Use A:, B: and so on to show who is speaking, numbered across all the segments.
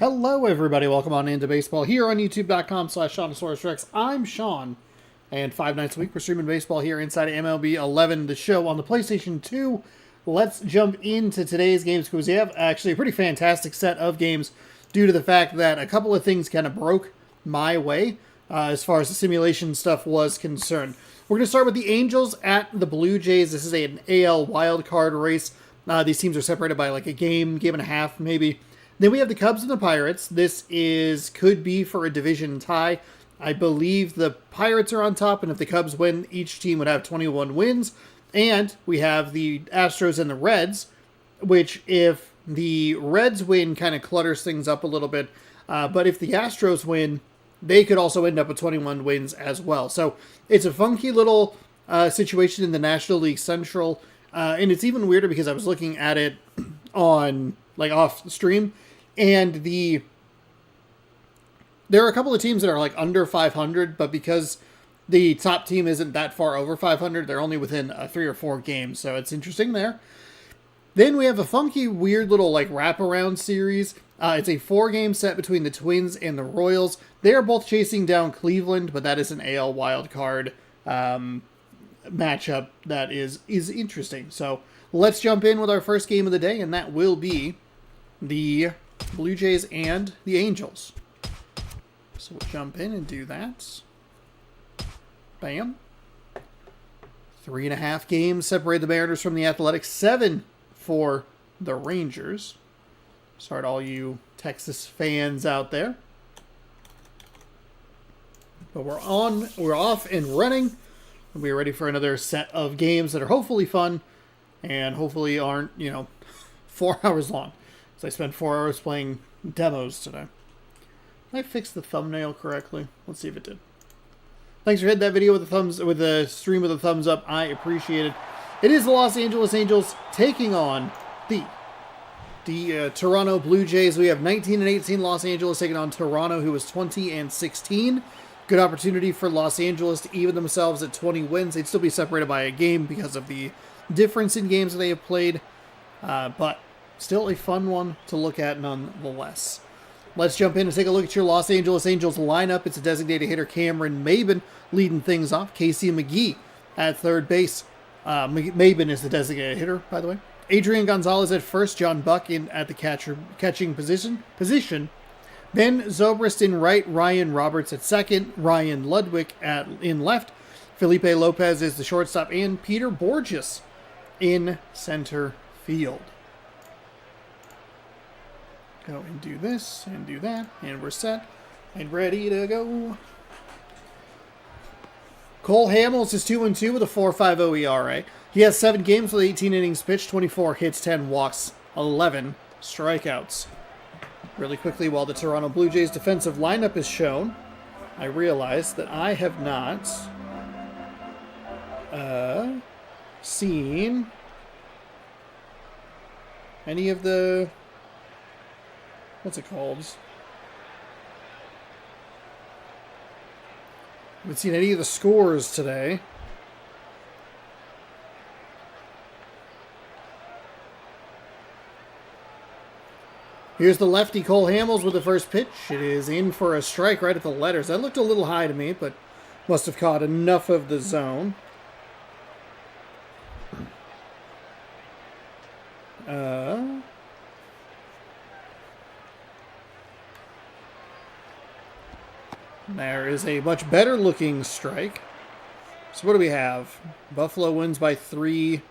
A: Hello, everybody. Welcome on into baseball here on youtube.com/SeanSaurusRex. I'm Sean, and 5 nights a week we're streaming baseball here inside of MLB 11, the show on the PlayStation 2. Let's jump into today's games because we have actually a pretty fantastic set of games due to the fact that a couple of things kind of broke my way as far as the simulation stuff was concerned. We're going to start with the Angels at the Blue Jays. This is an AL wildcard race. These teams are separated by like a game and a half, maybe. Then we have the Cubs and the Pirates. This could be for a division tie. I believe the Pirates are on top, and if the Cubs win, each team would have 21 wins. And we have the Astros and the Reds, which if the Reds win, kind of clutters things up a little bit. But if the Astros win, they could also end up with 21 wins as well. So it's a funky little situation in the National League Central. And it's even weirder because I was looking at it on off stream, and there are a couple of teams that are like under 500, but because the top team isn't that far over 500, they're only within 3 or 4 games, so it's interesting there. Then we have a funky, weird little wraparound series. It's a 4-game set between the Twins and the Royals. They are both chasing down Cleveland, but that is an AL wildcard matchup that is interesting. So let's jump in with our first game of the day, and that will be the Blue Jays and the Angels. So we'll jump in and do that. Bam. 3.5 games separate the Mariners from the Athletics. 7 for the Rangers. Sorry to all you Texas fans out there. But we're off and running. We're ready for another set of games that are hopefully fun and hopefully aren't, 4 hours long. So I spent 4 hours playing demos today. Did I fix the thumbnail correctly? Let's see if it did. Thanks for hitting that video with the stream with a thumbs up. I appreciate it. It is the Los Angeles Angels taking on the Toronto Blue Jays. We have 19-18 Los Angeles taking on Toronto, who is 20-16. Good opportunity for Los Angeles to even themselves at 20 wins. They'd still be separated by a game because of the difference in games that they have played. But still a fun one to look at nonetheless. Let's jump in and take a look at your Los Angeles Angels lineup. It's a designated hitter, Cameron Maybin, leading things off. Casey McGee at third base. Maybin is the designated hitter, by the way. Adrian Gonzalez at first. John Buck at the catching position. Ben Zobrist in right. Ryan Roberts at second. Ryan Ludwig in left. Felipe Lopez is the shortstop. And Peter Borges in center field. Go and do this and do that, and we're set and ready to go. Cole Hamels is 2-2 with a 4.50 ERA. He has 7 games with 18 innings pitched, 24 hits, 10 walks, 11 strikeouts. Really quickly, while the Toronto Blue Jays defensive lineup is shown, I realize that I have not seen any of the... What's it called? I haven't seen any of the scores today. Here's the lefty Cole Hamels with the first pitch. It is in for a strike right at the letters. That looked a little high to me, but must have caught enough of the zone. There is a much better looking strike. So what do we have? Buffalo wins by 3.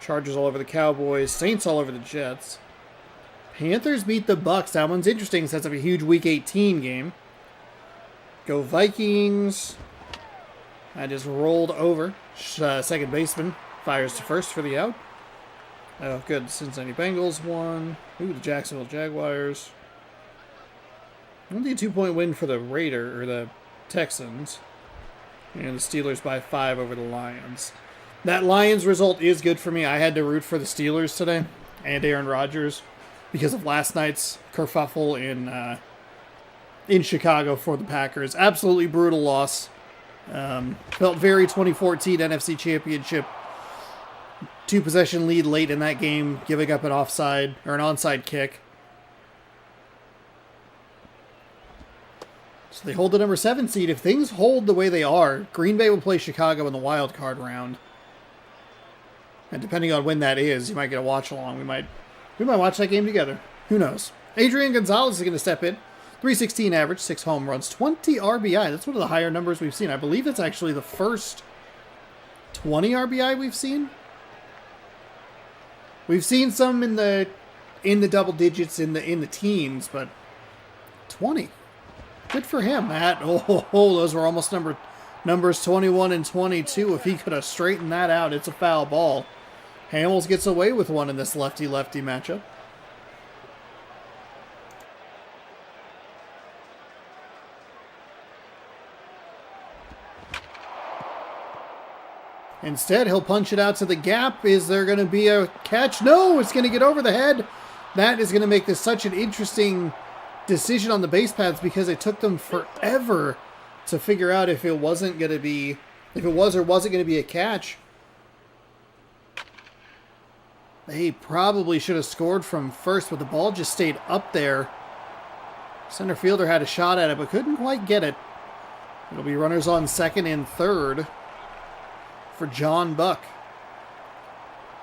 A: Chargers all over the Cowboys. Saints all over the Jets. Panthers beat the Bucks. That one's interesting since it's a huge Week 18 game. Go Vikings. I just rolled over. Second baseman fires to first for the out. Oh, good. Cincinnati Bengals won. Ooh, the Jacksonville Jaguars. Only a 2-point win for the Texans. And the Steelers by 5 over the Lions. That Lions result is good for me. I had to root for the Steelers today and Aaron Rodgers because of last night's kerfuffle in Chicago for the Packers. Absolutely brutal loss. Felt very 2014 NFC Championship. 2-possession lead late in that game, giving up an onside kick. So they hold the number 7 seed. If things hold the way they are, Green Bay will play Chicago in the wild card round. And depending on when that is, you might get a watch along. We might watch that game together. Who knows? Adrian Gonzalez is going to step in. 316 average, 6 home runs, 20 RBI. That's one of the higher numbers we've seen. I believe that's actually the first 20 RBI we've seen. We've seen some in the double digits in the teens, but 20. Good for him, Matt. Oh, those were almost numbers 21 and 22. If he could have straightened that out, it's a foul ball. Hamels gets away with one in this lefty-lefty matchup. Instead, he'll punch it out to the gap. Is there going to be a catch? No, it's going to get over the head. That is going to make this such an interesting decision on the base paths because it took them forever to figure out if it was or wasn't going to be a catch. They probably should have scored from first, but the ball just stayed up there. Center fielder had a shot at it, but couldn't quite get it. It'll be runners on second and third for John Buck,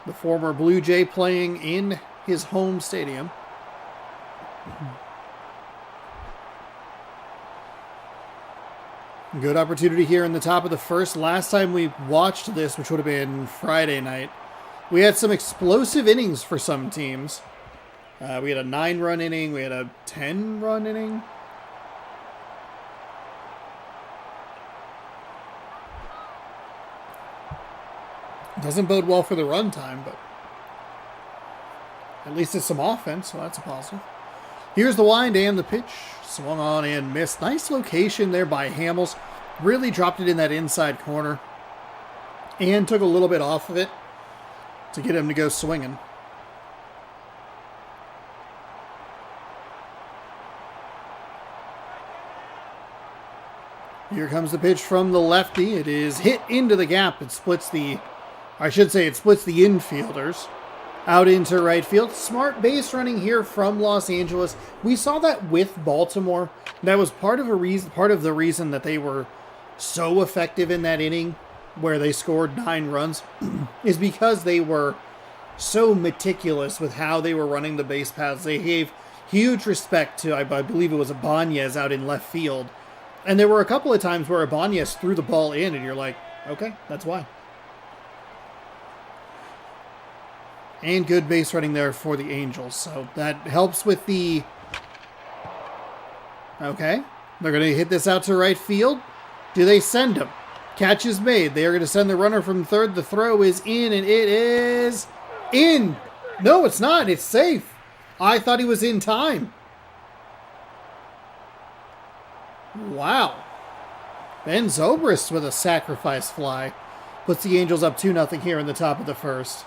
A: the former Blue Jay playing in his home stadium. Good opportunity here in the top of the first. Last time we watched this, which would have been Friday night, we had some explosive innings for some teams. We had a 9-run inning. We had a 10-run inning. Doesn't bode well for the run time, but at least it's some offense, so that's a positive. Here's the wind and the pitch. Swung on and missed. Nice location there by Hamels. Really dropped it in that inside corner and took a little bit off of it to get him to go swinging. Here comes the pitch from the lefty. It is hit into the gap. It splits the infielders out into right field. Smart base running here from Los Angeles. We saw that with Baltimore. That was part of the reason that they were so effective in that inning where they scored 9 runs is because they were so meticulous with how they were running the base paths. They gave huge respect to, I believe it was Ibanez out in left field. And there were a couple of times where Ibanez threw the ball in and you're like, okay, that's why. And good base running there for the Angels. So that helps with the... Okay. They're going to hit this out to right field. Do they send him? Catch is made. They are going to send the runner from third. The throw is in, and it is in. No, it's not. It's safe. I thought he was in time. Wow. Ben Zobrist with a sacrifice fly. Puts the Angels up 2-0 here in the top of the first.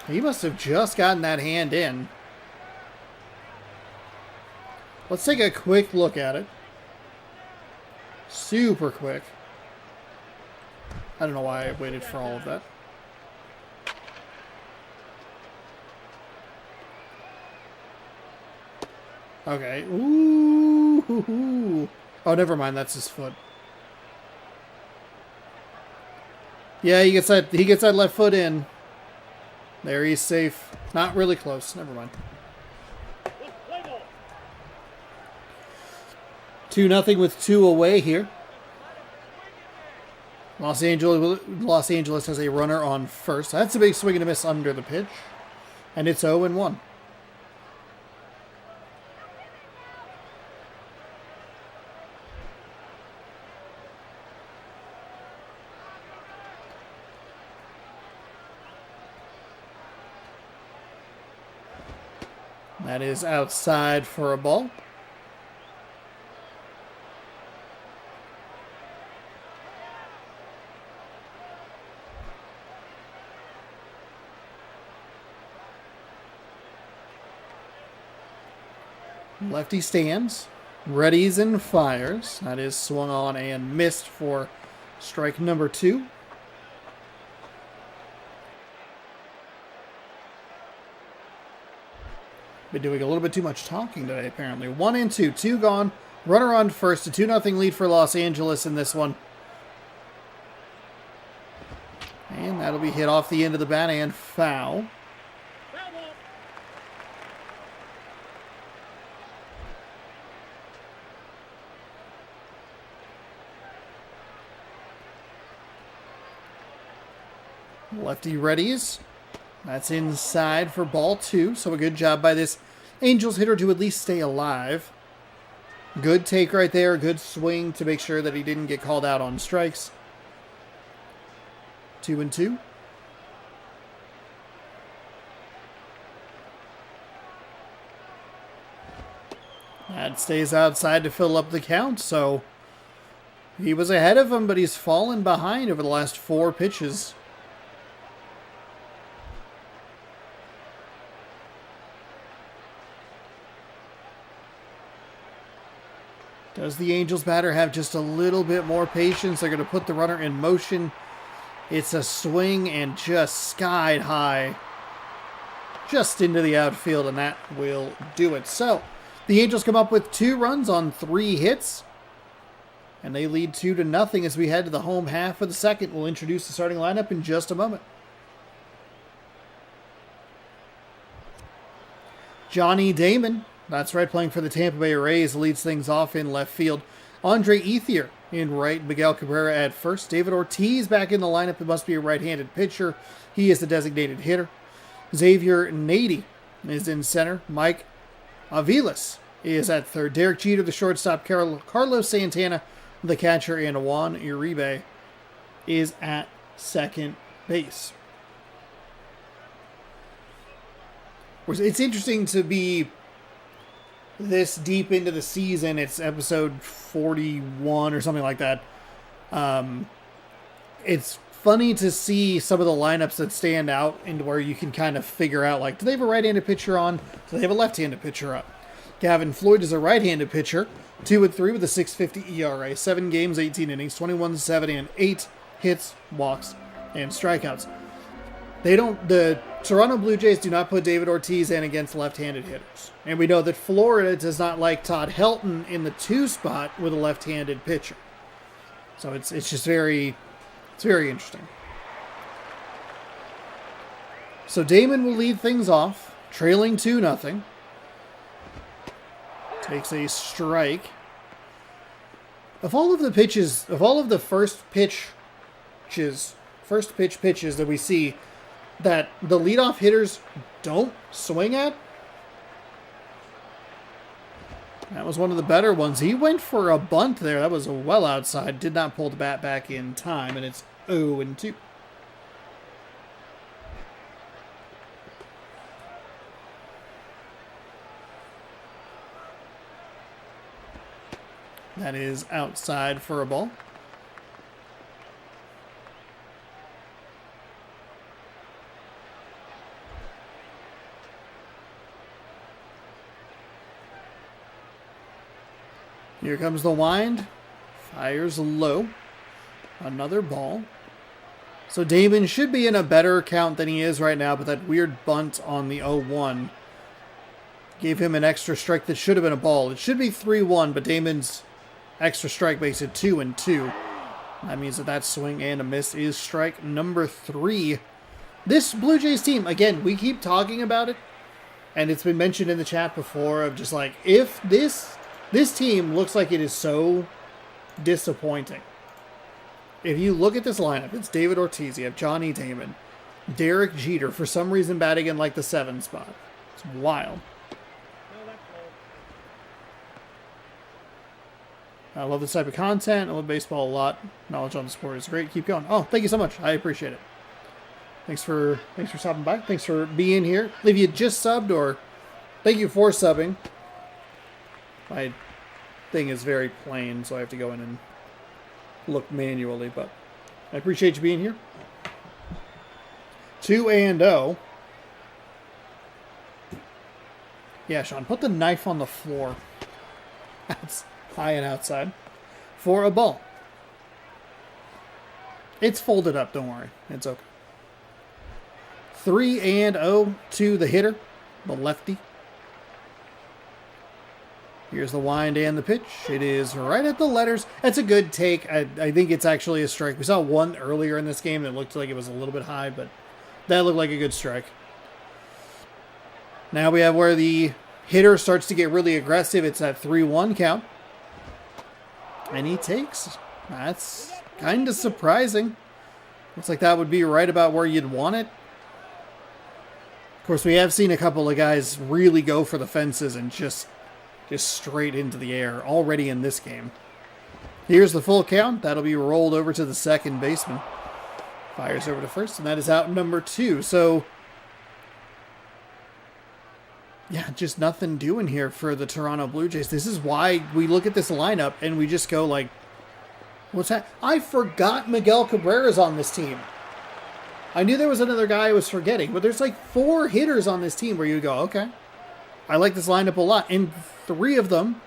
A: He must have just gotten that hand in. Let's take a quick look at it. Super quick. I don't know why I waited for all of that. Okay. Ooh. Oh, never mind. That's his foot. Yeah, he gets that left foot in. There, he's safe. Not really close. Never mind. 2-0 with 2 away here. Los Angeles has a runner on first. That's a big swing and a miss under the pitch. And it's 0-1. That is outside for a ball. Lefty stands, readies and fires. That is swung on and missed for strike number 2. Been doing a little bit too much talking today, apparently. 1-2, 2 gone. Runner on first, a 2-0 lead for Los Angeles in this one. And that'll be hit off the end of the bat and foul. Lefty readies. That's inside for ball 2. So a good job by this Angels hitter to at least stay alive. Good take right there. Good swing to make sure that he didn't get called out on strikes. 2-2. That stays outside to fill up the count. So he was ahead of him, but he's fallen behind over the last 4 pitches. Does the Angels batter have just a little bit more patience? They're going to put the runner in motion. It's a swing and just skied high. Just into the outfield, and that will do it. So, the Angels come up with 2 runs on 3 hits. And they lead 2-0 as we head to the home half of the second. We'll introduce the starting lineup in just a moment. Johnny Damon. That's right, playing for the Tampa Bay Rays, leads things off in left field. Andre Ethier in right, Miguel Cabrera at first. David Ortiz back in the lineup. It must be a right-handed pitcher. He is the designated hitter. Xavier Nady is in center. Mike Aviles is at third. Derek Jeter, the shortstop. Carlos Santana, the catcher. And Juan Uribe is at second base. It's interesting to be this deep into the season. It's episode 41 or something like that. It's funny to see some of the lineups that stand out and where you can kind of figure out, like, do they have a right-handed pitcher on? Do they have a left-handed pitcher up? Gavin Floyd is a right-handed pitcher, 2-3 with a 6.50 ERA, 7 games, 18 innings, 21-7, and 8 hits, walks, and strikeouts. The Toronto Blue Jays do not put David Ortiz in against left-handed hitters. And we know that Florida does not like Todd Helton in the 2 spot with a left-handed pitcher. So it's just very interesting. So Damon will lead things off, trailing 2-0. Takes a strike. Of all of the pitches, of all of the first pitch pitches that we see that the leadoff hitters don't swing at, that was one of the better ones. He went for a bunt there. That was well outside. Did not pull the bat back in time, and it's 0-2. That is outside for a ball. Here comes the wind. Fires low. Another ball. So Damon should be in a better count than he is right now, but that weird bunt on the 0-1 gave him an extra strike that should have been a ball. It should be 3-1, but Damon's extra strike makes it 2-2. That means that swing and a miss is strike number 3. This Blue Jays team, again, we keep talking about it, and it's been mentioned in the chat before of just like, if this team looks like it is so disappointing. If you look at this lineup, it's David Ortiz, you have Johnny Damon, Derek Jeter, for some reason batting in like the 7 spot. It's wild. I love this type of content. I love baseball a lot. Knowledge on the sport is great. Keep going. Oh, thank you so much. I appreciate it. Thanks for stopping by. Thanks for being here. If you just subbed, or thank you for subbing. My thing is very plain, so I have to go in and look manually, but I appreciate you being here. 2-0. Yeah, Sean, put the knife on the floor. That's high and outside. For a ball. It's folded up, don't worry. It's okay. 3-0 to the hitter, the lefty. Here's the wind and the pitch. It is right at the letters. That's a good take. I think it's actually a strike. We saw one earlier in this game that looked like it was a little bit high, but that looked like a good strike. Now we have where the hitter starts to get really aggressive. It's that 3-1 count. And he takes. That's kind of surprising. Looks like that would be right about where you'd want it. Of course, we have seen a couple of guys really go for the fences and just straight into the air already in this game. Here's the full count. That'll be rolled over to the second baseman. Fires over to first, and that is out number 2. So, yeah, just nothing doing here for the Toronto Blue Jays. This is why we look at this lineup and we just go like, what's that? I forgot Miguel Cabrera's on this team. I knew there was another guy I was forgetting, but there's like 4 hitters on this team where you go, okay, I like this lineup a lot. And 2 of them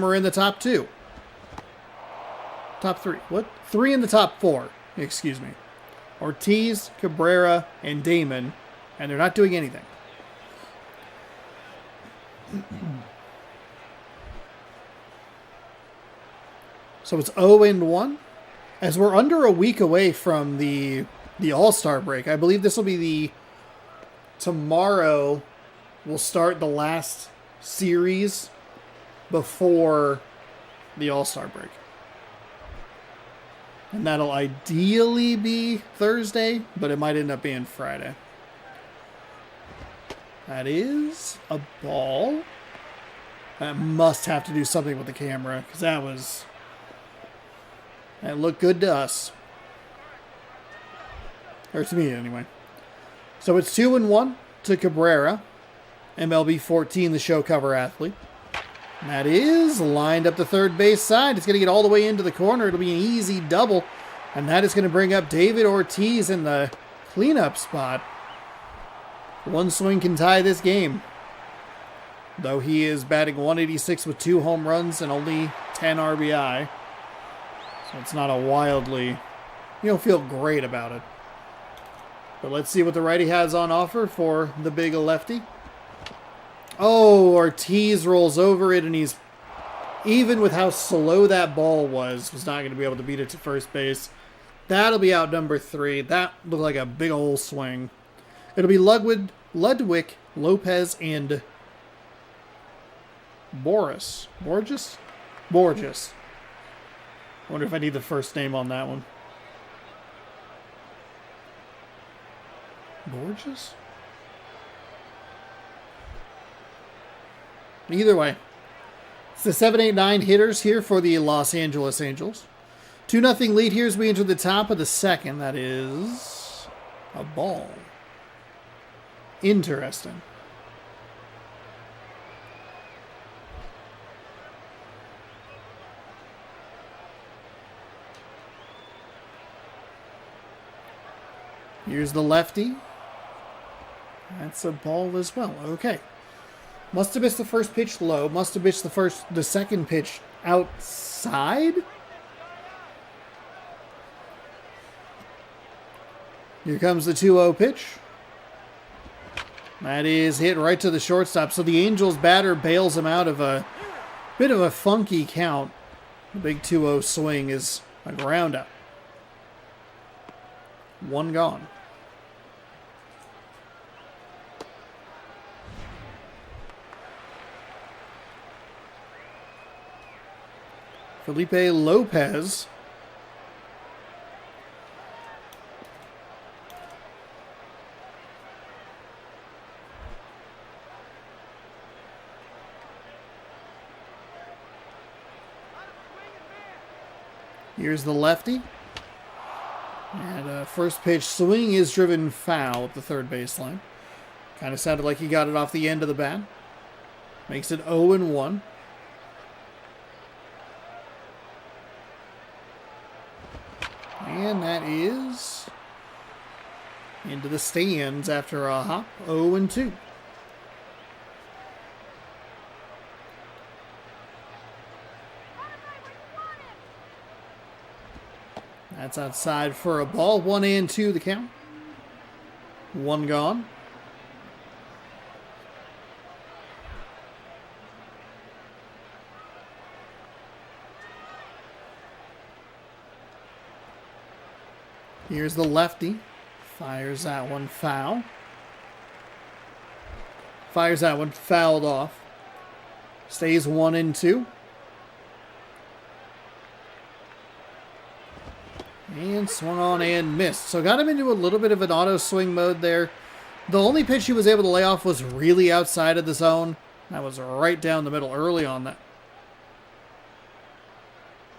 A: are in the top 2. Top 3. What? 3 in the top 4. Excuse me. Ortiz, Cabrera, and Damon. And they're not doing anything. So it's 0-1. As we're under a week away from the All-Star break, I believe this will be tomorrow we'll start the last series before the All-Star break. And that'll ideally be Thursday, but it might end up being Friday. That is a ball. That must have to do something with the camera, because that looked good to us. Or to me, anyway. So it's 2-1 to Cabrera. MLB 14, the show cover athlete. And that is lined up the third base side. It's going to get all the way into the corner. It'll be an easy double. And that is going to bring up David Ortiz in the cleanup spot. One swing can tie this game. Though he is batting 186 with 2 home runs and only 10 RBI. So it's not a wildly... You don't feel great about it. But let's see what the righty has on offer for the big lefty. Oh, Ortiz rolls over it, and he's, even with how slow that ball was not going to be able to beat it to first base. That'll be out number 3. That looked like a big old swing. It'll be Ludwig, Lopez, and Borges. I wonder if I need the first name on that one. Borges? Either way, it's the 7-8-9 hitters here for the Los Angeles Angels. 2-0 lead here as we enter the top of the second. That is a ball. Interesting. Here's the lefty. That's a ball as well. Okay. Must have missed the first pitch low. Must have missed the second pitch outside. Here comes the 2-0 pitch. That is hit right to the shortstop. So the Angels batter bails him out of a bit of a funky count. The big 2-0 swing is a ground out. 1 gone. Felipe Lopez. Here's the lefty. And first pitch swing is driven foul at the third baseline. Kind of sounded like he got it off the end of the bat. Makes it 0-1. And that is into the stands after a hop. 0-2. That's outside for a ball. 1-2 the count. 1 gone. Here's the lefty. Fires that one foul. Fires that one fouled off. Stays 1-2. And swung on and missed. So got him into a little bit of an auto swing mode there. The only pitch he was able to lay off was really outside of the zone. That was right down the middle early on that.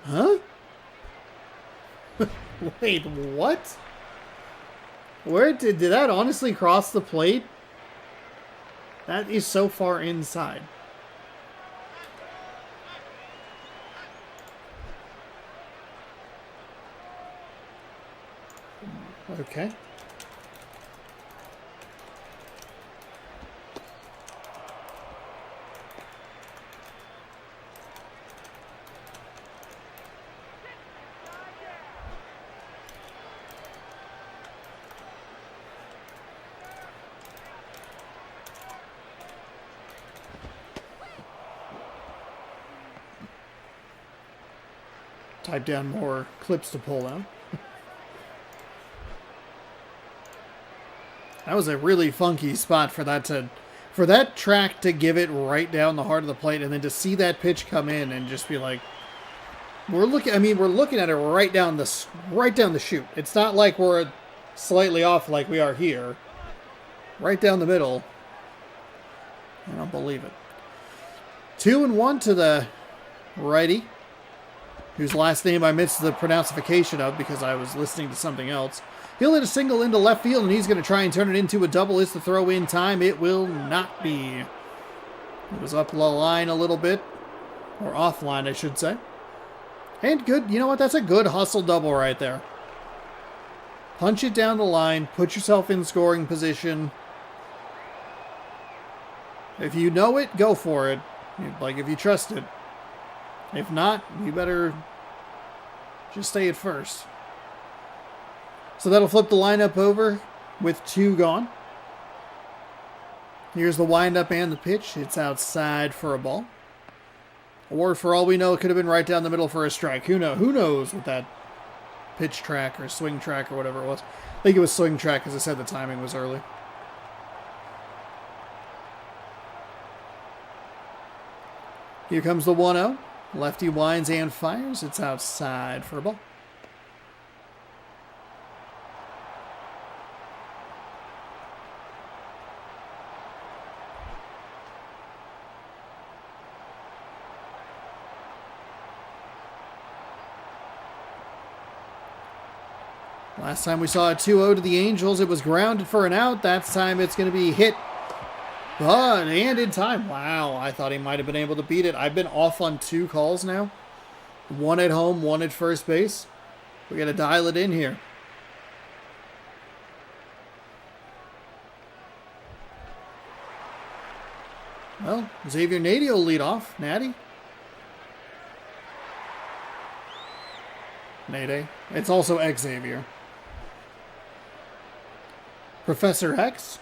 A: Huh? Wait, what? Where did that honestly cross the plate? That is so far inside. Okay. Type down more clips to pull out. That was a really funky spot for that track to give it right down the heart of the plate, and then to see that pitch come in and just be like, we're looking at it right down the chute. It's not like we're slightly off like we are here. Right down the middle. I don't believe it. 2-1 to the righty, whose last name I missed the pronunciation of because I was listening to something else. He'll hit a single into left field, and he's going to try and turn it into a double. Is the throw in time? It will not be. It was up the line a little bit. Or offline, I should say. And good. You know what? That's a good hustle double right there. Punch it down the line. Put yourself in scoring position. If you know it, go for it. Like, if you trust it. If not, you better just stay at first. So that'll flip the lineup over with 2 gone. Here's the windup and the pitch. It's outside for a ball. Or for all we know, it could have been right down the middle for a strike. Who knows with that pitch track or swing track or whatever it was. I think it was swing track because I said the timing was early. Here comes the 1-0. Lefty winds and fires. It's outside for a ball. Last time we saw a 2-0 to the Angels, it was grounded for an out. That time it's going to be hit. And in time. Wow, I thought he might have been able to beat it. I've been off on 2 calls now. 1 at home, 1 at first base. We got to dial it in here. Well, Xavier Nady will lead off. Natty. Nade. It's also Xavier. Professor X.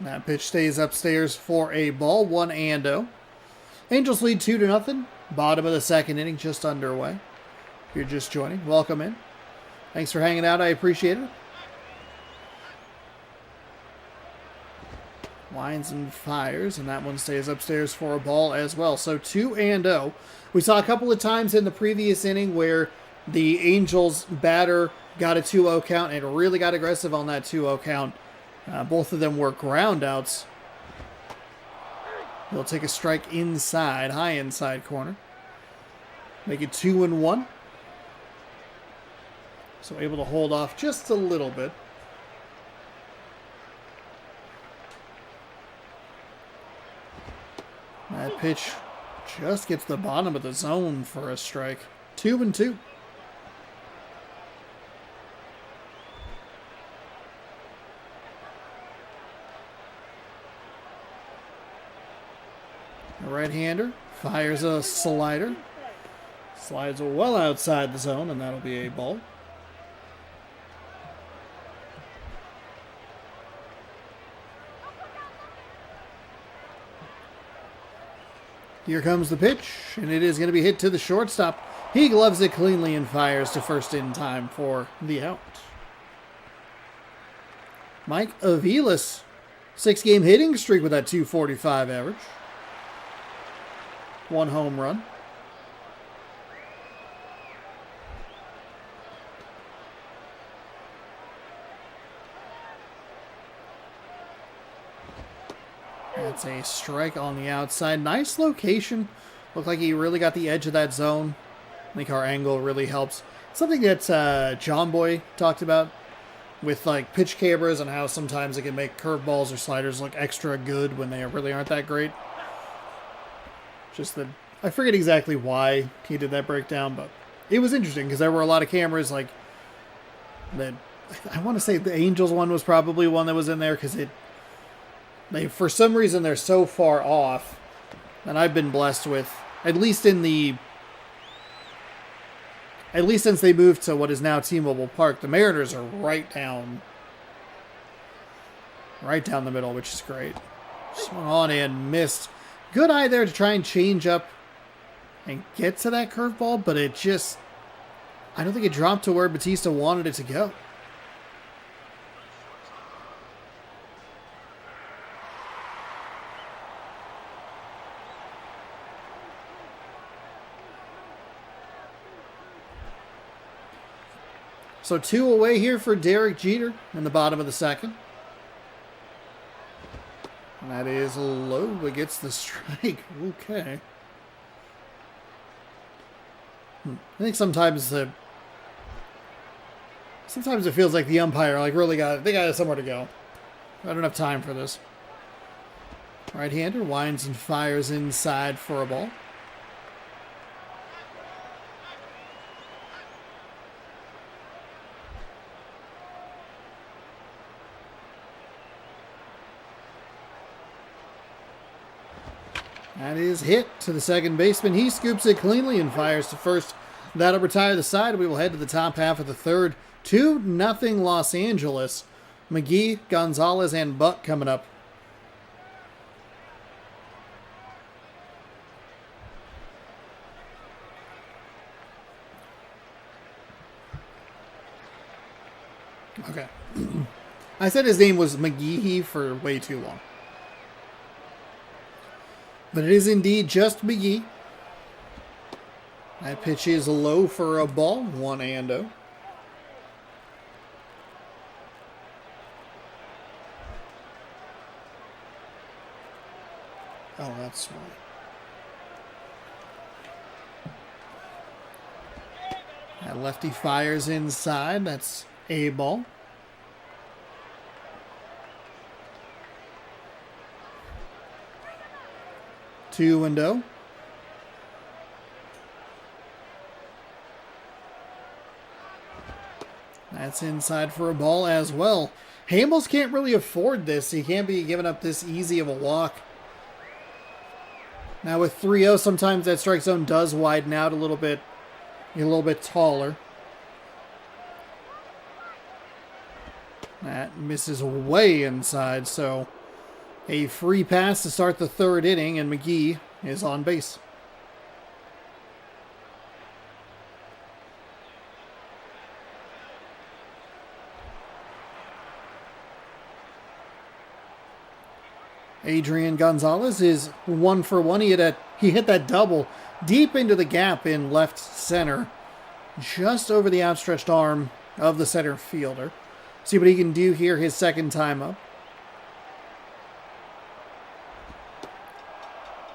A: That pitch stays upstairs for a ball. 1-0. Angels lead 2-0. Bottom of the second inning, just underway. If you're just joining, welcome in. Thanks for hanging out. I appreciate it. Winds and fires, and that one stays upstairs for a ball as well. So 2-0. We saw a couple of times in the previous inning where the Angels batter got a 2-0 count and really got aggressive on that 2-0 count. Both of them were ground outs. He'll take a strike inside, high inside corner. Make it 2-1. So able to hold off just a little bit. That pitch just gets the bottom of the zone for a strike. 2-2. The right-hander fires a slider. Slides well outside the zone, and that'll be a ball. Here comes the pitch, and it is going to be hit to the shortstop. He gloves it cleanly and fires to first in time for the out. Mike Aviles, 6-game hitting streak with that .245 average. 1 home run. That's a strike on the outside. Nice location. Looked like he really got the edge of that zone. I think our angle really helps. Something that John Boy talked about with like pitch cameras and how sometimes it can make curveballs or sliders look extra good when they really aren't that great. Just that I forget exactly why he did that breakdown, but it was interesting because there were a lot of cameras like that. I want to say the Angels one was probably one that was in there because they for some reason they're so far off, and I've been blessed with at least since they moved to what is now T-Mobile Park, the Mariners are right down the middle, which is great. Swung on and missed. Good eye there to try and change up and get to that curveball, but it just, I don't think it dropped to where Batista wanted it to go. So 2 away here for Derek Jeter in the bottom of the second. And that is low, but gets the strike. Okay. I think sometimes it feels like the umpire really they got somewhere to go. I don't have time for this. Right-hander winds and fires inside for a ball. That is hit to the second baseman. He scoops it cleanly and fires to first. That'll retire the side. We will head to the top half of the third. 2-0 Los Angeles. McGee, Gonzalez, and Buck coming up. Okay. I said his name was McGee for way too long. But it is indeed just McGee. That pitch is low for a ball. 1-0. Oh, that's why. That lefty fires inside. That's a ball. 2-0. That's inside for a ball as well. Hamels can't really afford this. He can't be giving up this easy of a walk. Now with 3-0, sometimes that strike zone does widen out a little bit. Get a little bit taller. That misses way inside, so a free pass to start the third inning, and McGee is on base. Adrian Gonzalez is 1 for 1. He hit that double deep into the gap in left center, just over the outstretched arm of the center fielder. See what he can do here his second time up.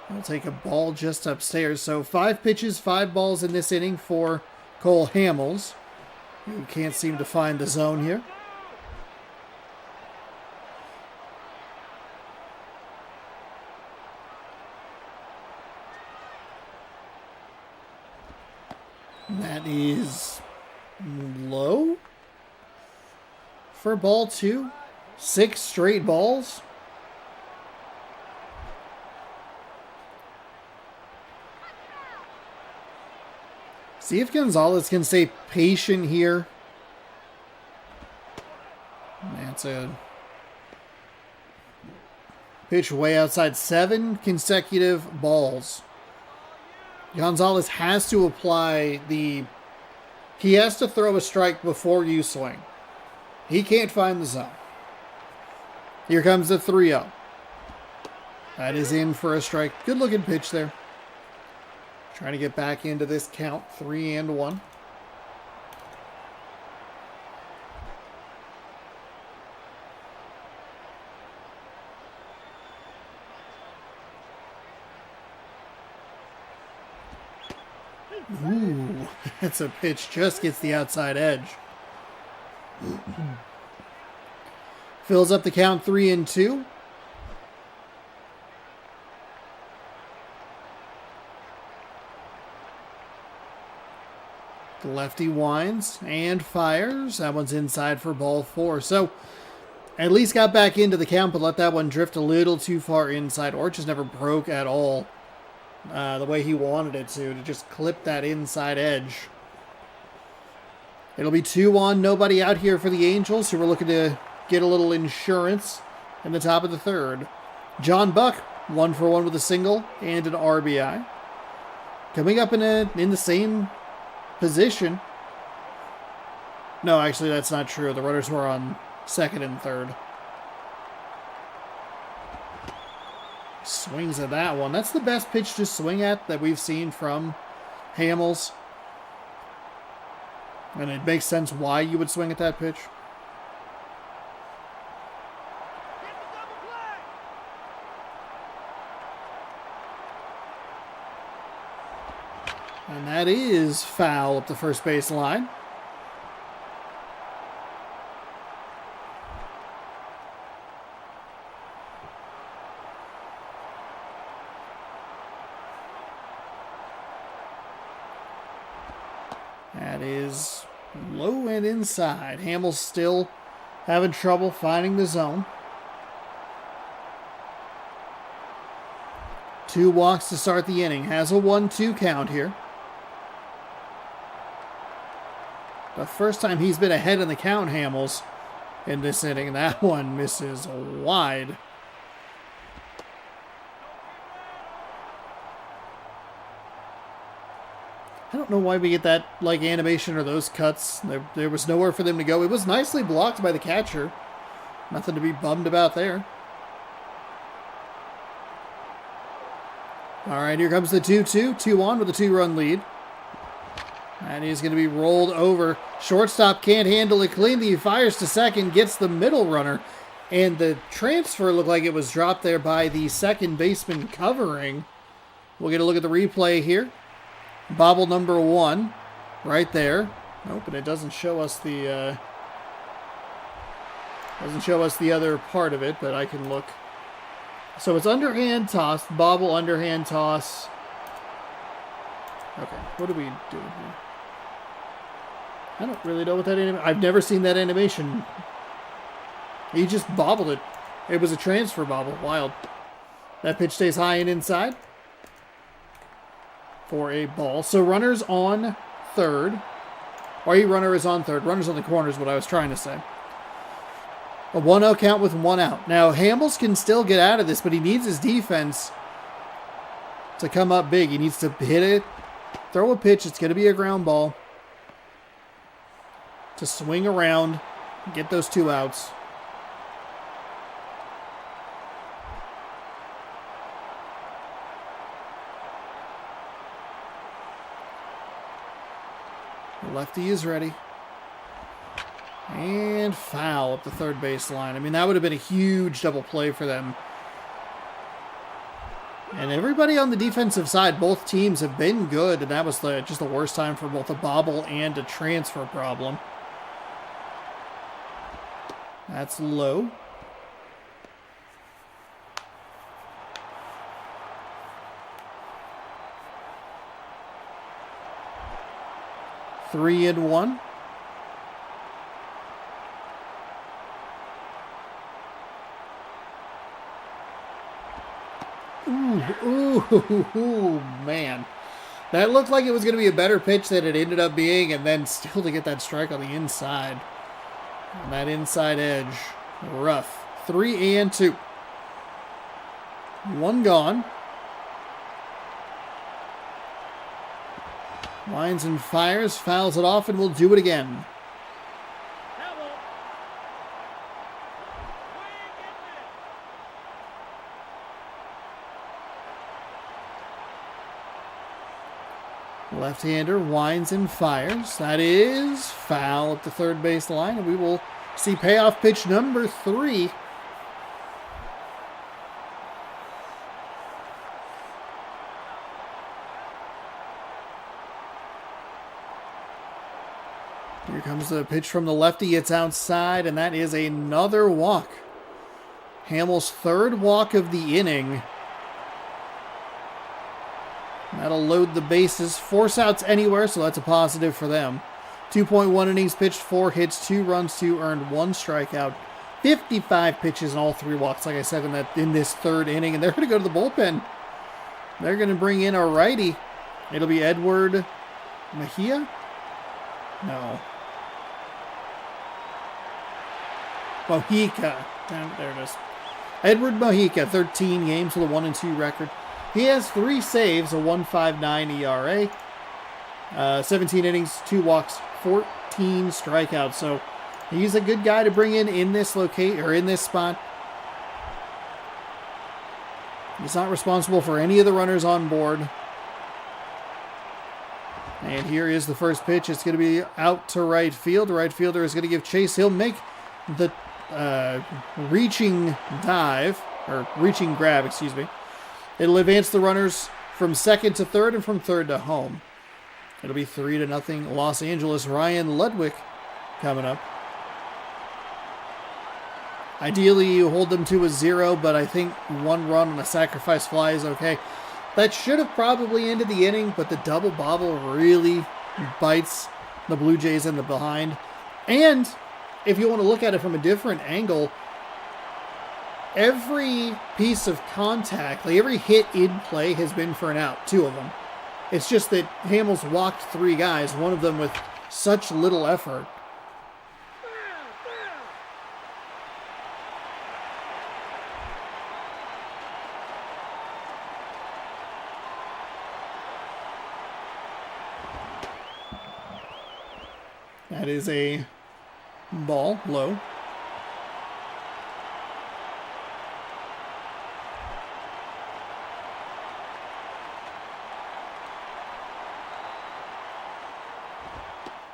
A: He'll take a ball just upstairs. So 5 pitches, 5 balls in this inning for Cole Hamels, who can't seem to find the zone here. That is low for ball 2. 6 straight balls. See if Gonzalez can stay patient here. That's a pitch way outside. 7 consecutive balls Gonzalez has to apply the... He has to throw a strike before you swing. He can't find the zone. Here comes the 3-0. That is in for a strike. Good looking pitch there. Trying to get back into this count. 3-1. Ooh, that's a pitch. Just gets the outside edge. Fills up the count 3-2. The lefty winds and fires. That one's inside for ball 4. So at least got back into the count, but let that one drift a little too far inside. Or just never broke at all the way he wanted it to just clip that inside edge. It'll be 2-1, nobody out here for the Angels, who were looking to get a little insurance in the top of the third. John Buck, 1 for 1 with a single and an RBI. Coming up in the same position. No, actually, that's not true. The runners were on second and third. Swings at that one. That's the best pitch to swing at that we've seen from Hamels. And it makes sense why you would swing at that pitch. And that is foul up the first base line. That is low and inside. Hamels still having trouble finding the zone. 2 walks to start the inning. Has a 1-2 count here. The first time he's been ahead in the count, Hamels, in this inning. That one misses wide. I don't know why we get that animation or those cuts. There was nowhere for them to go. It was nicely blocked by the catcher. Nothing to be bummed about there. All right, here comes the 2-2. 2-1 with a 2-run lead. And he's going to be rolled over. Shortstop can't handle it clean. He fires to second, gets the middle runner. And the transfer looked like it was dropped there by the second baseman covering. We'll get a look at the replay here. Bobble number 1 right there. Nope, and it doesn't show us the other part of it, but I can look. So it's underhand toss, bobble, underhand toss. Okay, what do we do here? I don't really know what that animation... I've never seen that animation. He just bobbled it. It was a transfer bobble. Wild. That pitch stays high and inside for a ball. So runners on third. Or a runner is on third. Runners on the corner is what I was trying to say. A 1-0 count with 1 out. Now, Hamels can still get out of this, but he needs his defense to come up big. He needs to hit it, throw a pitch. It's going to be a ground ball. To swing around, get those 2 outs. The lefty is ready. And foul up the third base line. I mean, that would have been a huge double play for them. And everybody on the defensive side, both teams have been good, and that was just the worst time for both a bobble and a transfer problem. That's low. Three and one. Ooh, man. That looked like it was going to be a better pitch than it ended up being, and then still to get that strike on the inside. On that inside edge. Rough. 3-2. 1 gone. Winds and fires, fouls it off, and will do it again. Left-hander winds and fires. That is foul at the third base line, and we will see payoff pitch number 3. Here comes the pitch from the lefty. It's outside, and that is another walk. Hamill's third walk of the inning. That'll load the bases. Force outs anywhere, so that's a positive for them. 2.1 innings pitched, 4 hits, 2 runs, 2 earned, 1 strikeout. 55 pitches and all 3 walks, like I said, in this third inning. And they're going to go to the bullpen. They're going to bring in a righty. It'll be Edward Mejia? No. Mojica. There it is. Edward Mojica, 13 games with a 1-2 record. He has 3 saves, a 1.59 ERA, 17 innings, 2 walks, 14 strikeouts. So he's a good guy to bring in this in this spot. He's not responsible for any of the runners on board. And here is the first pitch. It's going to be out to right field. The right fielder is going to give chase. He'll make the reaching grab, excuse me. It'll advance the runners from second to third and from third to home. It'll be 3-0 Los Angeles. Ryan Ludwig coming up. Ideally, you hold them to a 0, but I think 1 run on a sacrifice fly is okay. That should have probably ended the inning, but the double bobble really bites the Blue Jays in the behind. And if you want to look at it from a different angle, every piece of contact, like every hit in play has been for an out, 2 of them. It's just that Hamill's walked 3 guys, one of them with such little effort. That is a ball, low.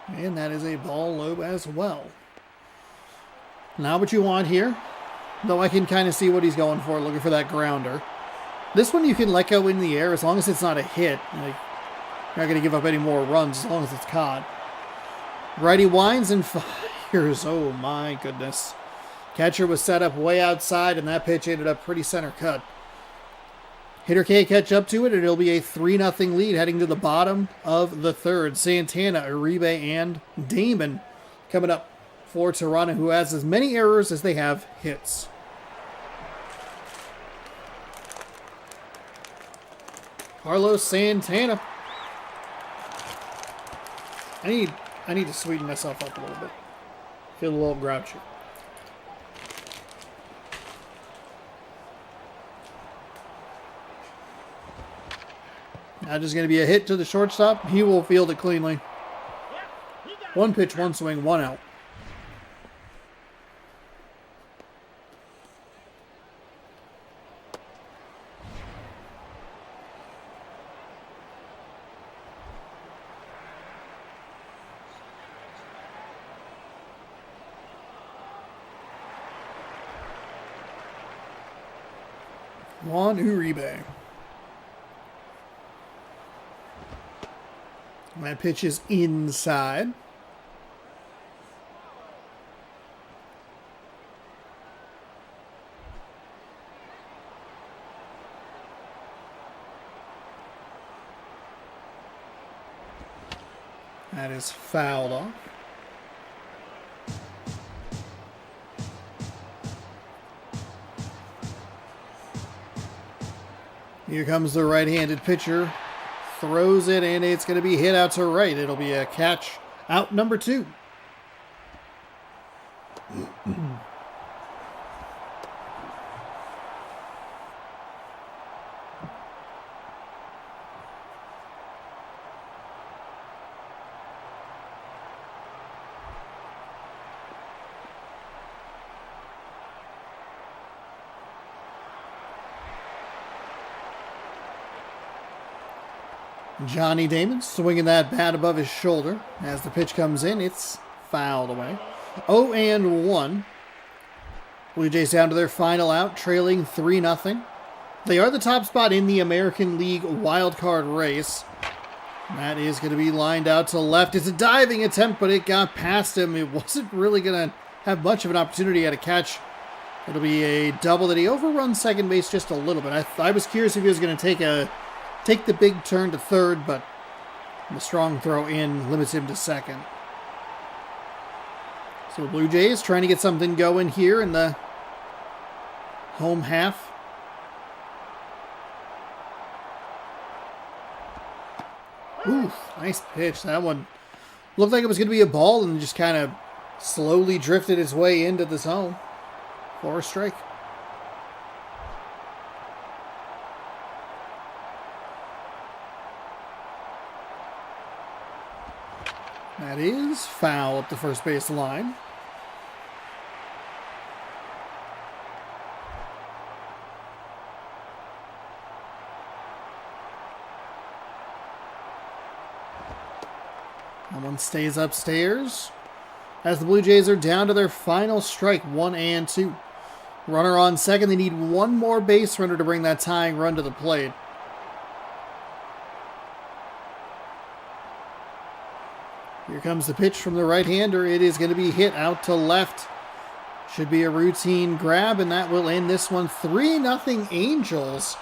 A: And that is a ball low as well. Now what you want here, though I can kind of see what he's going for, looking for that grounder. This one you can let go in the air as long as it's not a hit. Like, you're not going to give up any more runs as long as it's caught. Righty winds and fires. Oh my goodness. Catcher was set up way outside, and that pitch ended up pretty center cut. Hitter can't catch up to it, and it'll be a 3-0 lead heading to the bottom of the third. Santana, Uribe, and Damon coming up for Toronto, who has as many errors as they have hits. Carlos Santana. I need to sweeten myself up a little bit. Feel a little grouchy. That is going to be a hit to the shortstop. He will field it cleanly. 1 pitch, 1 swing, 1 out. Juan Uribe. That pitch is inside. That is fouled off. Here comes the right-handed pitcher. Throws it, and it's going to be hit out to right. It'll be a catch out number 2. Johnny Damon swinging that bat above his shoulder. As the pitch comes in, it's fouled away. 0-1. Blue Jays down to their final out, trailing 3-0. They are the top spot in the American League wildcard race. That is going to be lined out to left. It's a diving attempt, but it got past him. It wasn't really going to have much of an opportunity at a catch. It'll be a double that he overruns second base just a little bit. I was curious if he was going to take the big turn to third, but the strong throw in limits him to second. So the Blue Jays trying to get something going here in the home half. Ooh, nice pitch. That one looked like it was going to be a ball and just kind of slowly drifted its way into the zone for a strike. That is foul up the first base line. That one stays upstairs. As the Blue Jays are down to their final strike, 1-2. Runner on second. They need one more base runner to bring that tying run to the plate. Here comes the pitch from the right-hander. It is going to be hit out to left. Should be a routine grab, and that will end this one 3-0 Angels.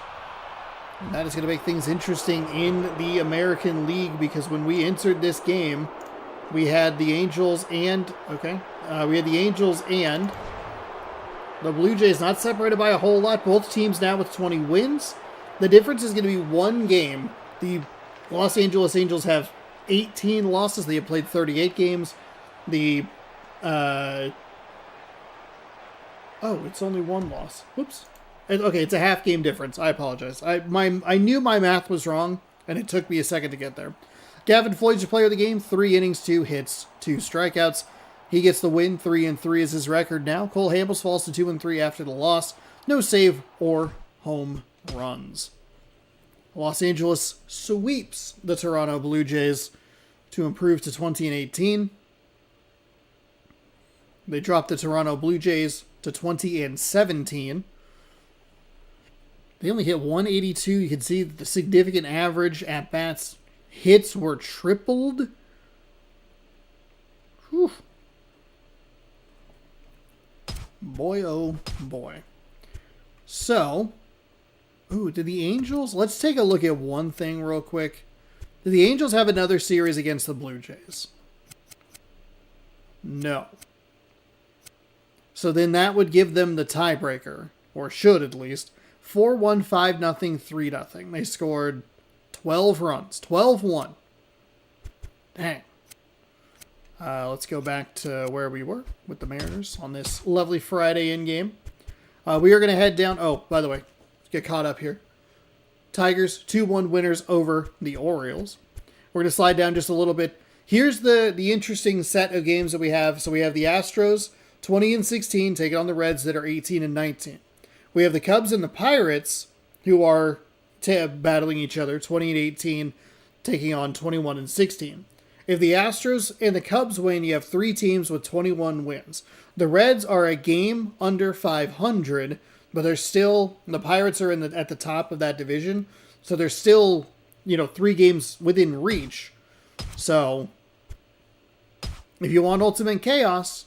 A: And that is going to make things interesting in the American League, because when we entered this game, we had the Angels and the Blue Jays not separated by a whole lot. Both teams now with 20 wins. The difference is going to be one game. The Los Angeles Angels have 18 losses. They have played 38 games. It's only one loss. Whoops. Okay, it's a half game difference. I apologize. I knew my math was wrong, and it took me a second to get there. Gavin Floyd's your player of the game. 3 innings, 2 hits, 2 strikeouts. He gets the win. 3-3 is his record now. Cole Hamels falls to 2-3 after the loss. No save or home runs. Los Angeles sweeps the Toronto Blue Jays to improve to 20-18. They drop the Toronto Blue Jays to 20-17. They only hit 182. You can see the significant average at bats. Hits were tripled. Whew. Boy, oh boy. So, did the Angels... Let's take a look at one thing real quick. Did the Angels have another series against the Blue Jays? No. So then that would give them the tiebreaker, or should at least. 4-1, 5-0, 3-0. They scored 12 runs. 12-1. Dang. Let's go back to where we were with the Mariners on this lovely Friday in-game. We are going to head down... Oh, by the way, get caught up here. Tigers, 2-1 winners over the Orioles. We're going to slide down just a little bit. Here's the interesting set of games that we have. So we have the Astros, 20-16, taking on the Reds that are 18-19. We have the Cubs and the Pirates, who are battling each other, 20-18, taking on 21-16. If the Astros and the Cubs win, you have 3 teams with 21 wins. The Reds are a game under 500, but they're still... The Pirates are at the top of that division, so they're still, 3 games within reach. So, if you want ultimate chaos,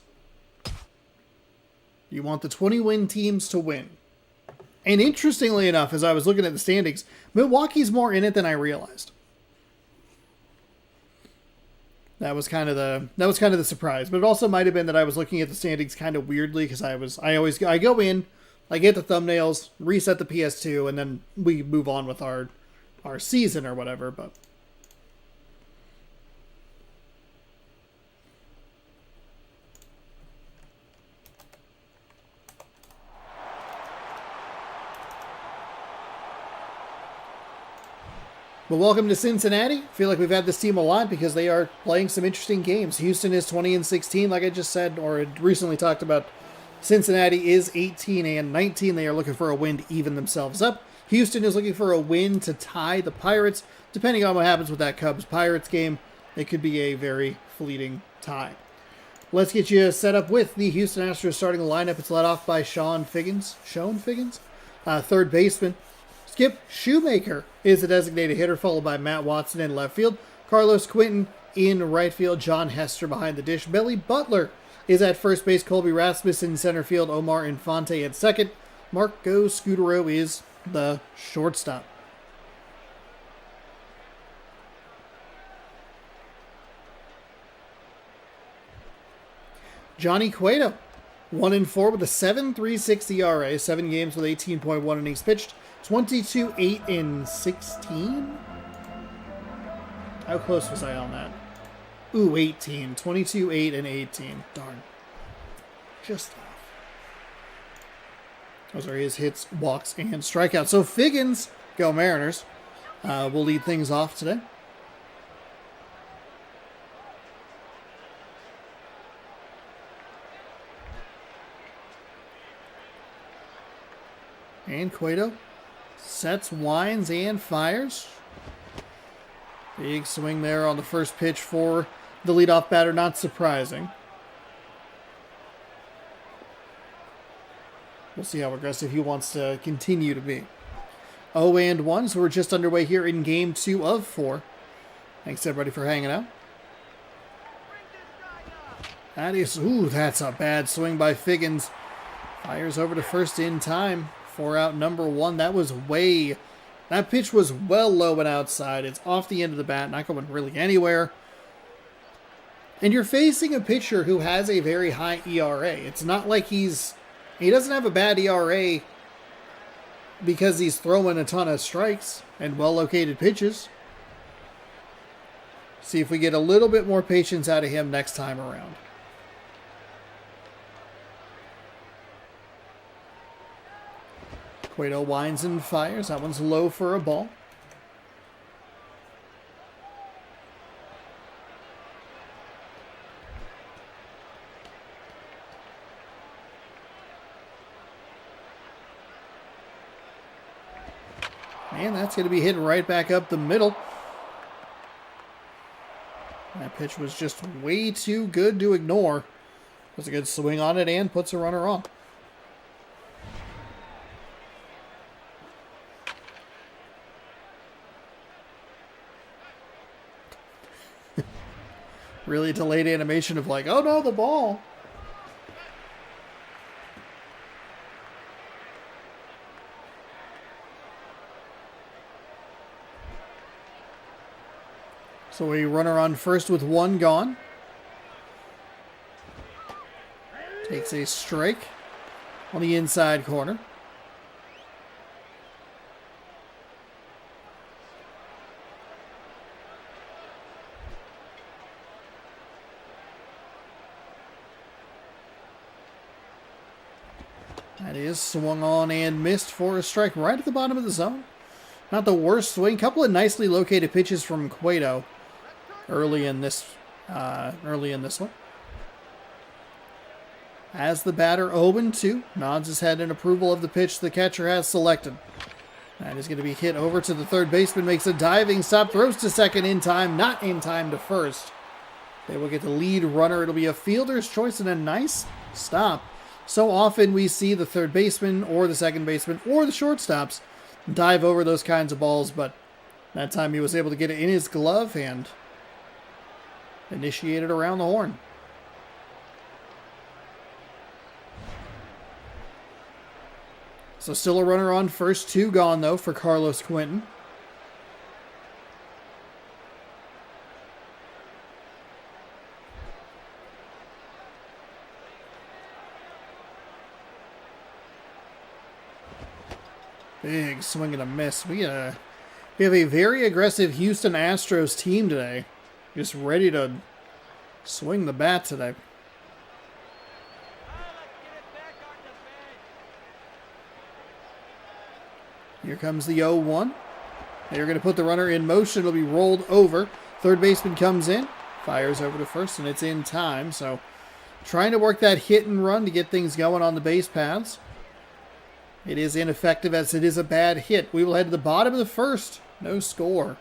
A: you want the 20-win teams to win. And interestingly enough, as I was looking at the standings, Milwaukee's more in it than I realized. That was kind of the surprise, but it also might have been that I was looking at the standings kind of weirdly, because I go in, I get the thumbnails, reset the PS2, and then we move on with our season or whatever. But welcome to Cincinnati. I feel like we've had this team a lot because they are playing some interesting games. Houston is 20-16, like I just said, or had recently talked about. Cincinnati is 18-19. They are looking for a win to even themselves up. Houston is looking for a win to tie the Pirates. depending on what happens with that Cubs-Pirates game, it could be a very fleeting tie. Let's get you set up with the Houston Astros starting lineup. It's led off by Sean Figgins. Third baseman. Skip Shoemaker is the designated hitter, followed by Matt Watson in left field. Carlos Quentin in right field. John Hester behind the dish. Billy Butler is at first base. Colby Rasmussen in center field. Omar Infante at second. Marco Scutaro is the shortstop. Johnny Cueto, 1-4 with a 7.36 ERA, 7 games with 18.1 innings pitched, 22-8-16. How close was I on that? Ooh, 18. 22-8-18. Darn. Just off. Those are his hits, walks, and strikeouts. So Figgins, go Mariners, will lead things off today. And Cueto sets, winds, and fires. Big swing there on the first pitch for the leadoff batter, not surprising. We'll see how aggressive he wants to continue to be. 0-1, so we're just underway here in Game 2 of 4. Thanks everybody for hanging out. That's a bad swing by Figgins. Fires over to first in time. 4 out, number 1. That pitch was well low and outside. It's off the end of the bat, not going really anywhere. And you're facing a pitcher who has a very high ERA. It's not like he doesn't have a bad ERA because he's throwing a ton of strikes and well-located pitches. See if we get a little bit more patience out of him next time around. Cueto winds and fires. That one's low for a ball. And that's going to be hit right back up the middle. That pitch was just way too good to ignore. Was a good swing on it and puts a runner on. Really delayed animation of like, oh no, the ball. So a runner on first with 1 gone. Takes a strike on the inside corner. That is swung on and missed for a strike right at the bottom of the zone. Not the worst swing. Couple of nicely located pitches from Cueto early in this one. As the batter 0-2, nods his head in approval of the pitch the catcher has selected. That is going to be hit over to the third baseman, makes a diving stop, throws to second in time, not in time to first. They will get the lead runner. It'll be a fielder's choice and a nice stop. So often we see the third baseman or the second baseman or the shortstops dive over those kinds of balls, but that time he was able to get it in his glove and initiate it around the horn. So still a runner on first, 2 gone though for Carlos Quentin. Big swing and a miss. We have a very aggressive Houston Astros team today. Just ready to swing the bat today. Here comes the 0-1. They're going to put the runner in motion. It'll be rolled over. Third baseman comes in, fires over to first, and it's in time. So trying to work that hit and run to get things going on the base paths. It is ineffective as it is a bad hit. We will head to the bottom of the first. No score.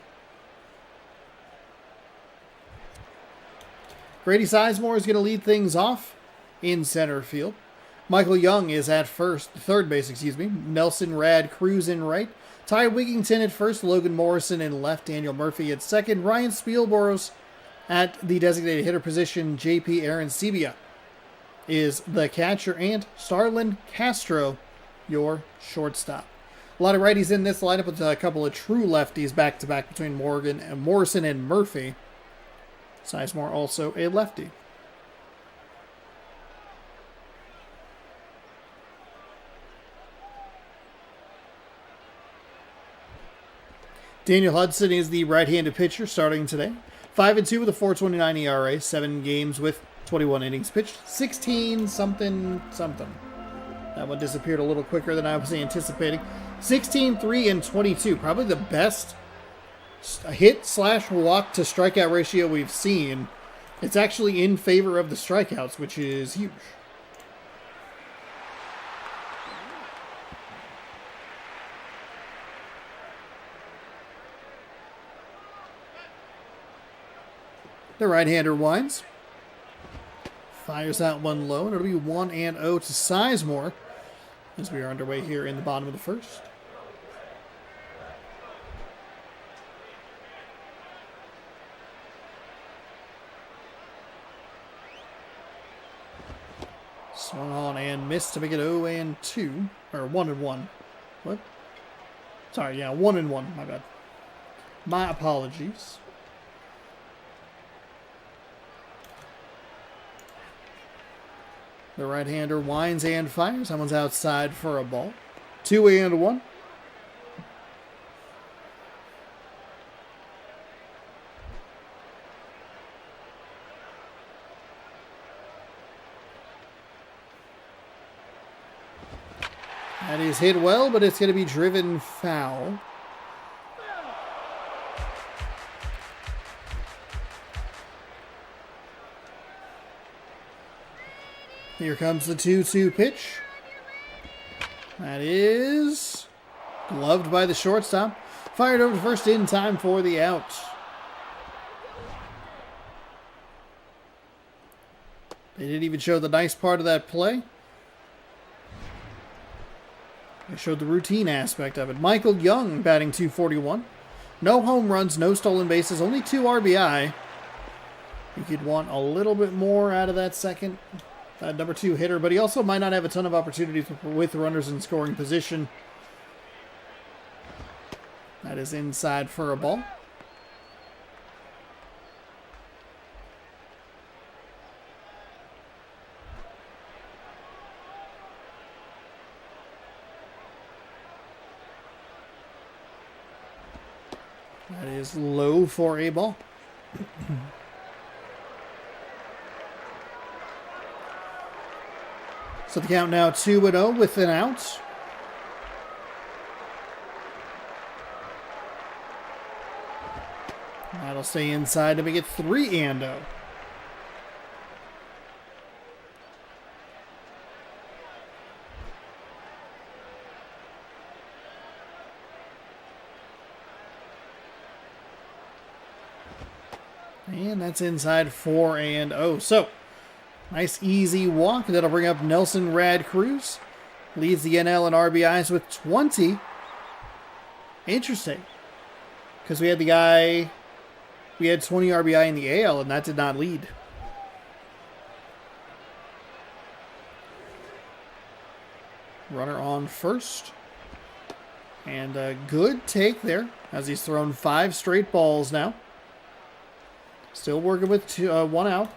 A: Grady Sizemore is going to lead things off in center field. Michael Young is at third base, excuse me. Nelson Rad Cruz in right. Ty Wigington at first. Logan Morrison in left. Daniel Murphy at second. Ryan Spielboros at the designated hitter position. JP Arancibia is the catcher. And Starlin Castro, your shortstop. A lot of righties in this lineup with a couple of true lefties back-to-back between Morrison and Murphy. Sizemore also a lefty. Daniel Hudson is the right-handed pitcher starting today. 5-2 with a 4.29 ERA, 7 games with 21 innings pitched, 16 something. That one disappeared a little quicker than I was anticipating. 16-3-22, probably the best hit/walk to strikeout ratio we've seen. It's actually in favor of the strikeouts, which is huge. The right-hander winds. Fires out one low, and it'll be 1-0 to Sizemore as we are underway here in the bottom of the first. Swung on and missed to make it 0-2, or 1-1. What? Sorry, yeah, 1-1, my bad. My apologies. The right-hander winds and fires. Someone's outside for a ball. 2-1. That is hit well, but it's going to be driven foul. Here comes the 2-2 pitch. That is gloved by the shortstop. Fired over to first in time for the out. They didn't even show the nice part of that play. They showed the routine aspect of it. Michael Young batting .241. No home runs, no stolen bases, only 2 RBI. You could want a little bit more out of that second. Number 2 hitter, but he also might not have a ton of opportunities with runners in scoring position. That is inside for a ball. That is low for a ball. So the count now 2-0 with an out. That'll stay inside to make it 3-0. And that's inside 4-0. So, nice easy walk. That'll bring up Nelson Rad Cruz. Leads the NL in RBIs with 20. Interesting. Because we had 20 RBI in the AL, and that did not lead. Runner on first. And a good take there, as he's thrown 5 straight balls now. Still working with 1 out.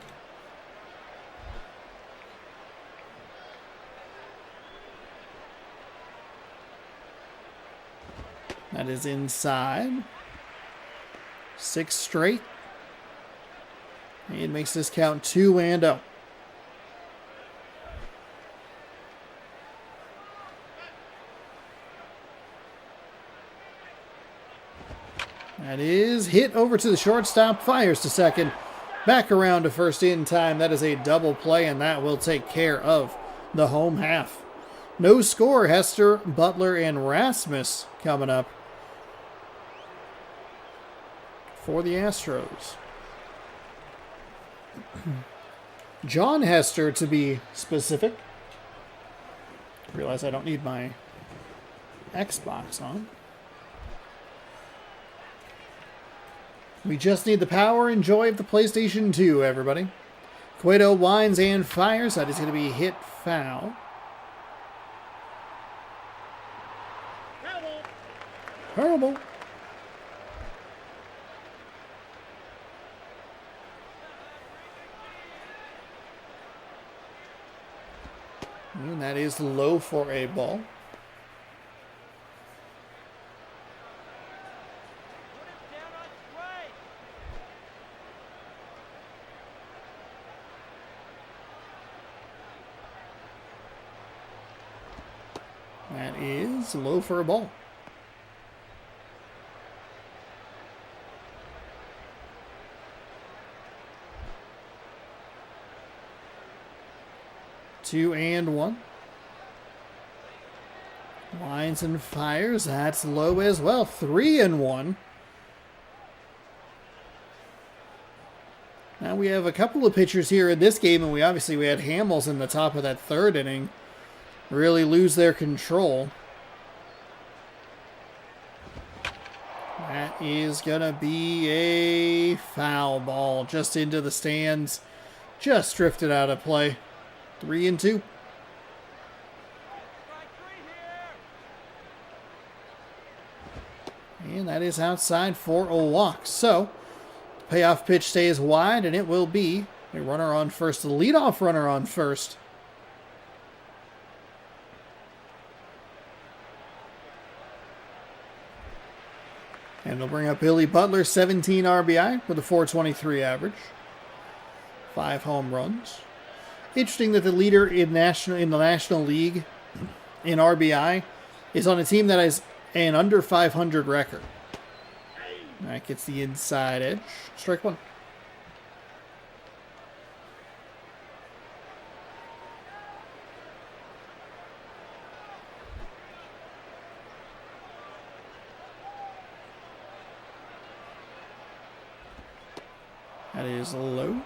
A: That is inside. 6 straight. And makes this count 2-0. That is hit over to the shortstop. Fires to second. Back around to first in time. That is a double play, and that will take care of the home half. No score. Hester, Butler, and Rasmus coming up for the Astros. John Hester, to be specific. Realize I don't need my Xbox on. We just need the power and joy of the PlayStation 2, everybody. Cueto winds and fires. That is going to be hit foul. Terrible. And that is low for a ball. That is low for a ball. Two and one. Lines and fires. That's low as well. 3-1. Now we have a couple of pitchers here in this game, and we had Hamels in the top of that third inning really lose their control. That is going to be a foul ball just into the stands. Just drifted out of play. 3-2. And that is outside for a walk. So, payoff pitch stays wide, and it will be a runner on first. The leadoff runner on first. And they'll bring up Billy Butler, 17 RBI with a .423 average. 5 home runs. Interesting that the leader in the National League in RBI is on a team that has an under 500 record. That gets the inside edge. Strike one. That is low.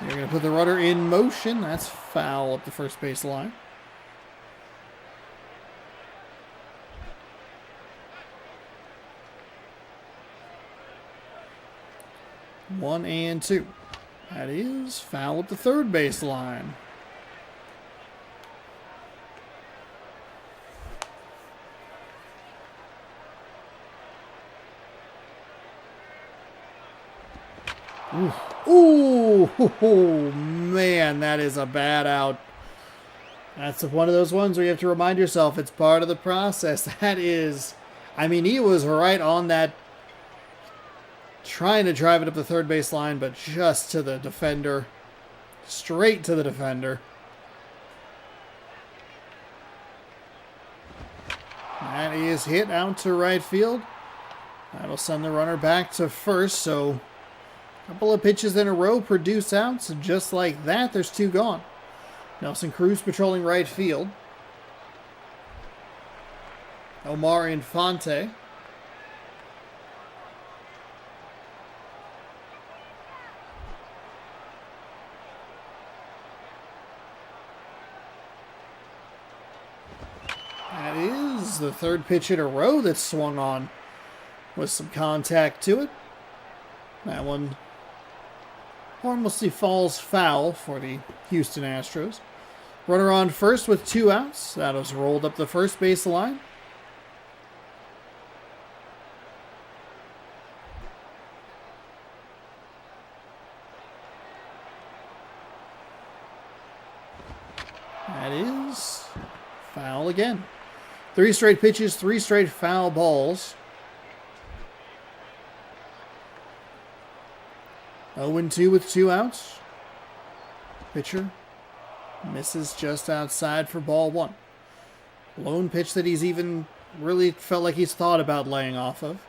A: They're going to put the runner in motion. That's foul up the first base line. One and two. That is foul up the third base line. Ooh, man, that is a bad out. That's one of those ones where you have to remind yourself it's part of the process. That is, I mean, he was right on that, trying to drive it up the third base line, but just to the defender. Straight to the defender. That is hit out to right field. That'll send the runner back to first, so a couple of pitches in a row produce outs, and just like that, there's two gone. Nelson Cruz patrolling right field. Omar Infante. That is the third pitch in a row that's swung on with some contact to it. That one harmlessly falls foul for the Houston Astros. Runner on first with 2 outs. That was rolled up the first base line. That is foul again. 3 straight pitches, 3 straight foul balls. 0-2 with 2 outs. Pitcher misses just outside for ball 1. Lone pitch that he's even really felt like he's thought about laying off of.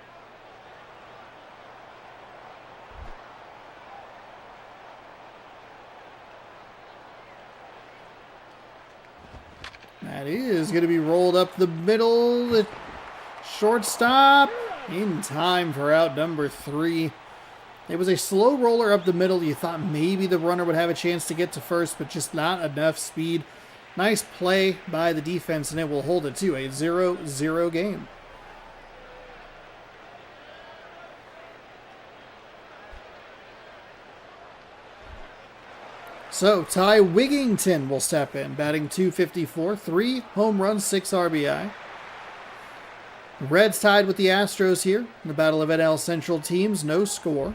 A: That is going to be rolled up the middle. The shortstop in time for out number 3. It was a slow roller up the middle. You thought maybe the runner would have a chance to get to first, but just not enough speed. Nice play by the defense, and it will hold it to a 0-0 game. So, Ty Wigington will step in, batting .254, 3 home runs, 6 RBI. Reds tied with the Astros here in the Battle of NL Central teams, no score.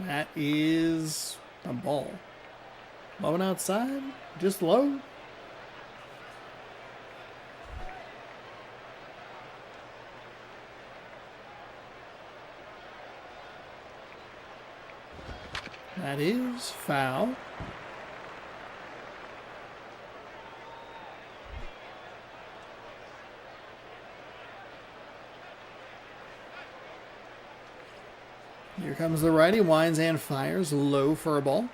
A: That is a ball. Low and outside, just low. That is foul. Here comes the righty, winds and fires, low for a ball.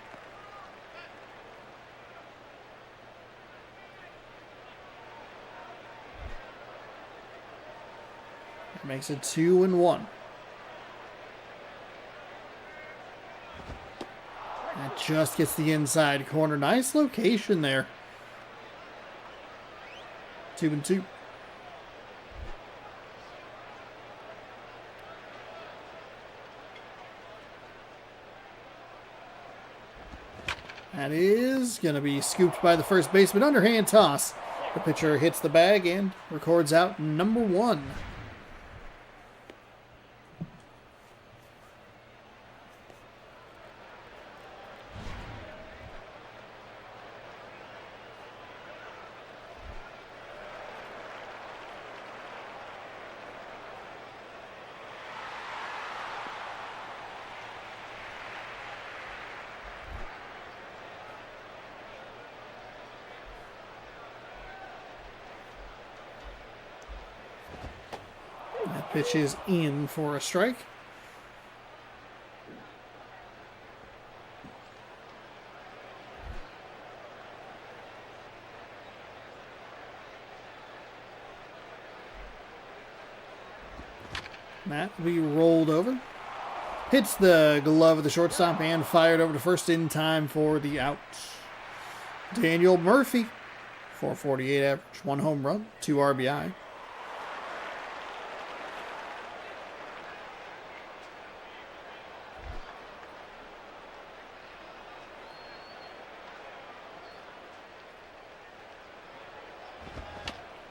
A: That makes it 2-1. That just gets the inside corner. Nice location there. 2-2. That is going to be scooped by the first baseman. Underhand toss. The pitcher hits the bag and records out number 1. That pitch is in for a strike. That will be rolled over. Hits the glove of the shortstop and fired over to first in time for the out. Daniel Murphy, .448 average, 1 home run, 2 RBI.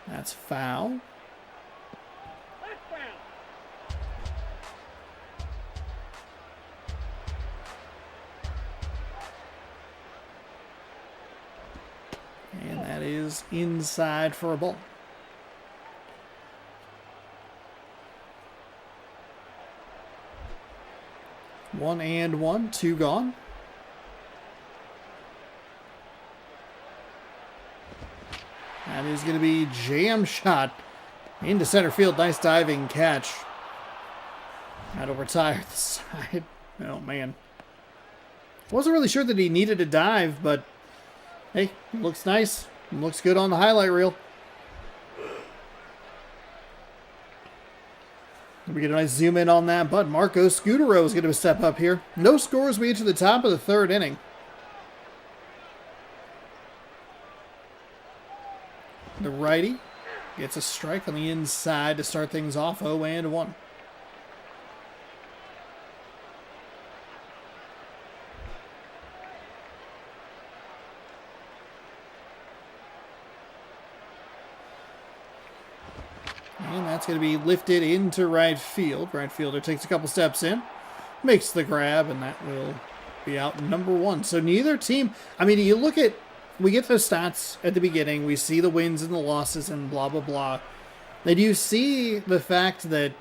A: That's foul. And that is inside for a ball. One and one, 2 gone. That is going to be jam shot into center field. Nice diving catch. That'll retire the side. Oh, man. Wasn't really sure that he needed a dive, but hey, looks nice. Looks good on the highlight reel. We get a nice zoom in on that, but Marco Scutero is going to step up here. No scores. We get to the top of the 3rd inning. The righty gets a strike on the inside to start things off, 0-1. And that's going to be lifted into right field. Right fielder takes a couple steps in, makes the grab, and that will be out number 1. So neither team, I mean, you look at, we get those stats at the beginning. We see the wins and the losses and blah, blah, blah. And you see the fact that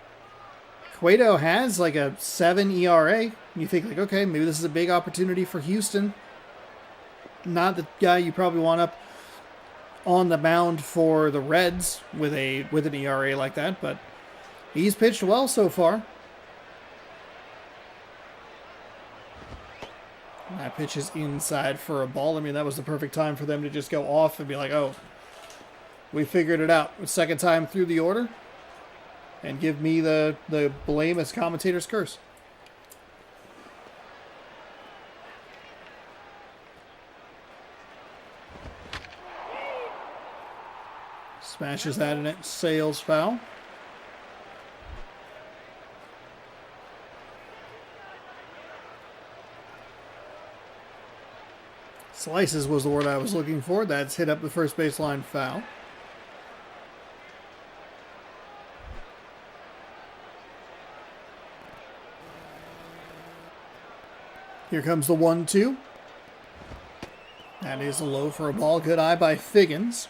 A: Cueto has like a 7 ERA. And you think like, okay, maybe this is a big opportunity for Houston. Not the guy you probably want up on the mound for the Reds with an ERA like that, but he's pitched well so far. That pitch is inside for a ball. I mean, that was the perfect time for them to just go off and be like, oh, we figured it out. Second time through the order. And give me the blame as commentator's curse. Smashes that in it. Sales foul. Slices was the word I was looking for. That's hit up the first baseline foul. Here comes the 1-2. That is a low for a ball. Good eye by Figgins.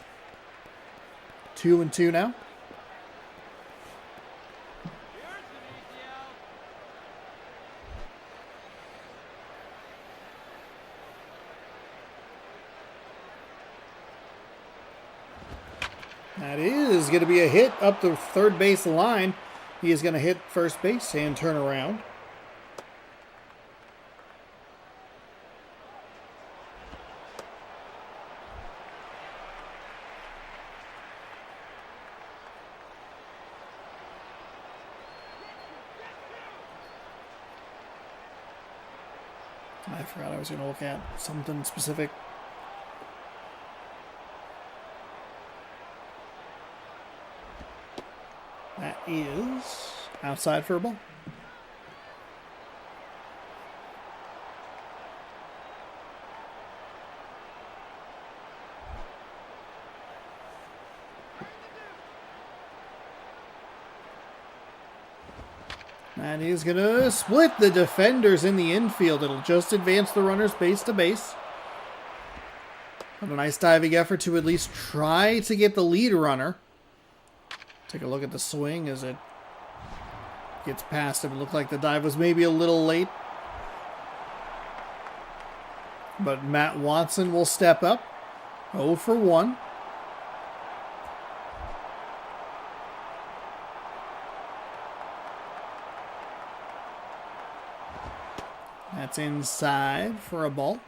A: 2-2 now. That is going to be a hit up the third base line. He is going to hit first base and turn around. I forgot I was going to look at something specific. That is outside for a ball. That is going to split the defenders in the infield. It'll just advance the runners base to base. But a nice diving effort to at least try to get the lead runner. Take a look at the swing as it gets past him. It looked like the dive was maybe a little late. But Matt Watson will step up. 0 for 1. That's inside for a ball.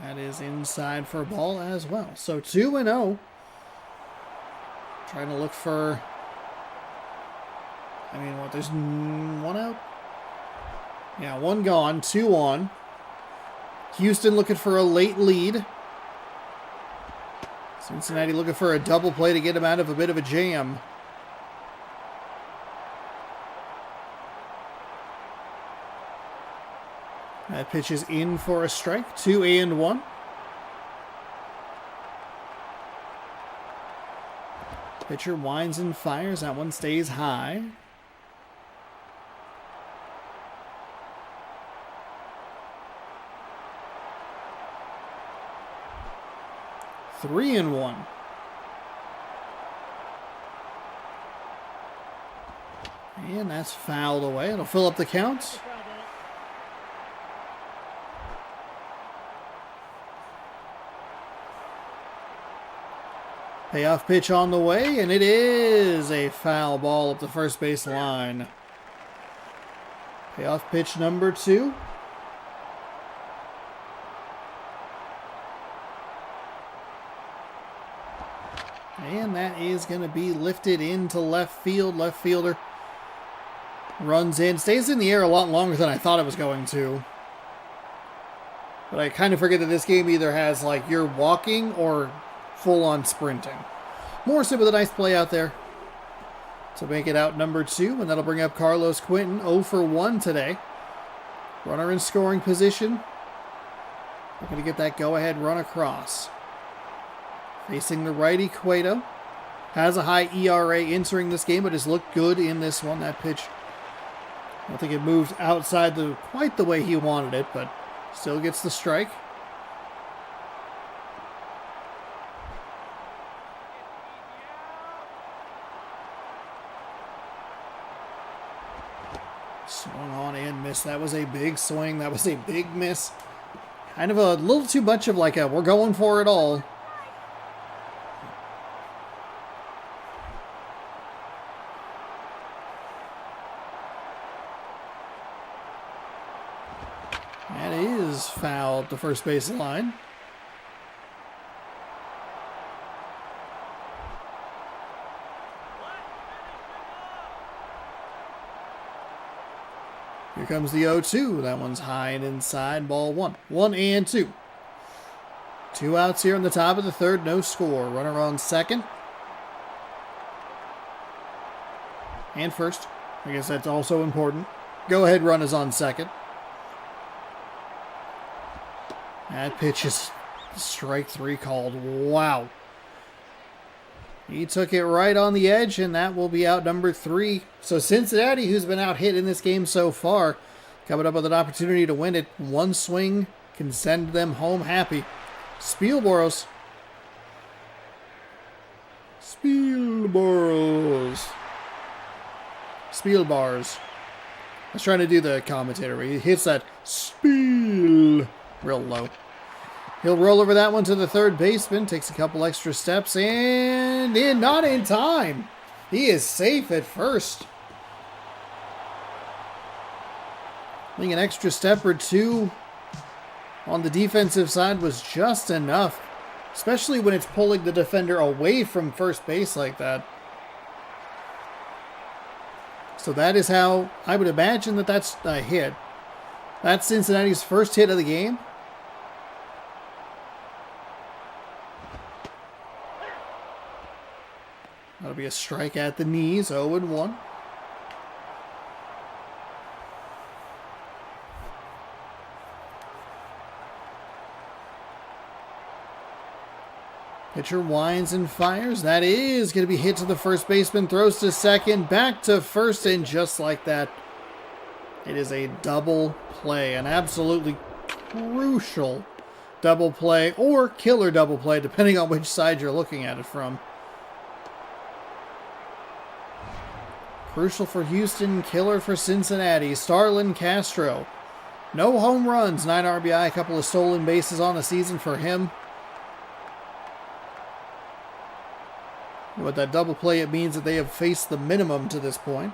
A: That is inside for a ball as well. So 2-0. Trying to look for... I mean, what? There's one out? Yeah, one gone, 2 on. Houston looking for a late lead. Cincinnati looking for a double play to get him out of a bit of a jam. That pitch is in for a strike. 2-1. Pitcher winds and fires. That one stays high. Three and 1. And that's fouled away. It'll fill up the counts. Payoff pitch on the way, and it is a foul ball up the first base line. Payoff pitch number 2. And that is going to be lifted into left field. Left fielder runs in. Stays in the air a lot longer than I thought it was going to. But I kind of forget that this game either has, like, you're walking or full-on sprinting. Morrison with a nice play out there to make it out number 2. And that'll bring up Carlos Quinton. 0 for 1 today. Runner in scoring position. Looking to get that go-ahead run across. Facing the righty, Cueto. Has a high ERA entering this game, but has looked good in this one. That pitch, I don't think it moved outside quite the way he wanted it, but still gets the strike. Swung on and missed. That was a big swing. That was a big miss. Kind of a little too much of like a we're going for it all. That is foul at the first base line. Here comes the 0-2. That one's high and inside. Ball one. 1-2. 2 outs here in the top of the third. No score. Runner on second. And first. I guess that's also important. Go ahead run is on second. That pitch is strike 3 called. Wow. He took it right on the edge, and that will be out number 3. So Cincinnati, who's been out hit in this game so far, coming up with an opportunity to win it. One swing can send them home happy. Spielboros. Spielbars. I was trying to do the commentator, but he hits that spiel real low. He'll roll over that one to the third baseman, takes a couple extra steps, and not in time. He is safe at first. I think an extra step or two on the defensive side was just enough, especially when it's pulling the defender away from first base like that. So that is how I would imagine that that's a hit. That's Cincinnati's first hit of the game. That'll be a strike at the knees, 0-1. Pitcher winds and fires. That is going to be hit to the first baseman. Throws to second, back to first, and just like that, it is a double play. An absolutely crucial double play, or killer double play, depending on which side you're looking at it from. Crucial for Houston, killer for Cincinnati. Starlin Castro. No home runs, 9 RBI, a couple of stolen bases on the season for him. With that double play, it means that they have faced the minimum to this point.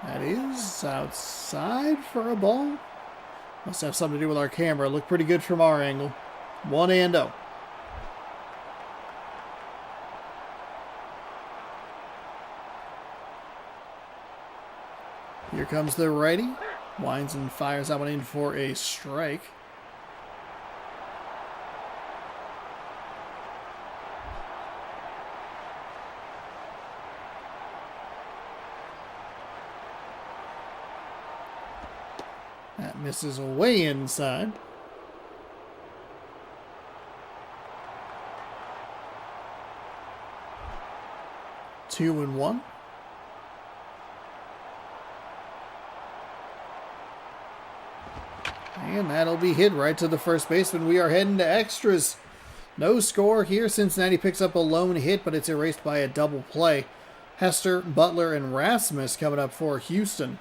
A: That is outside for a ball. Must have something to do with our camera. Looked pretty good from our angle. 1-0. Here comes the righty. Winds and fires that one in for a strike. That misses away inside. Two and one. And that'll be hit right to the first baseman. We are heading to extras. No score here. Cincinnati picks up a lone hit, but it's erased by a double play. Hester, Butler, and Rasmus coming up for Houston.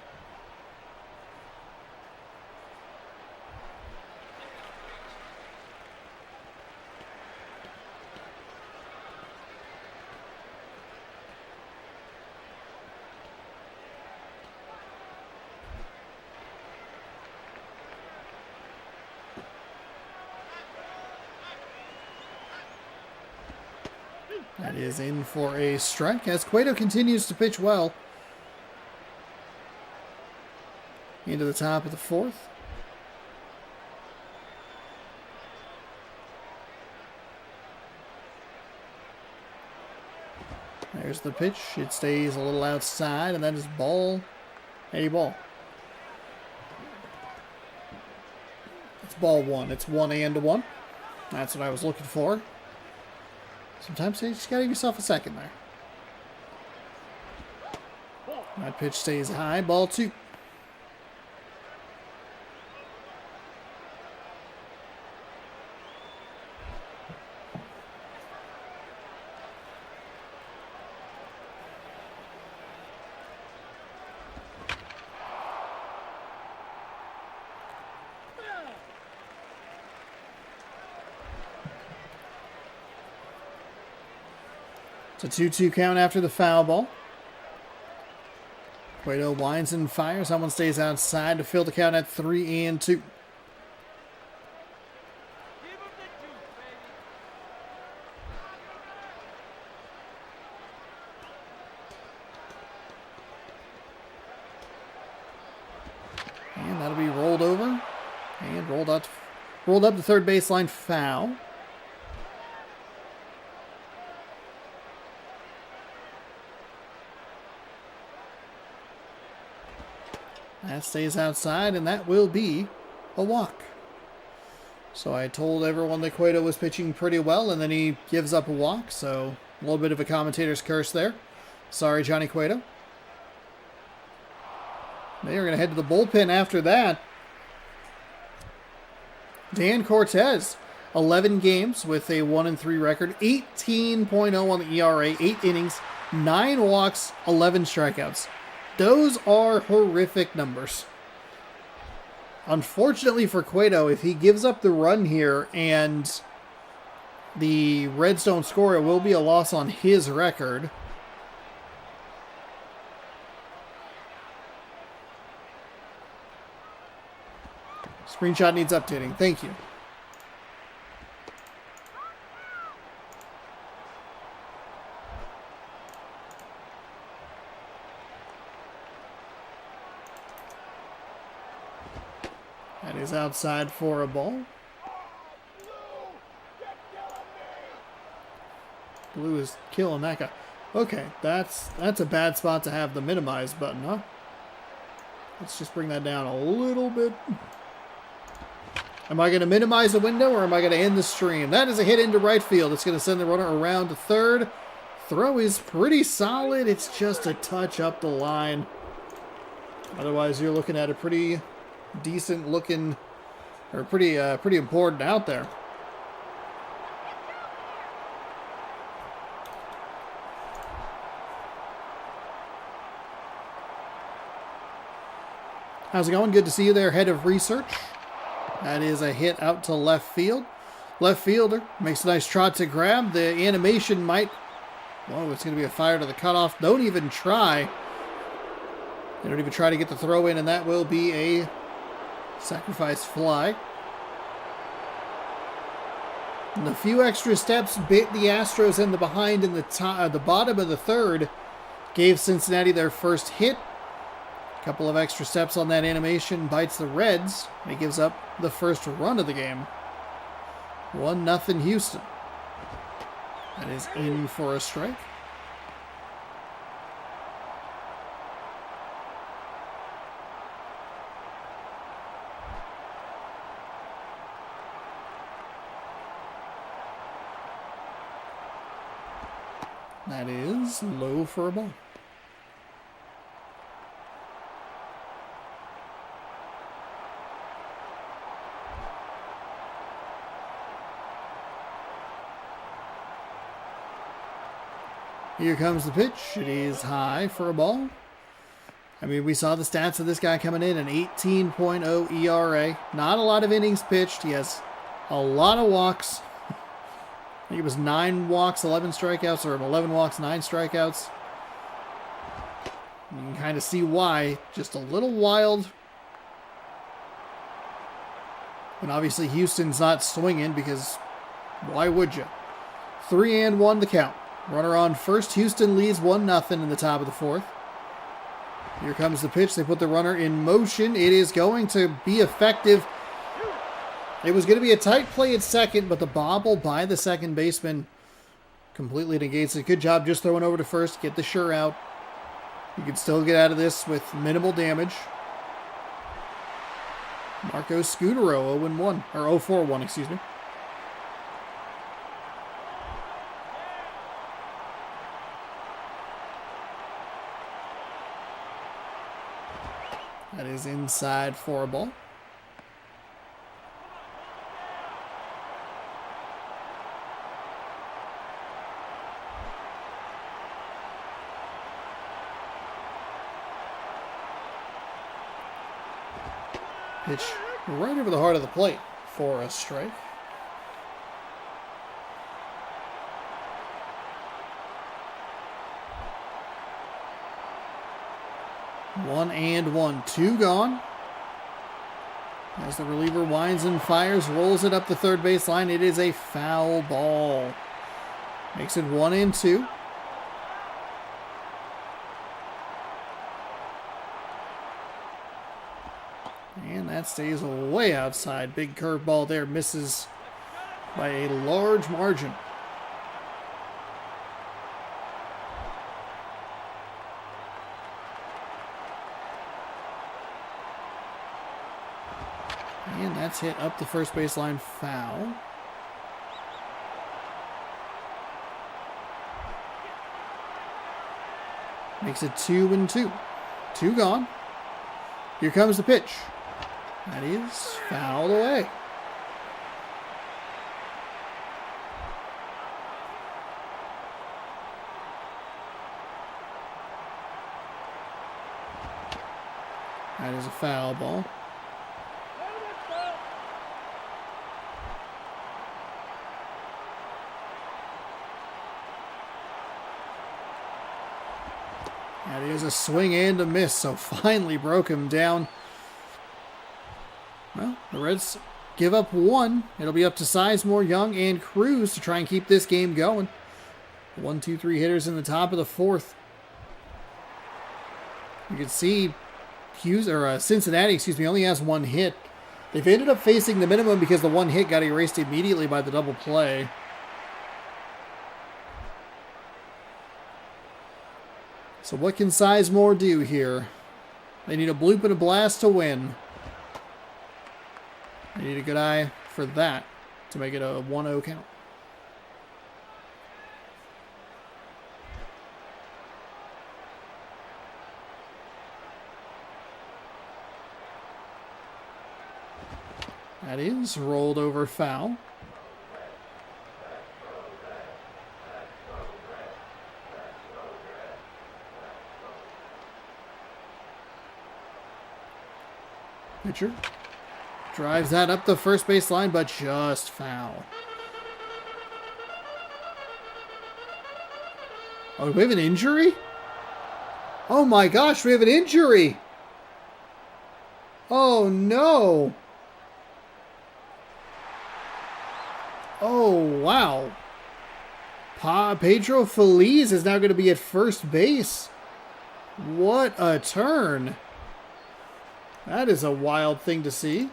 A: That is in for a strike as Cueto continues to pitch well. Into the top of the fourth. There's the pitch. It stays a little outside, and that is ball. A ball. It's ball one. It's 1-1. That's what I was looking for. Sometimes you just gotta give yourself a second there. That pitch stays high. Ball two. It's a 2-2 count after the foul ball. Cueto winds and fires. Someone stays outside to fill the count at 3-2. And that'll be rolled over. And rolled up the third baseline, foul. That stays outside, and that will be a walk. So I told everyone that Cueto was pitching pretty well, and then he gives up a walk. So a little bit of a commentator's curse there. Sorry, Johnny Cueto. They are going to head to the bullpen after that. Dan Cortez, 11 games with a 1-3 record, 18.0 on the ERA, 8 innings, 9 walks, 11 strikeouts. Those are horrific numbers. Unfortunately for Cueto, if he gives up the run here and the Reds don't score, it will be a loss on his record. Screenshot needs updating. Thank you. That is outside for a ball. Blue is killing that guy. Okay, that's a bad spot to have the minimize button, huh? Let's just bring that down a little bit. Am I going to minimize the window or am I going to end the stream? That is a hit into right field. It's going to send the runner around to third. Throw is pretty solid. It's just a touch up the line. Otherwise, you're looking at a pretty decent looking, or pretty important out there. How's it going? Good to see you there, head of research. That is a hit out to left field. Left fielder makes a nice trot to grab. The animation might... Whoa, it's going to be a fire to the cutoff. Don't even try. They don't even try to get the throw in, and that will be a sacrifice fly. And a few extra steps bit the Astros in the behind in the bottom of the third. Gave Cincinnati their first hit. A couple of extra steps on that animation bites the Reds. It gives up the first run of the game. 1-0 Houston. That is in for a strike. That is low for a ball. Here comes the pitch. It is high for a ball. I mean, we saw the stats of this guy coming in, an 18.0 ERA. Not a lot of innings pitched. He has a lot of walks. I think it was 9 walks, 11 strikeouts, or 11 walks, 9 strikeouts. You can kind of see why. Just a little wild. And obviously Houston's not swinging because why would you? 3-1 the count. Runner on first. Houston leads 1-0 in the top of the fourth. Here comes the pitch. They put the runner in motion. It is going to be effective. It was going to be a tight play at second, but the bobble by the second baseman completely negates it. Good job just throwing over to first. Get the sure out. You can still get out of this with minimal damage. Marco Scutero 0-1, or 0-4-1, excuse me. That is inside for a ball. Pitch right over the heart of the plate for a strike. 1-1. 2 gone. As the reliever winds and fires, rolls it up the third base line. It is a foul ball. Makes it 1-2. And that stays way outside. Big curveball there. Misses by a large margin. And that's hit up the first baseline, foul. Makes it 2-2. 2 gone. Here comes the pitch. That is fouled away. That is a foul ball. That is a swing and a miss, so finally broke him down. Well, the Reds give up 1. It'll be up to Sizemore, Young, and Cruz to try and keep this game going. 1, 2, 3 hitters in the top of the 4th. You can see Cincinnati, only has 1 hit. They've ended up facing the minimum because the 1 hit got erased immediately by the double play. So what can Sizemore do here? They need a bloop and a blast to win. They need a good eye for that to make it a 1-0 count. That is rolled over foul. Pitcher drives that up the first base line, but just foul. Oh, we have an injury? Oh my gosh, we have an injury! Oh no! Oh wow. Pedro Feliz is now going to be at first base. What a turn. That is a wild thing to see.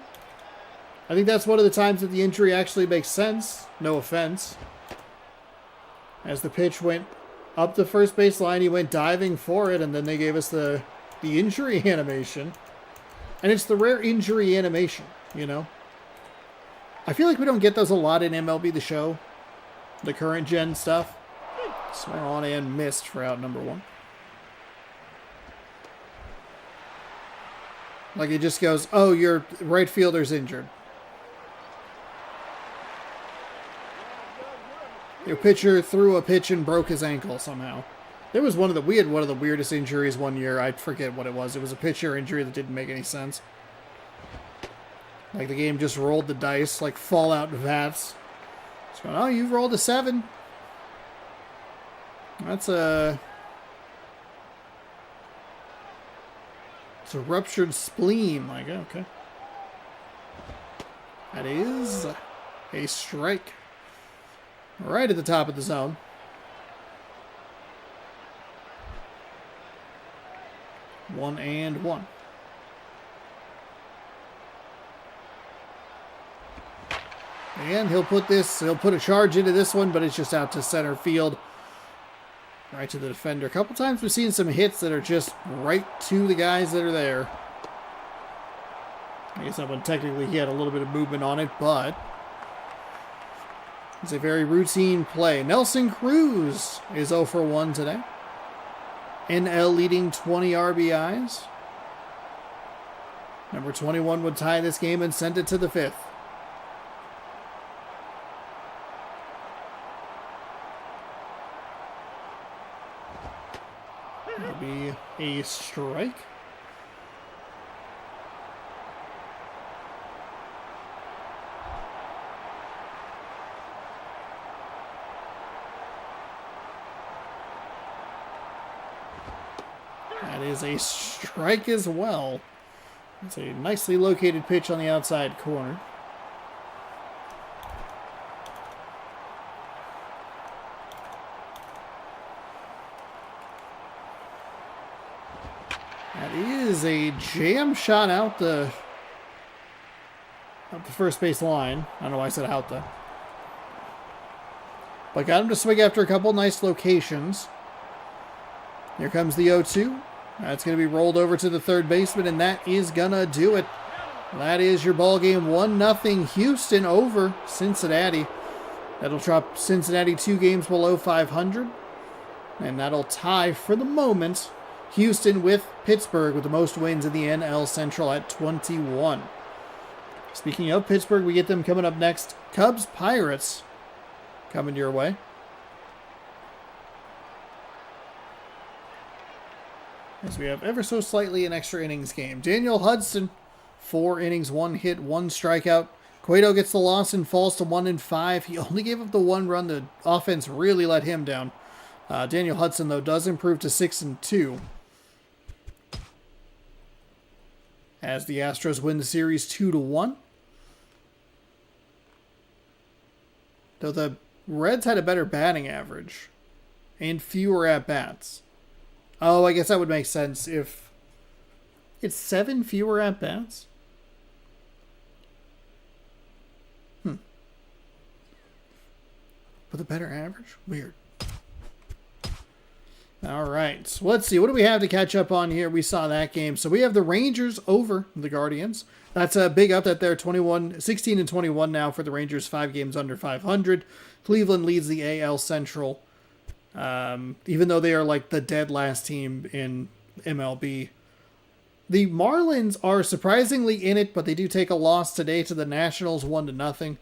A: I think that's one of the times that the injury actually makes sense. No offense. As the pitch went up the first base line, he went diving for it, and then they gave us the injury animation. And it's the rare injury animation, you know? I feel like we don't get those a lot in MLB The Show. The current gen stuff. Swung on and missed for out number 1. Like it just goes, oh, your right fielder's injured. Your pitcher threw a pitch and broke his ankle somehow. There was we had one of the weirdest injuries one year. I forget what it was. It was a pitcher injury that didn't make any sense. Like the game just rolled the dice, like Fallout Vats. It's going, oh, you've rolled a 7. That's a... It's a ruptured spleen. Like, okay. That is a strike. Right at the top of the zone. One and one. And he'll put a charge into this one, but it's just out to center field. Right to the defender. A couple times we've seen some hits that are just right to the guys that are there. I guess that one technically he had a little bit of movement on it, but it's a very routine play. Nelson Cruz is 0 for 1 today. NL leading 20 RBIs. Number 21 would tie this game and send it to the 5th. That'll be a strike. That is a strike as well. It's a nicely located pitch on the outside corner. That is a jam shot out the first base line. I don't know why I said out the. But got him to swing after a couple nice locations. Here comes the 0-2. That's going to be rolled over to the third baseman, and that is going to do it. That is your ball game. 1-0 Houston over Cincinnati. That'll drop Cincinnati 2 games below 500. And that'll tie, for the moment, Houston with Pittsburgh with the most wins in the NL Central at 21. Speaking of Pittsburgh, we get them coming up next. Cubs Pirates coming your way. As we have ever so slightly an extra innings game. Daniel Hudson, 4 innings, 1 hit, 1 strikeout. Cueto gets the loss and falls to 1-5. He only gave up the 1 run. The offense really let him down. Daniel Hudson, though, does improve to 6-2. As the Astros win the series 2-1. Though the Reds had a better batting average and fewer at-bats. Oh, I guess that would make sense if it's 7 fewer at-bats. With a better average? Weird. All right, so let's see. What do we have to catch up on here? We saw that game. So we have the Rangers over the Guardians. That's a big upset there. 16-21 now for the Rangers, 5 games under 500. Cleveland leads the AL Central. Even though they are like the dead last team in MLB. The Marlins are surprisingly in it, but they do take a loss today to the Nationals 1-0.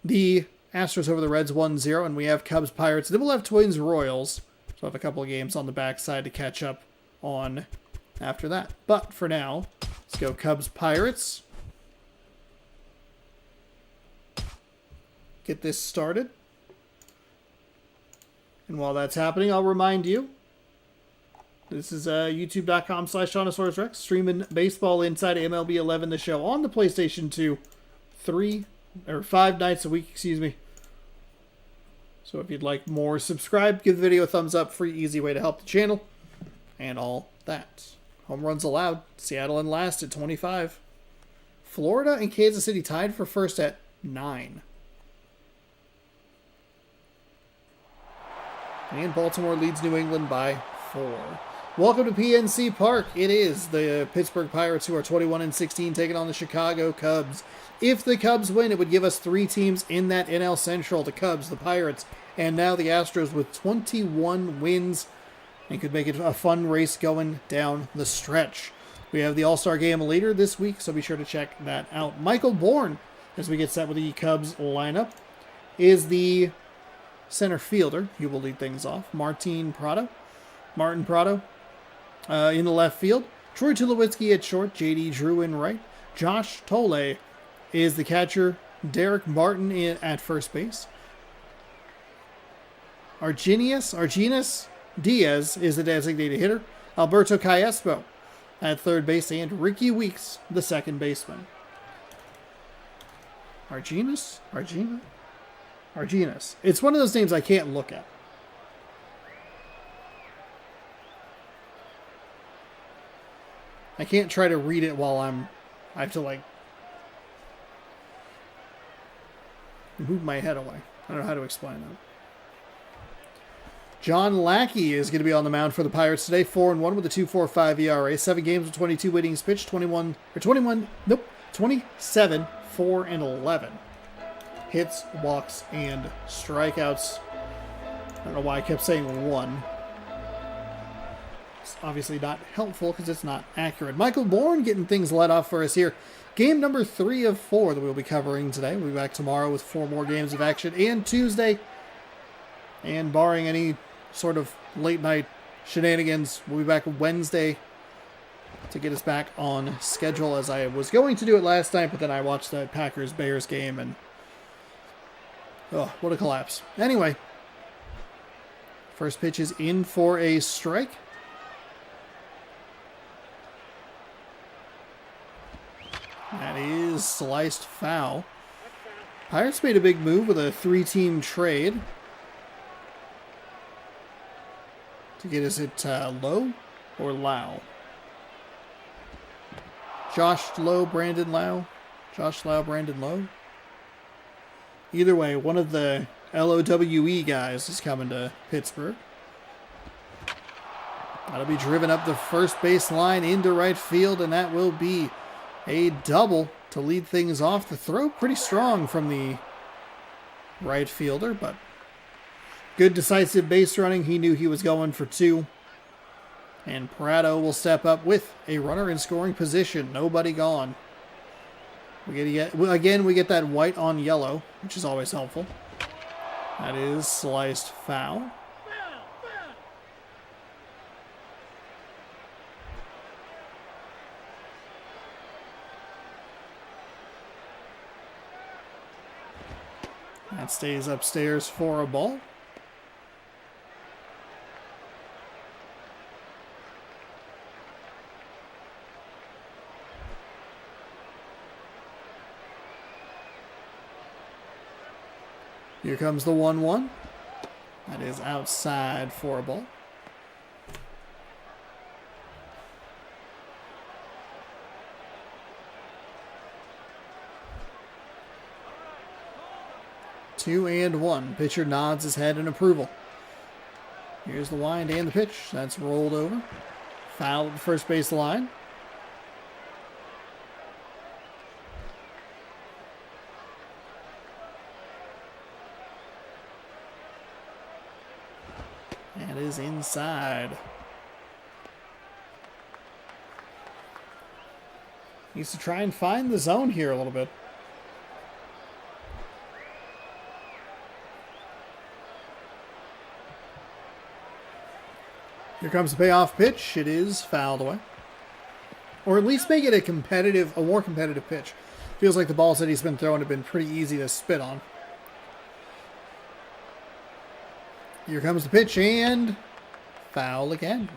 A: The Astros over the Reds 1-0, and we have Cubs Pirates. Then we'll have Twins Royals. So we'll have a couple of games on the backside to catch up on after that. But for now, let's go Cubs Pirates. Get this started. And while that's happening, I'll remind you, this is youtube.com/TyrannosaurusRex, streaming baseball inside of MLB 11, the show on the PlayStation 2, 5 nights a week, excuse me. So if you'd like more, subscribe, give the video a thumbs up, free, easy way to help the channel, and all that. Home runs allowed. Seattle in last at 25. Florida and Kansas City tied for first at 9. And Baltimore leads New England by 4. Welcome to PNC Park. It is the Pittsburgh Pirates who are 21-16 taking on the Chicago Cubs. If the Cubs win, it would give us 3 teams in that NL Central. The Cubs, the Pirates, and now the Astros with 21 wins. And could make it a fun race going down the stretch. We have the All-Star Game later this week, so be sure to check that out. Michael Bourne, as we get set with the Cubs lineup, is the center fielder. He will lead things off. Martin Prado in the left field. Troy Tulowitzki at short. J.D. Drew in right. Josh Tolle is the catcher. Derek Martin at first base. Argenis Diaz is the designated hitter. Alberto Cayespo at third base. And Ricky Weeks, the second baseman. Argenis? It's one of those names I can't look at. I can't try to read it while I have to like move my head away. I don't know how to explain that. John Lackey is going to be on the mound for the Pirates today. 4-1 with a 2.45 ERA. 7 games with 22 innings pitched. 27, 4-11. Hits, walks, and strikeouts. I don't know why I kept saying 1. It's obviously not helpful because it's not accurate. Michael Bourne getting things let off for us here. Game number 3 of 4 that we'll be covering today. We'll be back tomorrow with 4 more games of action, and Tuesday. And barring any sort of late night shenanigans, we'll be back Wednesday to get us back on schedule, as I was going to do it last night, but then I watched the Packers-Bears game, and oh, what a collapse. Anyway, first pitch is in for a strike. is sliced foul. Pirates made a big move with a 3-team trade. To get, is it Lowe or Lau? Josh Lowe, Brandon Lau. Josh Lau, Brandon Lowe. Either way, one of the LOWE guys is coming to Pittsburgh. That'll be driven up the first base line into right field, and that will be a double to lead things off. The throw pretty strong from the right fielder, but good decisive base running. He knew he was going for 2. And Prado will step up with a runner in scoring position. Nobody gone. We get that white on yellow, which is always helpful. That is sliced foul. That stays upstairs for a ball. Here comes the 1-1. That is outside for a ball. Two and one. Pitcher nods his head in approval. Here's the wind and the pitch. That's rolled over. Foul at the first base line. That is inside. Needs to try and find the zone here a little bit. Here comes the payoff pitch. It is fouled away. Or at least make it a more competitive pitch. Feels like the balls that he's been throwing have been pretty easy to spit on. Here comes the pitch and foul again.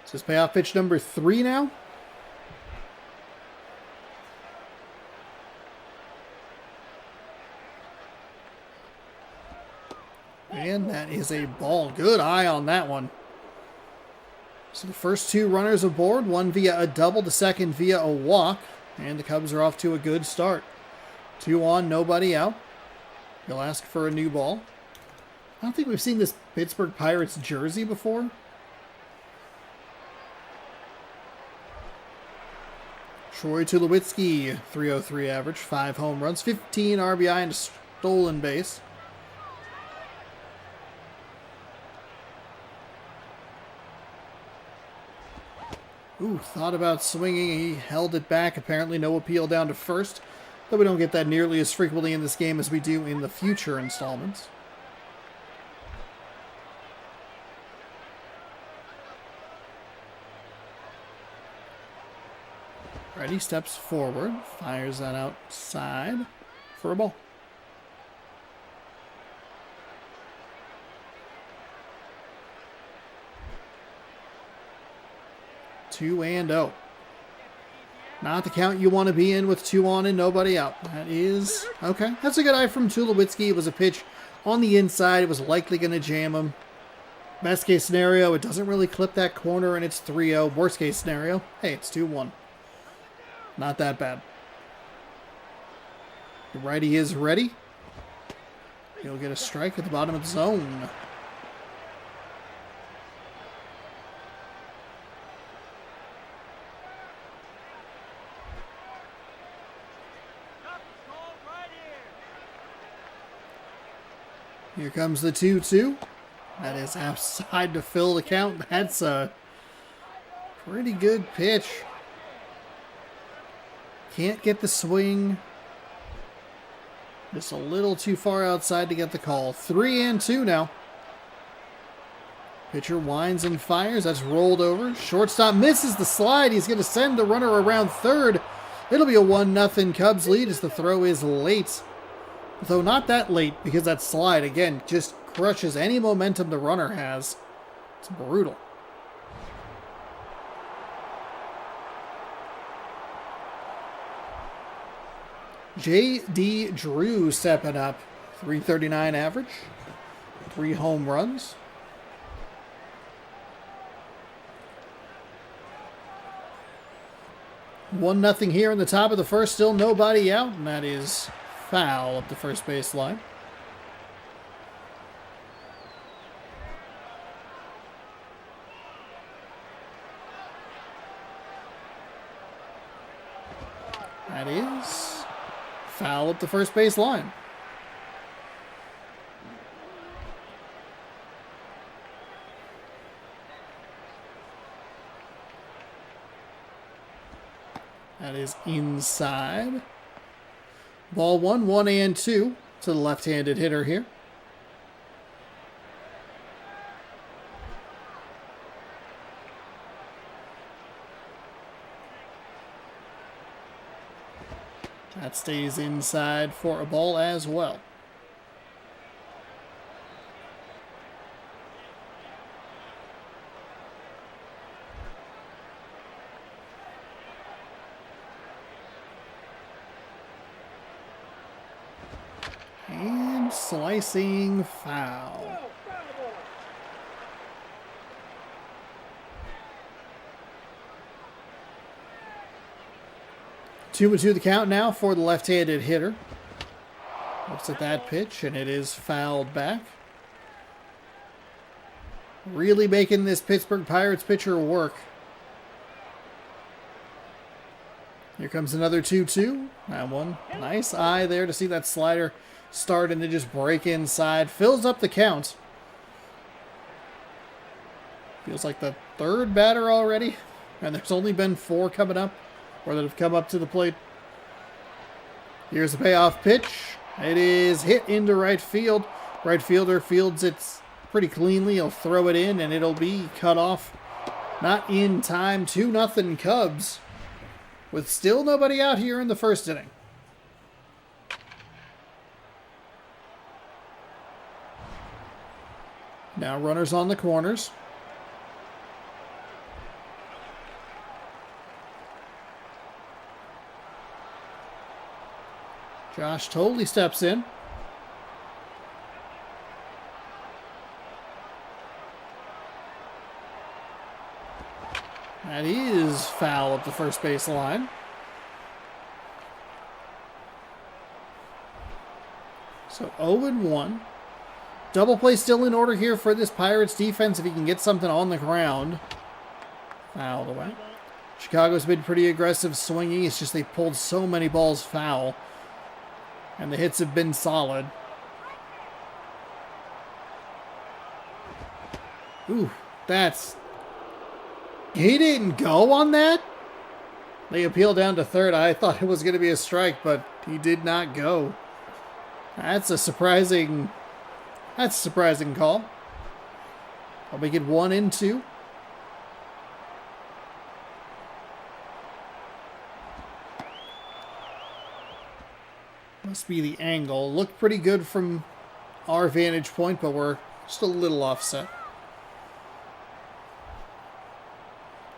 A: Is this payoff pitch number 3 now? And that is a ball. Good eye on that one. So the first 2 runners aboard, one via a double, the second via a walk, and the Cubs are off to a good start. 2 on, nobody out. He'll ask for a new ball. I don't think we've seen this Pittsburgh Pirates jersey before. Troy Tulowitzki, 303 average, 5 home runs, 15 RBI, and a stolen base. Ooh, thought about swinging. He held it back. Apparently no appeal down to first. Though we don't get that nearly as frequently in this game as we do in the future installments. Ready, steps forward. Fires that outside for a ball. Two and oh. Not the count you want to be in with 2 on and nobody out. That is okay. That's a good eye from Tulowitzki. It was a pitch on the inside. It was likely going to jam him. Best case scenario, it doesn't really clip that corner and it's 3-0. Worst case scenario, hey, it's 2-1. Not that bad. The righty is ready. He'll get a strike at the bottom of the zone. Here comes the 2-2. That is outside to fill the count. That's a pretty good pitch. Can't get the swing. Just a little too far outside to get the call. 3-2 now. Pitcher winds and fires. That's rolled over. Shortstop misses the slide. He's going to send the runner around third. It'll be a 1-0 Cubs lead as the throw is late. Though not that late, because that slide, again, just crushes any momentum the runner has. It's brutal. J.D. Drew stepping up. 339 average. 3 home runs. One nothing here in the top of the first. Still nobody out, and that is foul up the first base line. That is foul up the first base line. That is inside. Ball 1, 1-2 to the left-handed hitter here. That stays inside for a ball as well. And slicing foul. Two and two the count now for the left-handed hitter. Looks at that pitch, and it is fouled back. Really making this Pittsburgh Pirates pitcher work. Here comes another 2-2. That one, nice eye there to see that slider start and then just break inside. Fills up the count. Feels like the third batter already. And there's only been 4 coming up, or that have come up to the plate. Here's the payoff pitch. It is hit into right field. Right fielder fields it pretty cleanly. He'll throw it in, and it'll be cut off. Not in time. 2-0 Cubs. With still nobody out here in the first inning. Now runners on the corners. Josh Tolley steps in. That is foul up the first base line. So 0-1. Double play still in order here for this Pirates defense if he can get something on the ground. Fouled away. Chicago's been pretty aggressive swinging. It's just they pulled so many balls foul. And the hits have been solid. Ooh, that's... He didn't go on that? They appealed down to third. I thought it was going to be a strike, but he did not go. That's a surprising call. I'll make it 1-2. Must be the angle. Looked pretty good from our vantage point, but we're just a little offset.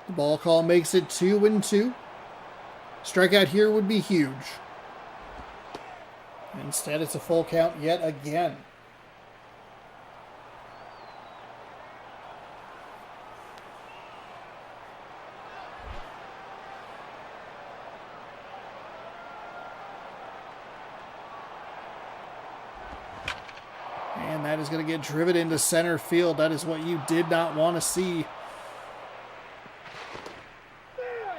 A: The ball call makes it 2-2. Strikeout here would be huge. Instead, it's a full count yet again. And that is going to get driven into center field. That is what you did not want to see.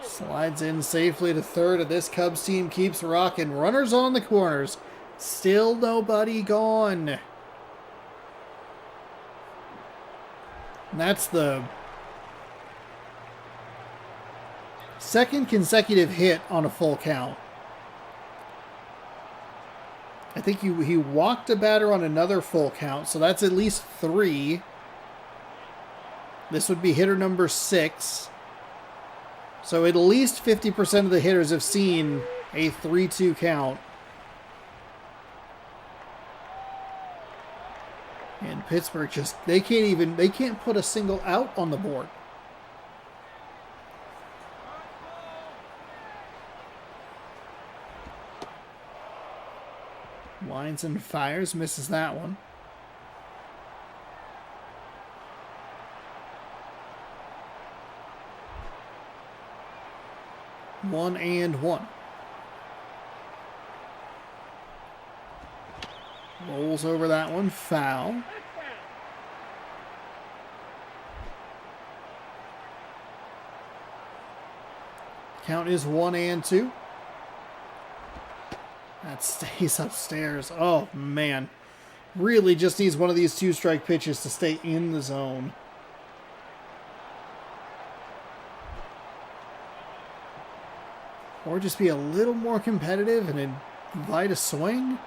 A: Slides in safely to third, and this Cubs team keeps rocking. Runners on the corners. Still nobody gone. And that's the second consecutive hit on a full count. I think he walked a batter on another full count, so that's at least 3. This would be hitter number 6. So at least 50% of the hitters have seen a 3-2 count. And Pittsburgh they can't put a single out on the board. Lines and fires. Misses that one. One and one. Rolls over that one. Foul. Count is 1-2. That stays upstairs. Oh, man. Really just needs one of these 2-strike pitches to stay in the zone. Or just be a little more competitive and invite a swing.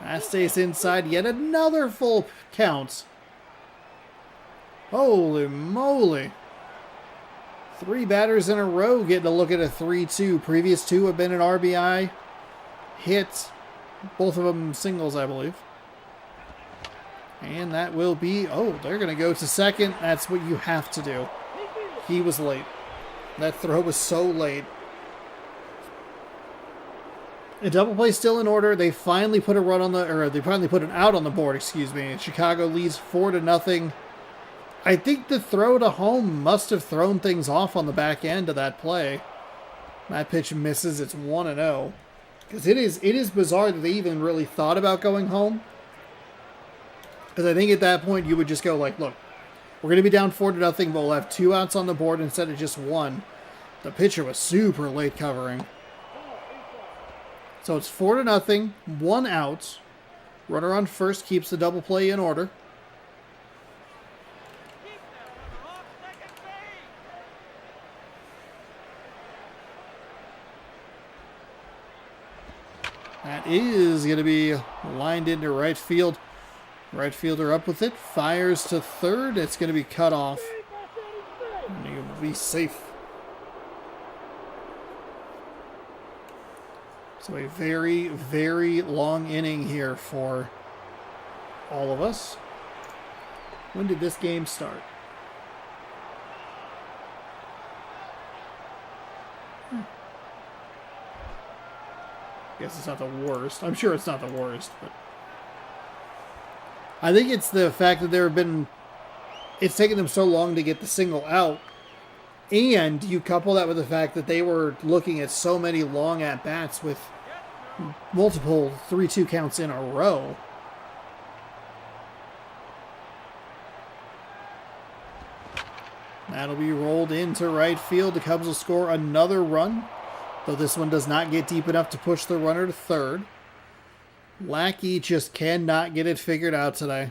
A: That stays inside. Yet another full count. Holy moly. 3 batters in a row getting a look at a 3-2. Previous 2 have been an RBI hit. Both of them singles, I believe. And that will be... Oh, they're going to go to second. That's what you have to do. He was late. That throw was so late. A double play still in order. They finally put a run on the... Or they finally put an out on the board, excuse me. And Chicago leads 4-0. I think the throw to home must have thrown things off on the back end of that play. That pitch misses. It's 1-0. Because it is bizarre that they even really thought about going home. Because I think at that point you would just go like, look, we're going to be down 4-0, but we'll have 2 outs on the board instead of just 1. The pitcher was super late covering. So it's 4-0, 1 out. Runner on first keeps the double play in order. That is going to be lined into right field. Right fielder up with it. Fires to third. It's going to be cut off. And he'll be safe. So a very, very long inning here for all of us. When did this game start? I guess it's not the worst. I'm sure it's not the worst, but I think it's the fact that it's taken them so long to get the single out, and you couple that with the fact that they were looking at so many long at-bats with multiple 3-2 counts in a row. That'll be rolled into right field. The Cubs will score another run, though this one does not get deep enough to push the runner to third. Lackey just cannot get it figured out today.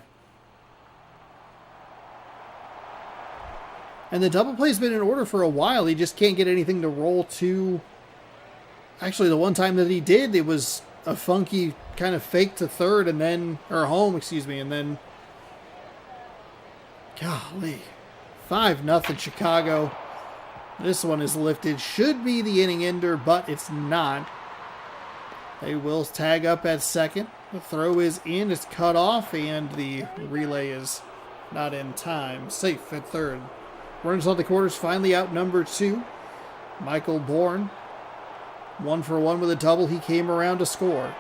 A: And the double play's been in order for a while. He just can't get anything to roll to. Actually, the one time that he did, it was a funky kind of fake to third and then, or home, excuse me, and then, golly, 5-0 Chicago. This one is lifted. Should be the inning ender, but it's not. They will tag up at second. The throw is in. It's cut off, and the relay is not in time. Safe at third. Runners on the quarters finally out number 2. Michael Bourne. 1 for 1 with a double. He came around to score.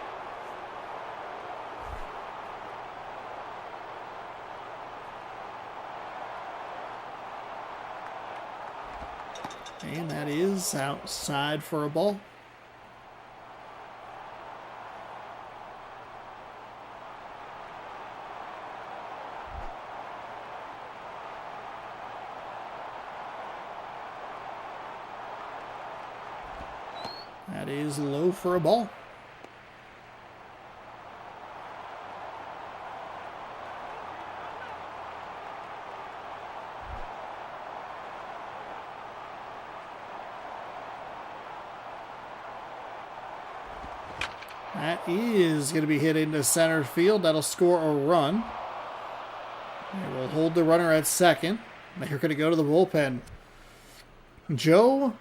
A: And that is outside for a ball. That is low for a ball. That is going to be hit into center field. That'll score a run. They will hold the runner at second. They're going to go to the bullpen. Joe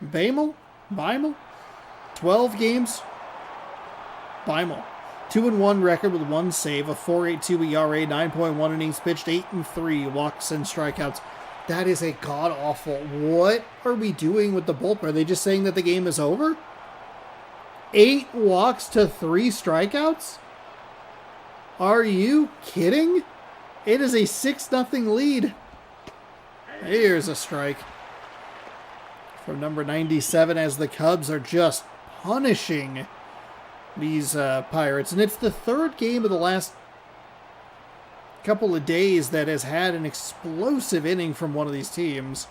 A: Beimel? 12 games. Beimel. 2-1 record with 1 save, a 4.82 ERA, 9.1 innings pitched, 8-3 walks and strikeouts. That is a god-awful. What are we doing with the bullpen? Are they just saying that the game is over? 8 walks to 3 strikeouts? Are you kidding? It is a 6-0 lead. Here's a strike from number 97 as the Cubs are just punishing these Pirates. And it's the third game of the last couple of days that has had an explosive inning from one of these teams.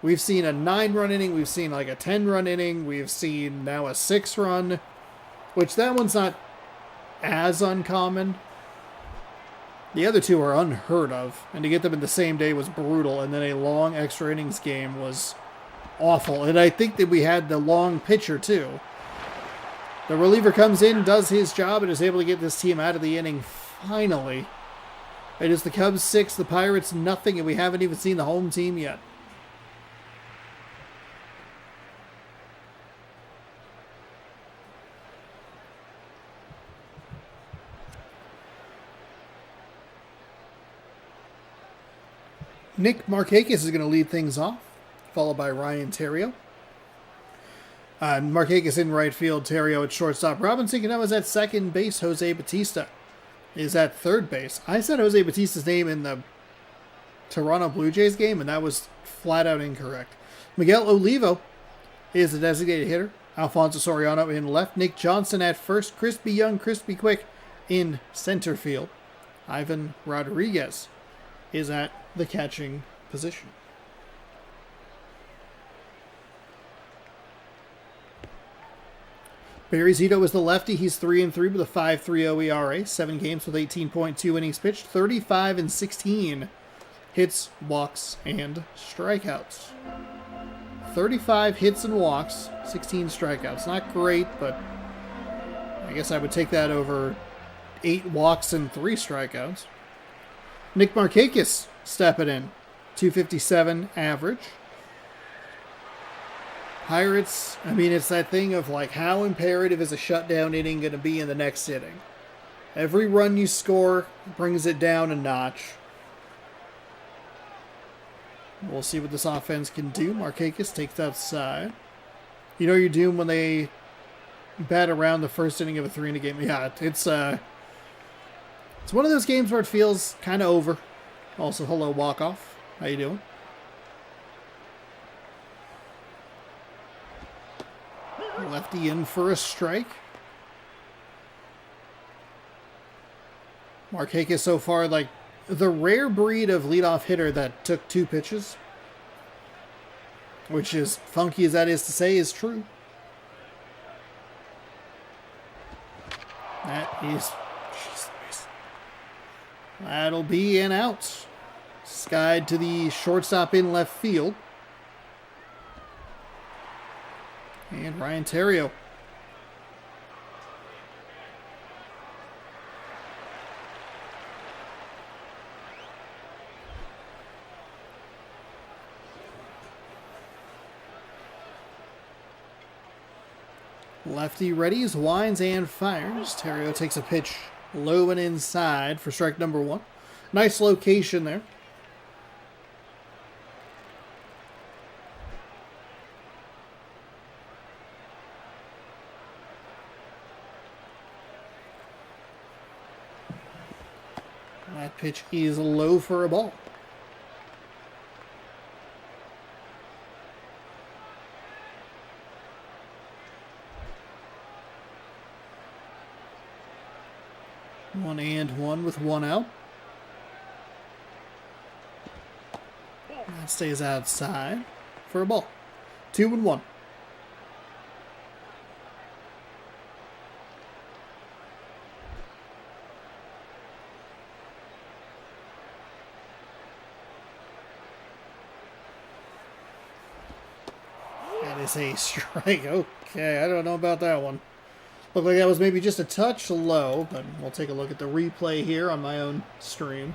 A: We've seen a 9-run inning. We've seen like a 10-run inning. We've seen now a 6-run, which that one's not as uncommon. The other two are unheard of, and to get them in the same day was brutal, and then a long extra innings game was awful. And I think that we had the long pitcher, too. The reliever comes in, does his job, and is able to get this team out of the inning finally. It is the Cubs 6, the Pirates nothing, and we haven't even seen the home team yet. Nick Markakis is going to lead things off, followed by Ryan Theriot. Markakis in right field, Theriot at shortstop. Robinson Cano is at second base. Jose Batista is at third base. I said Jose Batista's name in the Toronto Blue Jays game, and that was flat out incorrect. Miguel Olivo is the designated hitter. Alfonso Soriano in left. Nick Johnson at first. Crispy Young, Crispy Quick in center field. Ivan Rodriguez is at the catching position. Barry Zito is the lefty. He's 3-3 with a 5.30 ERA. 7 games with 18.2 innings pitched. 35 and 16 hits, walks, and strikeouts. 35 hits and walks, 16 strikeouts. Not great, but I guess I would take that over 8 walks and 3 strikeouts. Nick Markakis stepping in. 257 average. Pirates, I mean, it's that thing of like, how imperative is a shutdown inning going to be in the next inning? Every run you score brings it down a notch. We'll see what this offense can do. Markakis takes outside. You know you're doomed when they bat around the first inning of a 3-inning game. Yeah, it's one of those games where it feels kind of over. Also, hello, walk-off. How you doing? Lefty in for a strike. Markakis so far, like, the rare breed of leadoff hitter that took 2 pitches, which is funky as that is to say, is true. That is... That'll be an out. Skied to the shortstop in left field. And Ryan Theriot. Lefty readies, winds, and fires. Theriot takes a pitch low and inside for strike number 1. Nice location there. That pitch is low for a ball. One and one with 1 out. That stays outside for a ball. 2-1. That is a strike. Okay, I don't know about that one. Looked like that was maybe just a touch low, but we'll take a look at the replay here on my own stream.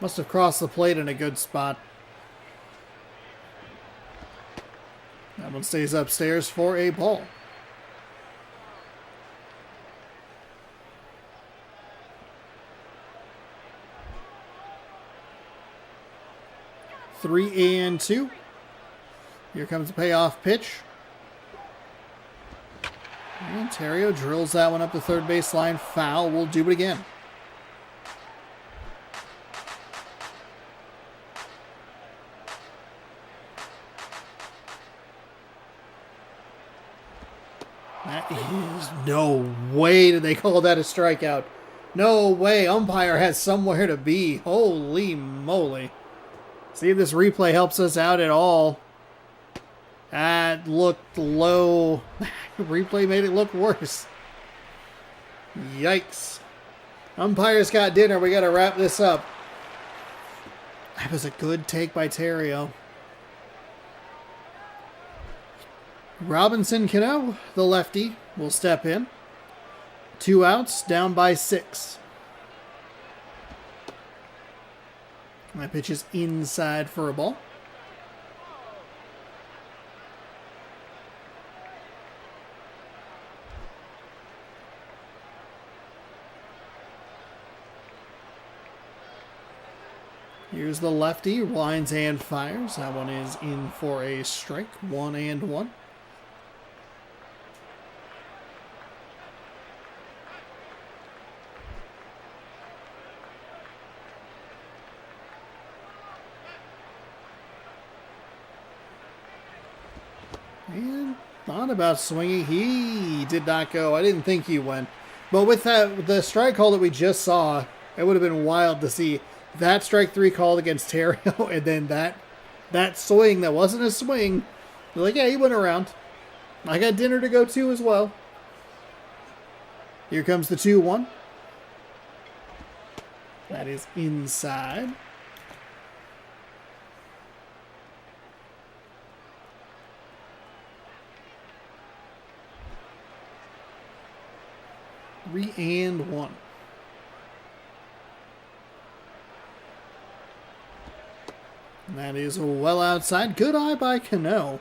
A: Must have crossed the plate in a good spot. That one stays upstairs for a ball. Three and 2. Here comes the payoff pitch. And Ontario drills that one up the third base line. Foul. We'll do it again. That is... No way did they call that a strikeout. No way. Umpire has somewhere to be. Holy moly. See if this replay helps us out at all. That looked low. Replay made it look worse. Yikes. Umpire's got dinner. We got to wrap this up. That was a good take by Terrio. Robinson Cano, the lefty, will step in. 2 outs, down by 6. That pitch is inside for a ball. Here's the lefty, winds and fires. That one is in for a strike, 1-1. And thought about swinging. He did not go. I didn't think he went. But with that, the strike call that we just saw, it would have been wild to see that strike 3 called against Terrio, and then that swing that wasn't a swing. They're like, yeah, he went around. I got dinner to go to as well. Here comes the 2-1. That is inside. Three and 1. And that is well outside. Good eye by Cano.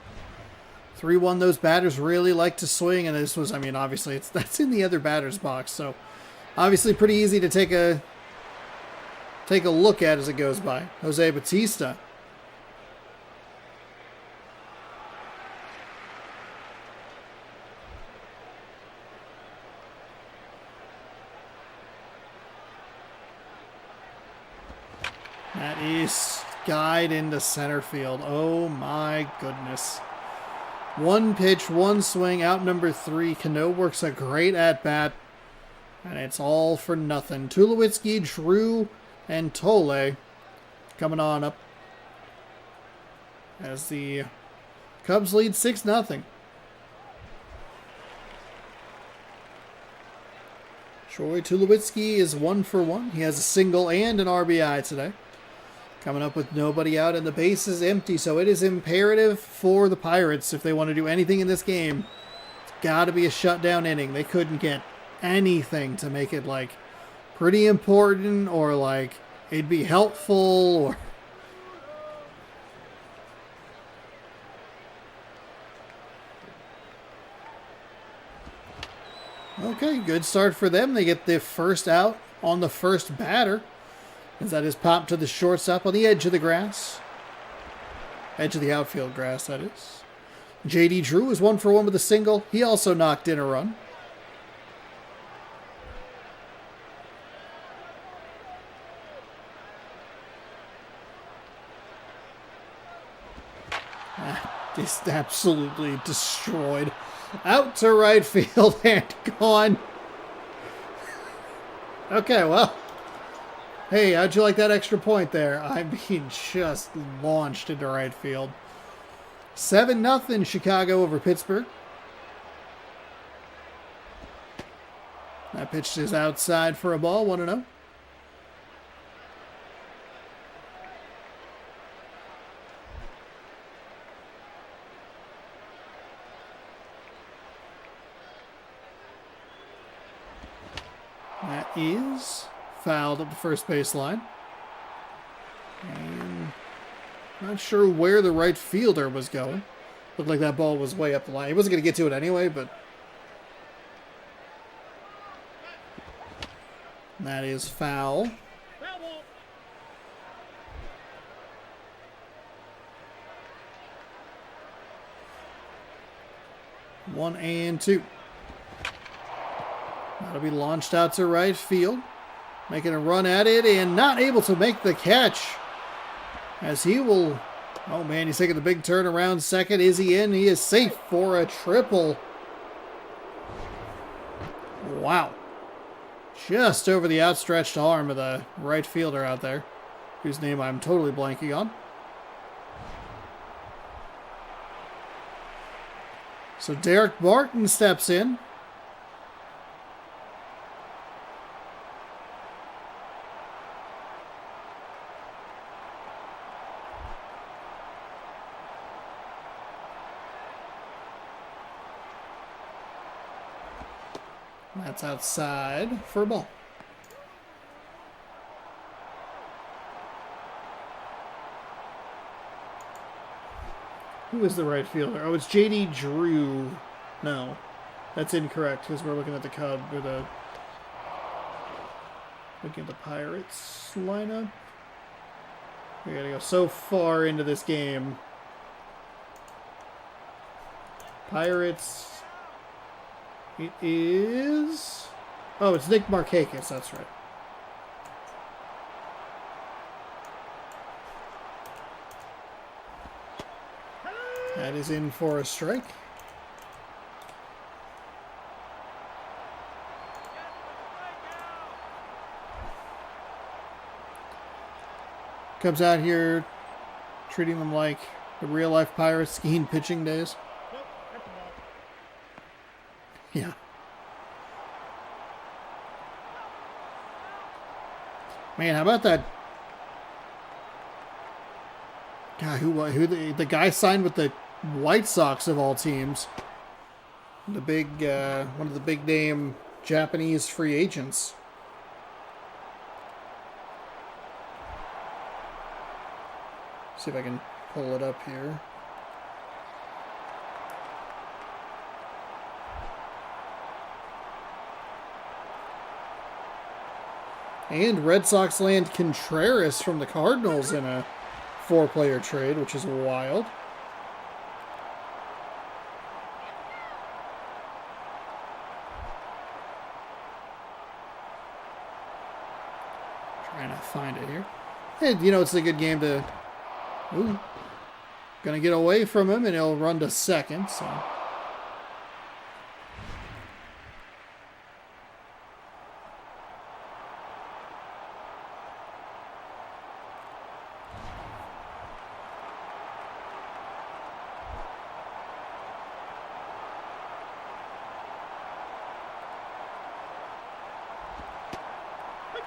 A: 3-1. Those batters really like to swing, and this was, I mean, obviously that's in the other batter's box, so obviously pretty easy to take a look at as it goes by. Jose Bautista. That is skied into center field. Oh my goodness. 1 pitch, 1 swing, out number 3. Cano works a great at-bat, and it's all for nothing. Tulowitzki, Drew, and Tole coming on up as the Cubs lead 6-0. Troy Tulowitzki is 1 for 1. He has a single and an RBI today. Coming up with nobody out and the base is empty, so it is imperative for the Pirates if they want to do anything in this game. It's got to be a shutdown inning. They couldn't get anything to make it like pretty important or like it'd be helpful or... Okay, good start for them. They get the first out on the first batter. As that is popped to the shortstop on the edge of the grass. Edge of the outfield grass, that is. J.D. Drew is 1 for 1 with a single. He also knocked in a run. Just absolutely destroyed. Out to right field and gone. Okay, well. Hey, how'd you like that extra point there? I mean, just launched into right field. 7-0 Chicago over Pittsburgh. That pitch is outside for a ball, 1-0. That is fouled up the first base line. And not sure where the right fielder was going. Looked like that ball was way up the line. He wasn't going to get to it anyway, but... that is foul. 1-2. That'll be launched out to right field. Making a run at it and not able to make the catch. As he will... Oh man, he's taking the big turn around second. Is he in? He is safe for a triple. Wow. Just over the outstretched arm of the right fielder out there, whose name I'm totally blanking on. So Derek Martin steps in. That's outside for a ball. Who is the right fielder? Oh, it's J.D. Drew. No, that's incorrect because we're looking at the Cubs or the looking at the Pirates lineup. We gotta go so far into this game. Pirates. It is... Oh, it's Nick Markakis, that's right. That is in for a strike. Comes out here treating them like the real-life Pirates skiing pitching days. Yeah. Man, how about that? God, who the guy signed with the White Sox of all teams? The big one of the big name Japanese free agents. See if I can pull it up here. And Red Sox land Contreras from the Cardinals in a 4-player trade, which is wild. Trying to find it here. And, you know, it's a good game to... Ooh. Gonna get away from him, and he'll run to second, so...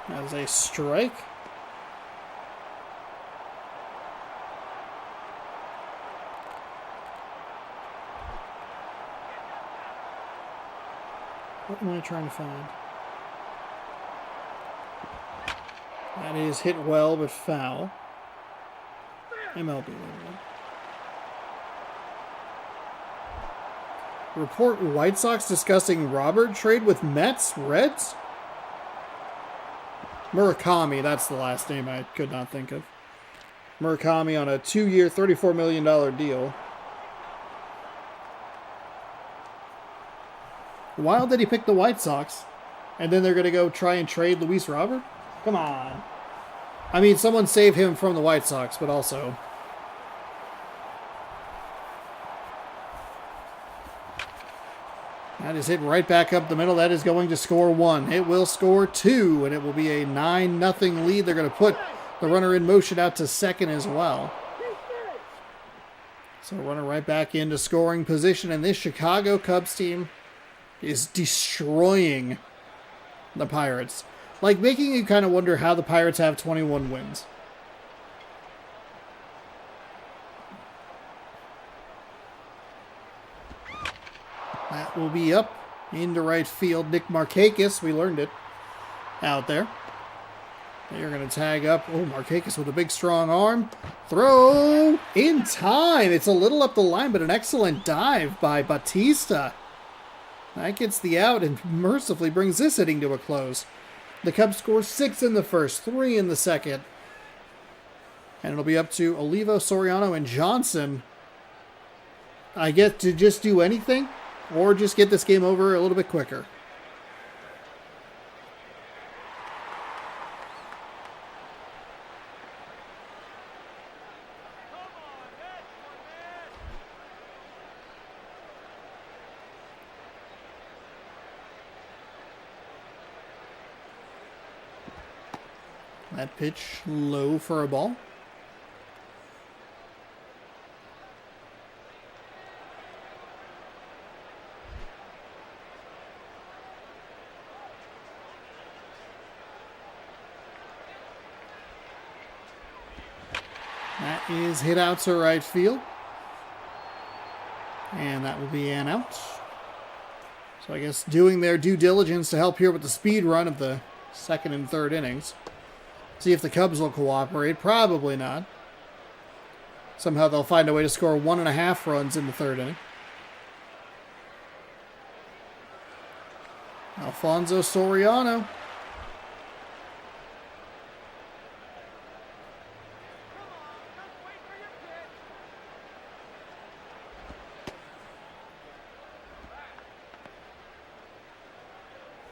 A: That is a strike. What am I trying to find? That is hit well, but foul. MLB. Report White Sox discussing Robert trade with Mets, Reds? Murakami, that's the last name I could not think of. Murakami on a 2-year, $34 million deal. Wild that he picked the White Sox, and then they're going to go try and trade Luis Robert? Come on. I mean, someone save him from the White Sox, but also... That is hit right back up the middle. That is going to score 1. It will score 2, and it will be a 9-0 lead. They're going to put the runner in motion out to second as well. So runner right back into scoring position, and this Chicago Cubs team is destroying the Pirates. Like, making you kind of wonder how the Pirates have 21 wins. That will be up into right field. Nick Markakis, we learned it out there. They're going to tag up. Oh, Markakis with a big, strong arm. Throw in time. It's a little up the line, but an excellent dive by Batista. That gets the out and mercifully brings this inning to a close. The Cubs score 6 in the first, 3 in the second. And it'll be up to Olivo, Soriano, and Johnson. I get to just do anything. or just get this game over a little bit quicker. That pitch low for a ball. That is hit out to right field. And that will be an out. So I guess doing their due diligence to help here with the speed run of the second and third innings. See if the Cubs will cooperate. Probably not. Somehow they'll find a way to score 1.5 runs in the third inning. Alfonso Soriano.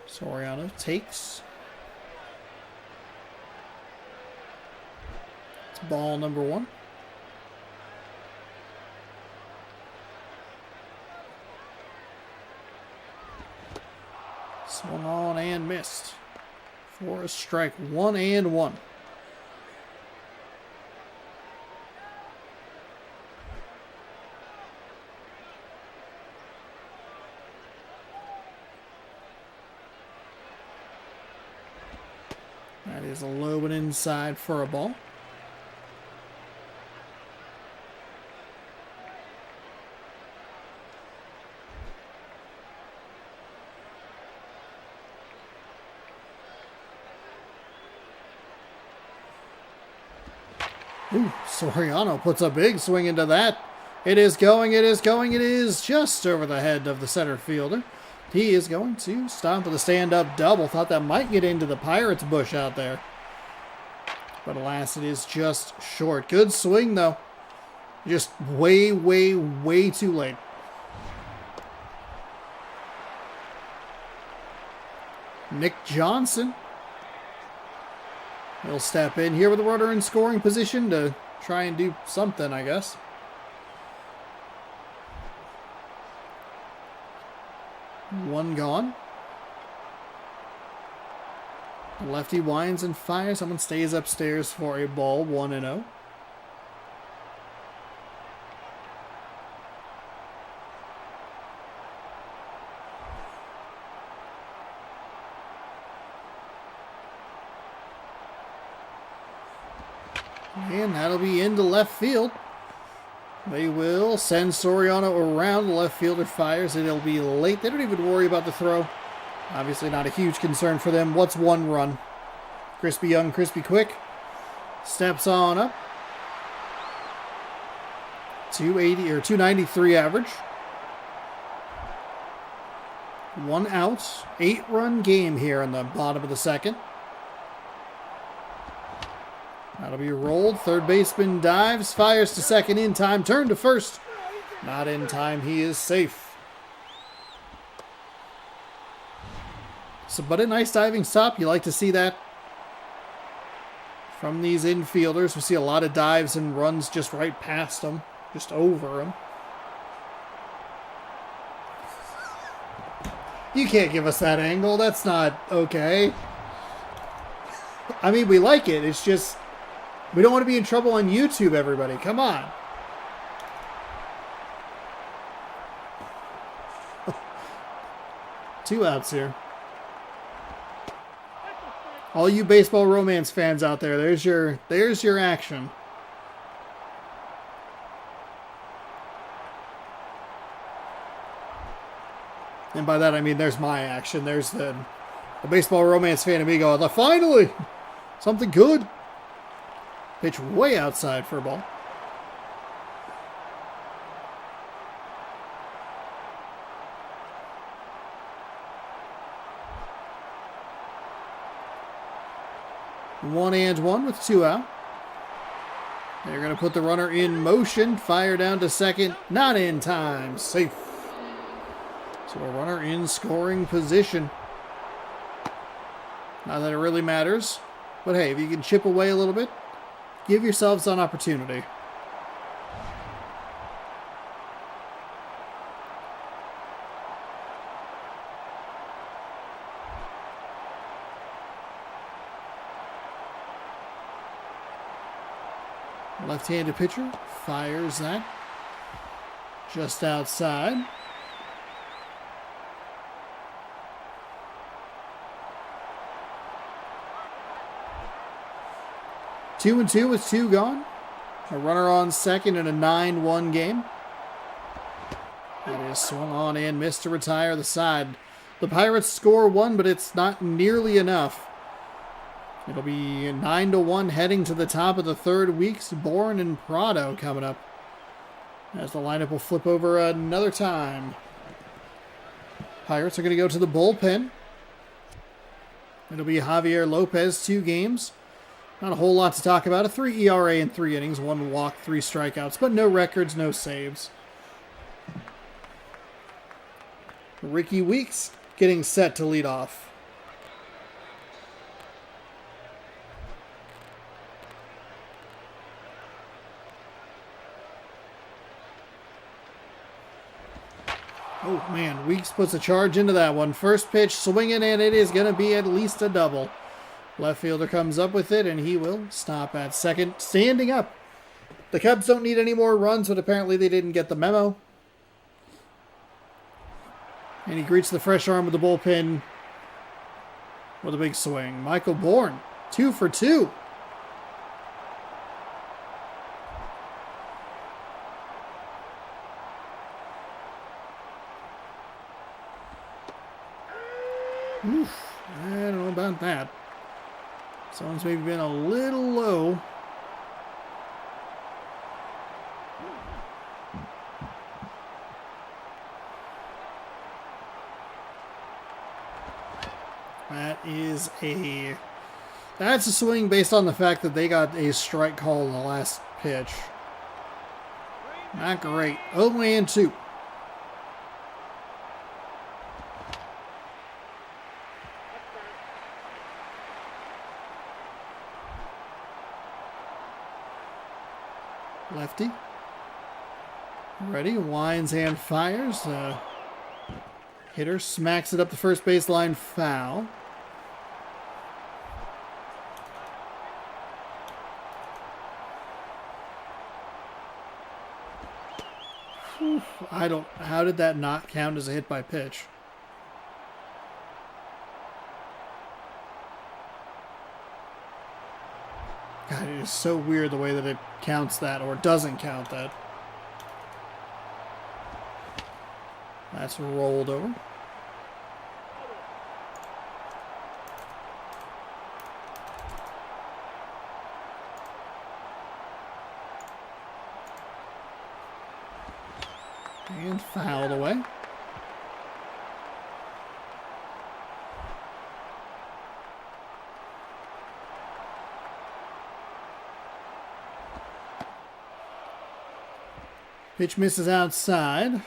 A: Soriano takes. It's ball number 1. Swung on and missed. For a strike, 1-1. That is a low and inside for a ball. Ooh, Soriano puts a big swing into that. It is going, it is going, it is just over the head of the center fielder. He is going to stop with a stand-up double. Thought that might get into the Pirates bush out there. But alas, it is just short. Good swing, though. Just way, way, way too late. Nick Johnson. He'll step in here with a runner in scoring position to try and do something, I guess. One gone. The lefty winds and fires. Someone stays upstairs for a ball, 1-0. And that'll be into left field. They will send Soriano around. The left fielder fires, and it'll be late. They don't even worry about the throw. Obviously not a huge concern for them. What's one run? Crispy Young, Crispy Quick. Steps on up. 280 or 293 average. 1 out. 8-run game here in the bottom of the second. That'll be rolled. Third baseman dives, fires to second in time, turn to first. Not in time. He is safe. So, but a nice diving stop. You like to see that from these infielders. We see a lot of dives and runs just right past them, just over them. You can't give us that angle. That's not okay. I mean, we like it. It's just we don't want to be in trouble on YouTube, everybody. Come on. Two outs here. All you baseball romance fans out there, there's your action. And by that I mean there's my action. There's the baseball romance fan of me going, finally! Something good. Pitch way outside for a ball. One and one with 2 out. They're going to put the runner in motion. Fire down to second. Not in time. Safe. So a runner in scoring position. Not that it really matters. But hey, if you can chip away a little bit, give yourselves an opportunity. Left-handed pitcher fires that just outside. Two and two with two gone. A runner on second in a 9-1 game. It is swung on and missed to retire the side. The Pirates score one, but it's not nearly enough. It'll be 9-1 heading to the top of the third. Weeks Bourne and Prado coming up. As the lineup will flip over another time. Pirates are going to go to the bullpen. It'll be Javier Lopez, 2 games. Not a whole lot to talk about. A 3 ERA in 3 innings, 1 walk, 3 strikeouts, but no records, no saves. Ricky Weeks getting set to lead off. Oh man, Weeks puts a charge into that one. First pitch swinging, and it is going to be at least a double. Left fielder comes up with it, and he will stop at second, standing up. The Cubs don't need any more runs, but apparently they didn't get the memo. And he greets the fresh arm of the bullpen with a big swing. Michael Bourne, 2 for 2. Oof, I don't know about that. Someone's maybe been a little low. That's a swing based on the fact that they got a strike call in the last pitch. Not great. 0-2. Lefty. Ready, winds and fires. Hitter smacks it up the first baseline, foul. How did that not count as a hit by pitch? God, it is so weird the way that it counts that or doesn't count that. That's rolled over. And fouled away. Pitch misses outside.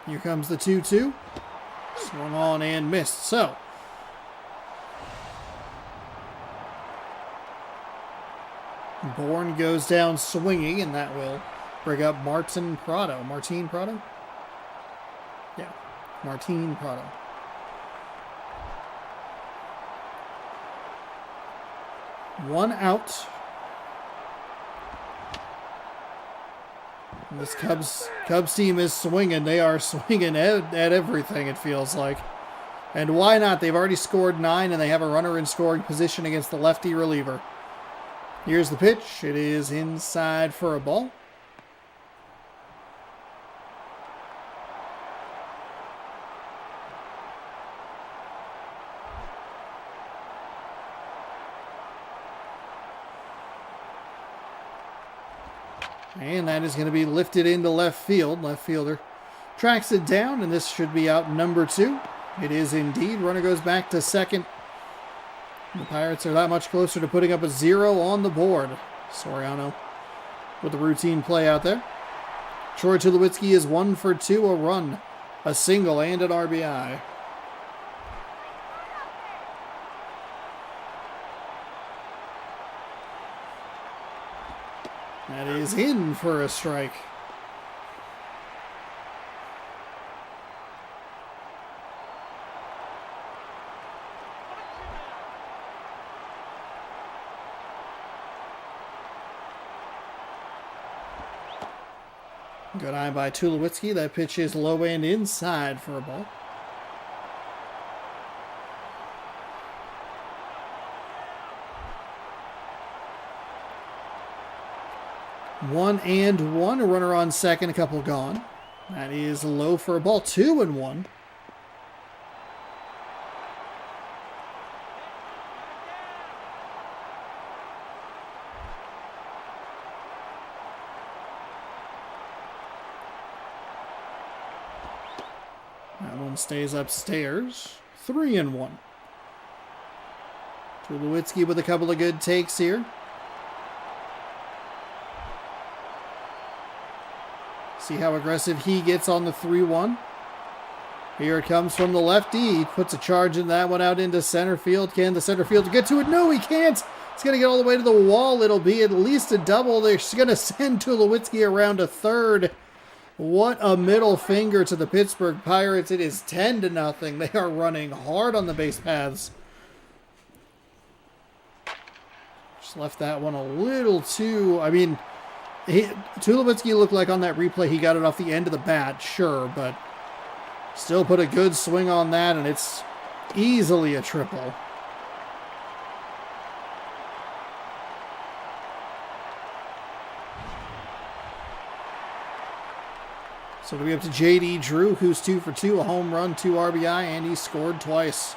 A: Here comes the 2-2. Swung on and missed. So, Bourne goes down swinging, and that will bring up Martin Prado. Martin Prado? Yeah, Martin Prado. One out. This Cubs team is swinging. They are swinging at everything, it feels like. And why not? They've already scored 9, and they have a runner in scoring position against the lefty reliever. Here's the pitch. It is inside for a ball. And that is going to be lifted into left field. Left fielder tracks it down, and this should be out number 2. It is indeed. Runner goes back to second. The Pirates are that much closer to putting up a 0 on the board. Soriano with the routine play out there. Troy Tulowitzki is 1 for 2, a run, a single, and an RBI. That is in for a strike. Good eye by Tulowitzki. That pitch is low and inside for a ball. One and one. A runner on second. A couple gone. That is low for a ball. 2-1. That one stays upstairs. 3-1. Tulowitzki with a couple of good takes here. See how aggressive he gets on the 3-1. Here it comes from the lefty. He puts a charge in that one out into center field. Can the center fielder get to it? No, he can't. It's going to get all the way to the wall. It'll be at least a double. They're going to send Tulowitzki around to third. What a middle finger to the Pittsburgh Pirates. It is 10-0. They are running hard on the base paths. Just left that one a little too... Tulowitzki looked like on that replay he got it off the end of the bat, sure, but still put a good swing on that, and it's easily a triple. So we up to J.D. Drew, who's 2 for 2, a home run, 2 RBI, and he scored twice.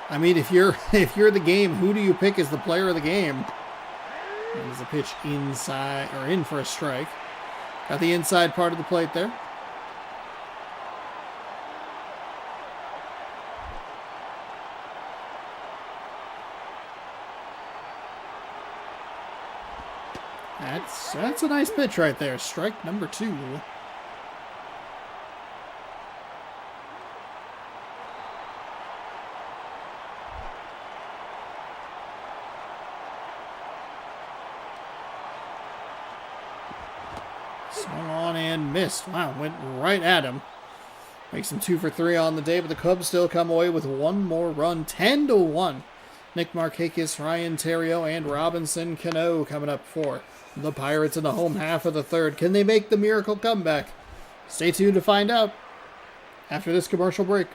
A: I mean, if you're the game, who do you pick as the player of the game? There's a pitch inside, or in for a strike. Got the inside part of the plate there. That's a nice pitch right there. Strike number 2. Swung on and missed. Wow, went right at him. Makes him 2 for 3 on the day, but the Cubs still come away with one more run. 10-1. Nick Markakis, Ryan Theriot, and Robinson Cano coming up for the Pirates in the home half of the third. Can they make the miracle comeback? Stay tuned to find out after this commercial break.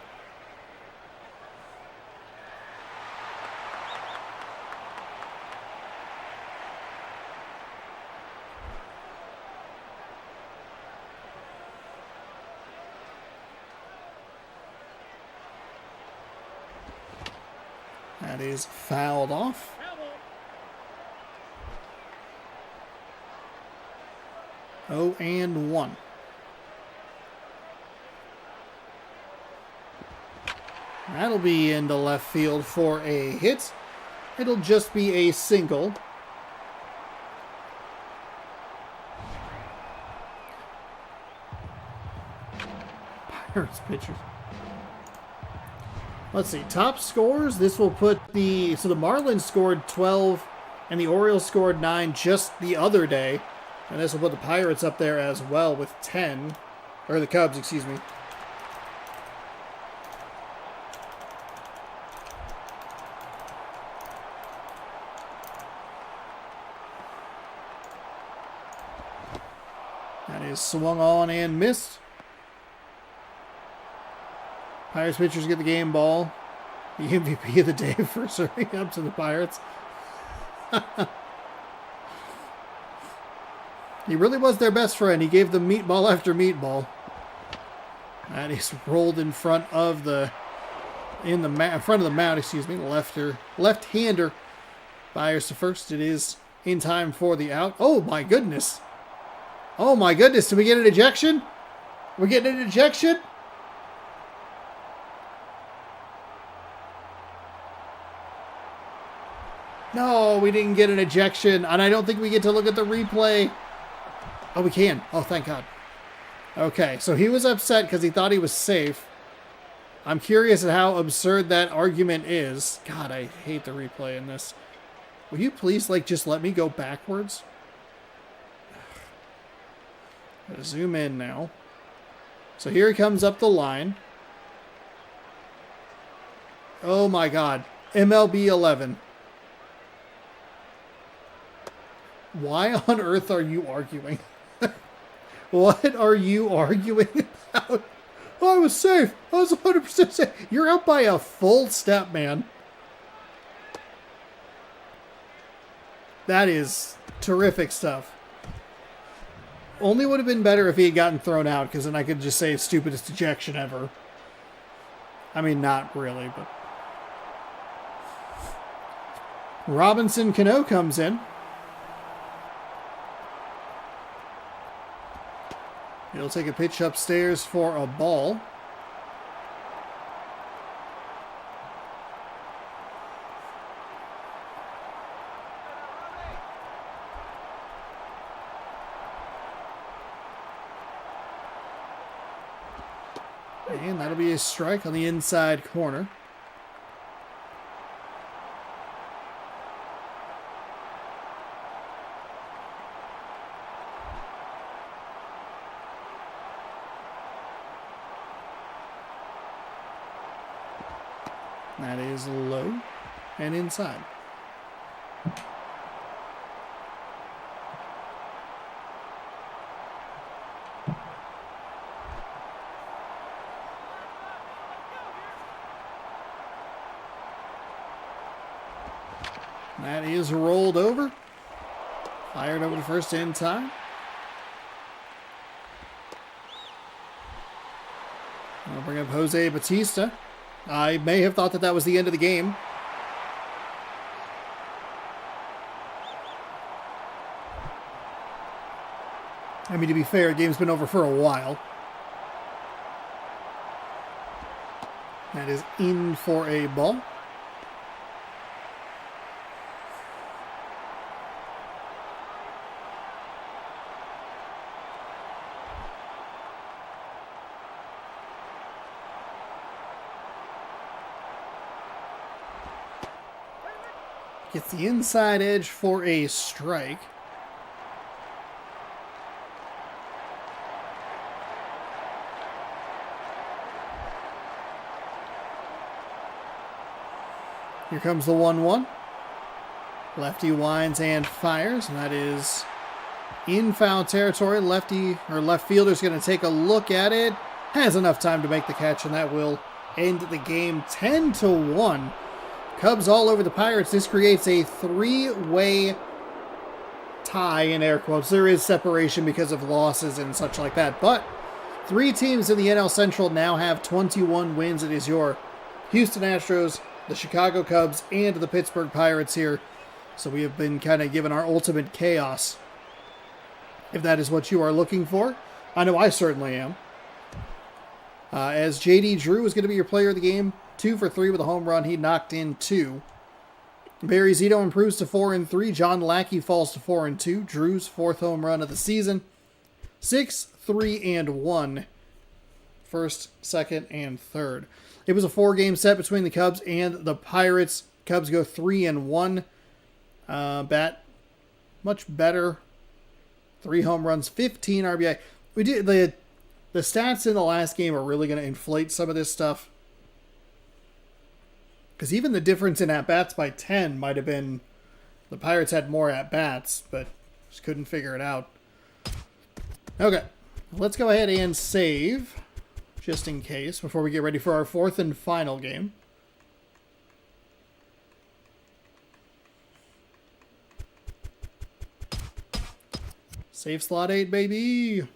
A: That is fouled off. Oh, and 1. That'll be into left field for a hit. It'll just be a single. Pirates pitchers. Let's see, top scores. This will put the Marlins scored 12 and the Orioles scored 9 just the other day. And this will put the Pirates up there as well with 10. Or the Cubs, excuse me. That is swung on and missed. Pirates pitchers get the game ball. The MVP of the day for serving up to the Pirates. He really was their best friend. He gave them meatball after meatball. And he's rolled in front of the mound, excuse me, left-hander. Byers to first. It is in time for the out. Oh my goodness. Oh my goodness. Did we get an ejection? We're getting an ejection? No, we didn't get an ejection, and I don't think we get to look at the replay. Oh, we can. Oh, thank God. Okay, so he was upset because he thought he was safe. I'm curious at how absurd that argument is. God, I hate the replay in this. Will you please, like, just let me go backwards? Zoom in now. So here he comes up the line. Oh my God. MLB 11. Why on earth are you arguing? What are you arguing about? Oh, I was safe. I was 100% safe. You're out by a full step, man. That is terrific stuff. Only would have been better if he had gotten thrown out, because then I could just say stupidest ejection ever. I mean, not really, but... Robinson Cano comes in. He'll take a pitch upstairs for a ball. And that'll be a strike on the inside corner. That is low and inside. That is rolled over. Fired over to first in time. I'll bring up Jose Bautista. I may have thought that that was the end of the game. I mean, to be fair, the game's been over for a while. That is in for a ball. Gets the inside edge for a strike. Here comes the 1-1. Lefty winds and fires, and that is in foul territory. Lefty or left fielder's going to take a look at it. Has enough time to make the catch, and that will end the game 10-1. Cubs all over the Pirates. This creates a three-way tie in air quotes. There is separation because of losses and such like that. But three teams in the NL Central now have 21 wins. It is your Houston Astros, the Chicago Cubs, and the Pittsburgh Pirates here. So we have been kind of given our ultimate chaos, if that is what you are looking for. I know I certainly am. As J.D. Drew is going to be your player of the game. 2 for 3 with a home run. He knocked in 2. Barry Zito improves to 4-3. John Lackey falls to 4-2. Drew's 4th home run of the season. 6, 3, and 1. First, second, and third. It was a 4-game set between the Cubs and the Pirates. Cubs go 3-1. Bat much better. 3 home runs, 15 RBI. We did the stats in the last game are really going to inflate some of this stuff. Because even the difference in at-bats by 10 might have been the Pirates had more at-bats, but just couldn't figure it out. Okay, let's go ahead and save, just in case, before we get ready for our 4th and final game. Save slot 8, baby!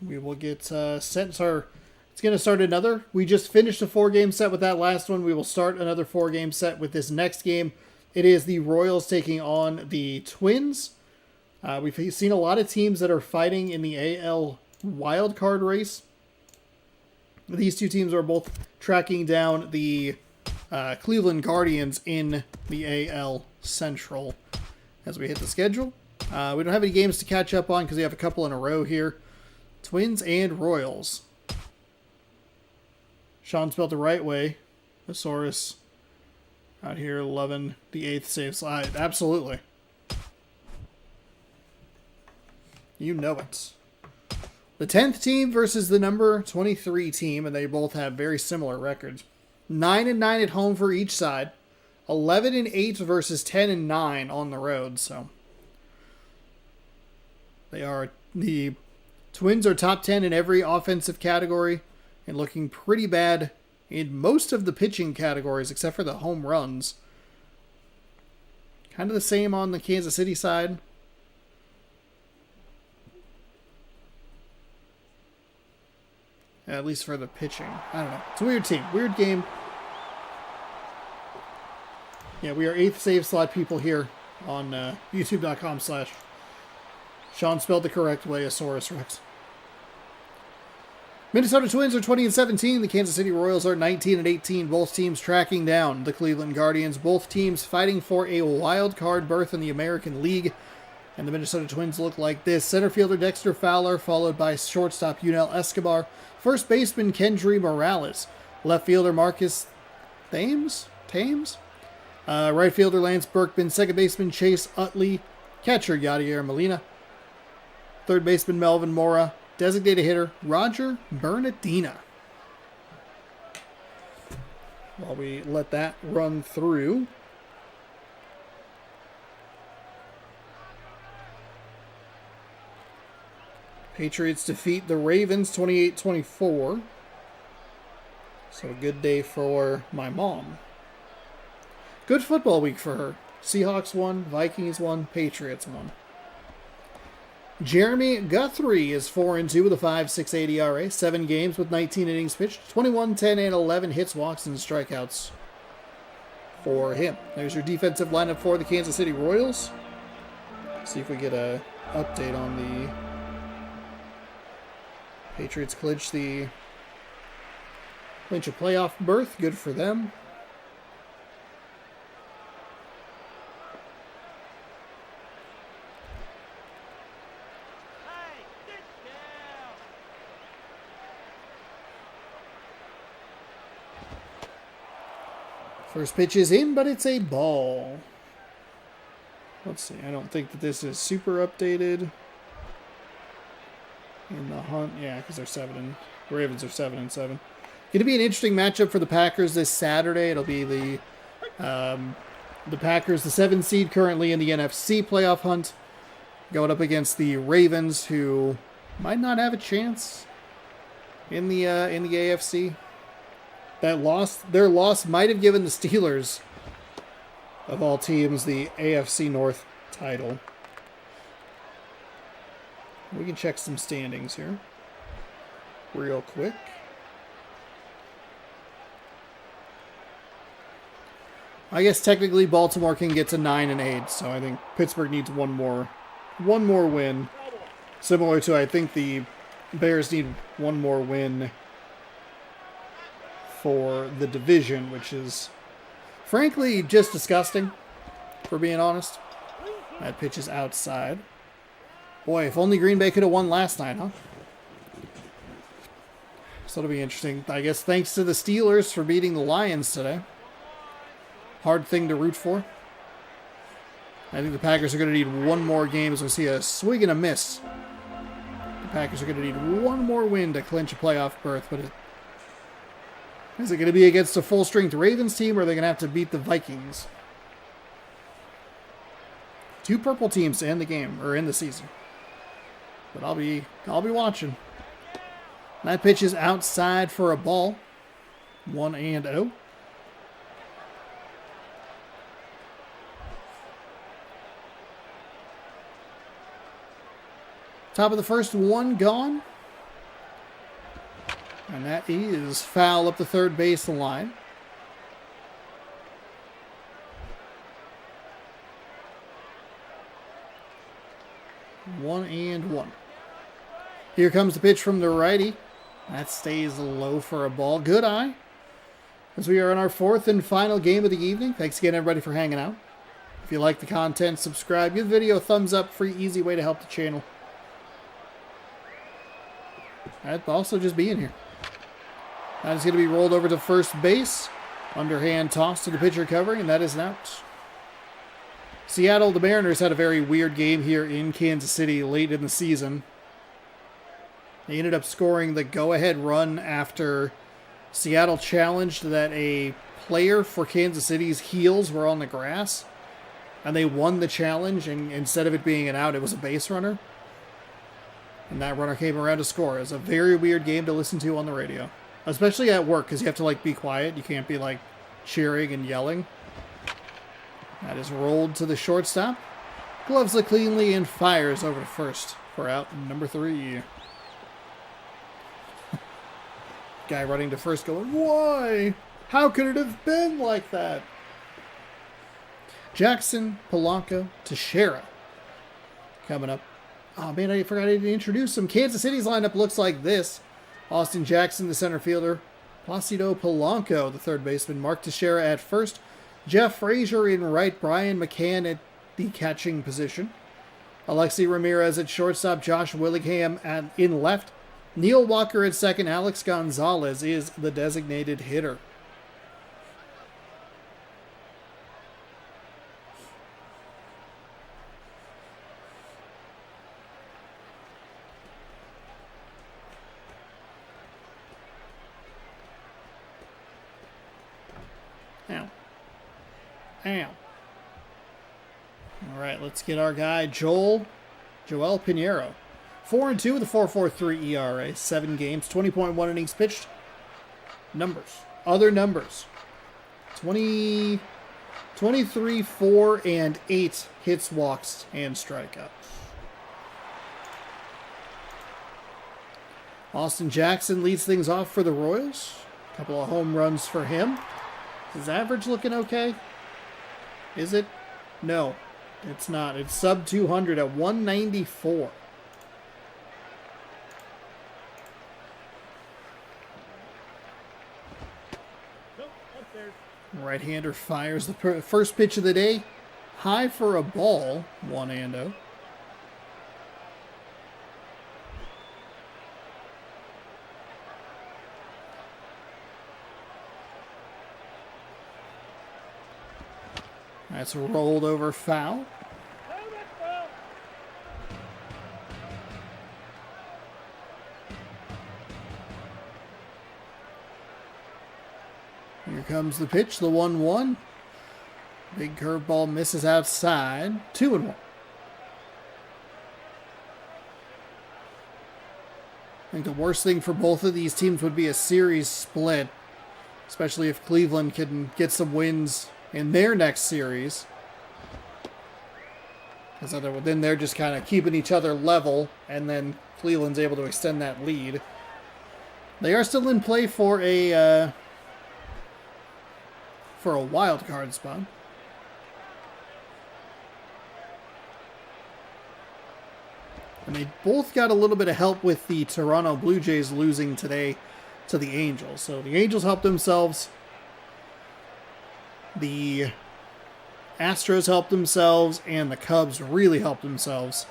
A: We will get set. It's going to start another. We just finished a 4-game set with that last one. We will start another 4-game set with this next game. It is the Royals taking on the Twins. We've seen a lot of teams that are fighting in the AL wildcard race. These two teams are both tracking down the Cleveland Guardians in the AL Central as we hit the schedule. We don't have any games to catch up on because we have a couple in a row here. Twins and Royals. Sean spelled the right way. Thesaurus out here loving the 8th save slide. Absolutely. You know it. The 10th team versus the number 23 team, and they both have very similar records. 9-9 at home for each side. 11-8 versus 10-9 on the road. So the Twins are top 10 in every offensive category and looking pretty bad in most of the pitching categories except for the home runs. Kind of the same on the Kansas City side. At least for the pitching. I don't know. It's a weird team. Weird game. Yeah, we are 8th save slot people here on youtube.com/ Sean spelled the correct way, Asaurus Rex. Minnesota Twins are 20-17. The Kansas City Royals are 19-18. Both teams tracking down the Cleveland Guardians. Both teams fighting for a wild card berth in the American League. And the Minnesota Twins look like this. Center fielder Dexter Fowler, followed by shortstop Yunel Escobar. First baseman Kendry Morales. Left fielder Marcus Thames? Right fielder Lance Berkman. Second baseman Chase Utley. Catcher Yadier Molina. Third baseman Melvin Mora. Designated hitter Roger Bernardina. While we let that run through. Patriots defeat the Ravens 28-24. So a good day for my mom. Good football week for her. Seahawks won, Vikings won, Patriots won. Jeremy Guthrie is 4-2 with a 5.68 ERA, 7 games with 19 innings pitched, 21, 10, and 11 hits, walks, and strikeouts for him. There's your defensive lineup for the Kansas City Royals. See if we get an update on the Patriots clinch a playoff berth. Good for them. First pitch is in, but it's a ball. Let's see. I don't think that this is super updated. In the hunt, yeah, because the Ravens are 7-7. Going to be an interesting matchup for the Packers this Saturday. It'll be the Packers, the 7 seed currently in the NFC playoff hunt, going up against the Ravens, who might not have a chance in the AFC. Their loss might have given the Steelers, of all teams, the AFC North title. We can check some standings here real quick. I guess technically Baltimore can get to 9-8, so I think Pittsburgh needs one more win. Similar to, I think the Bears need one more win for the division, which is frankly just disgusting, for being honest. That pitch is outside. Boy, if only Green Bay could have won last night, huh? So it'll be interesting. I guess thanks to the Steelers for beating the Lions today. Hard thing to root for. I think the Packers are going to need one more game as we see a swing and a miss. The Packers are going to need one more win to clinch a playoff berth, but is it going to be against a full-strength Ravens team, or are they going to have to beat the Vikings? 2 purple teams to end the game, or end the season. But I'll be watching. That pitch is outside for a ball. 1-0. Top of the first, 1 gone. And that is foul up the third base line. One and one. Here comes the pitch from the righty. That stays low for a ball. Good eye. As we are in our fourth and final game of the evening. Thanks again, everybody, for hanging out. If you like the content, subscribe. Give the video a thumbs up. Free, easy way to help the channel. I'd also just being here. That is going to be rolled over to first base. Underhand toss to the pitcher covering, and that is an out. Seattle, the Mariners, had a very weird game here in Kansas City late in the season. They ended up scoring the go-ahead run after Seattle challenged that a player for Kansas City's heels were on the grass. And they won the challenge, and instead of it being an out, it was a base runner. And that runner came around to score. It was a very weird game to listen to on the radio. Especially at work, because you have to, like, be quiet. You can't be, like, cheering and yelling. That is rolled to the shortstop. Gloves it cleanly and fires over to first for out number 3. Guy running to first going, why? How could it have been like that? Jackson, Polanco, Teixeira coming up. Oh, man, I forgot to introduce him. Kansas City's lineup looks like this. Austin Jackson, the center fielder. Placido Polanco, the third baseman. Mark Teixeira at first. Jeff Frazier in right. Brian McCann at the catching position. Alexi Ramirez at shortstop. Josh Willingham in left. Neil Walker at second. Alex Gonzalez is the designated hitter. Ow. Ow. All right, let's get our guy, Joel Pinheiro. 4-2 with a 4.43 ERA. 7 games, 20.1 innings pitched. Numbers. Other numbers. 23, 4, and 8 hits, walks, and strikeouts. Austin Jackson leads things off for the Royals. A couple of home runs for him. Is his average looking okay? Is it? No, it's not. It's sub 200 at 194. Right-hander fires the first pitch of the day. High for a ball. 1-0. That's a rolled over foul. Here comes the pitch, the 1-1. Big curveball misses outside. 2-1. I think the worst thing for both of these teams would be a series split, especially if Cleveland can get some wins in their next series. Because then they're just kind of keeping each other level, and then Cleveland's able to extend that lead. They are still in play for a wild card spot. And they both got a little bit of help with the Toronto Blue Jays losing today to the Angels. So the Angels helped themselves. The Astros helped themselves, and the Cubs really helped themselves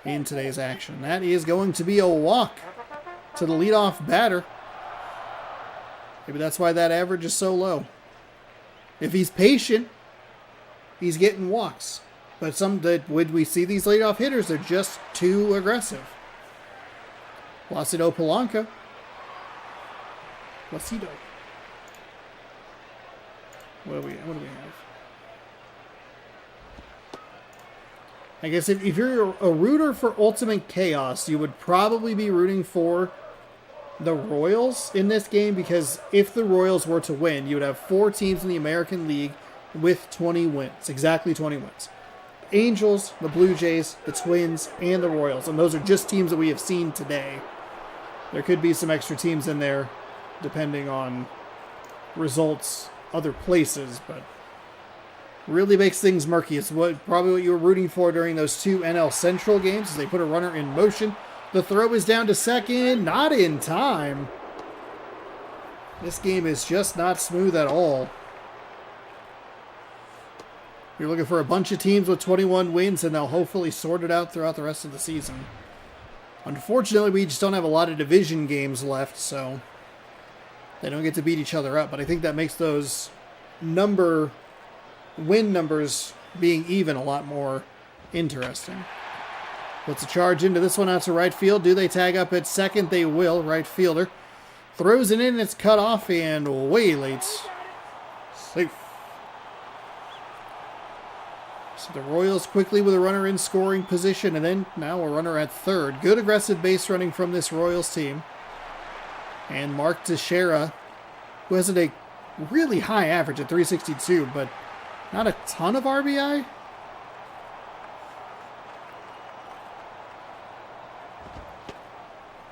A: in today's action. That is going to be a walk to the leadoff batter. Maybe that's why that average is so low. If he's patient, he's getting walks. But when we see these leadoff hitters, they're just too aggressive. Placido Polanco. Placido. What do we have? I guess if you're a rooter for Ultimate Chaos, you would probably be rooting for the Royals in this game, because if the Royals were to win, you would have 4 teams in the American League with 20 wins. Exactly 20 wins. The Angels, the Blue Jays, the Twins, and the Royals. And those are just teams that we have seen today. There could be some extra teams in there, depending on results other places, but really makes things murky. It's probably what you were rooting for during those 2 NL Central games, as they put a runner in motion. The throw is down to second. Not in time. This game is just not smooth at all. You're looking for a bunch of teams with 21 wins, and they'll hopefully sort it out throughout the rest of the season. Unfortunately, we just don't have a lot of division games left, so they don't get to beat each other up. But I think that makes those win numbers being even a lot more interesting. Puts a charge into this one out to right field. Do they tag up at second? They will. Right fielder throws it in. It's cut off and way late. Safe. So the Royals quickly with a runner in scoring position, and then now a runner at third. Good aggressive base running from this Royals team. And Mark Teixeira, who has a really high average at 362, but not a ton of RBI.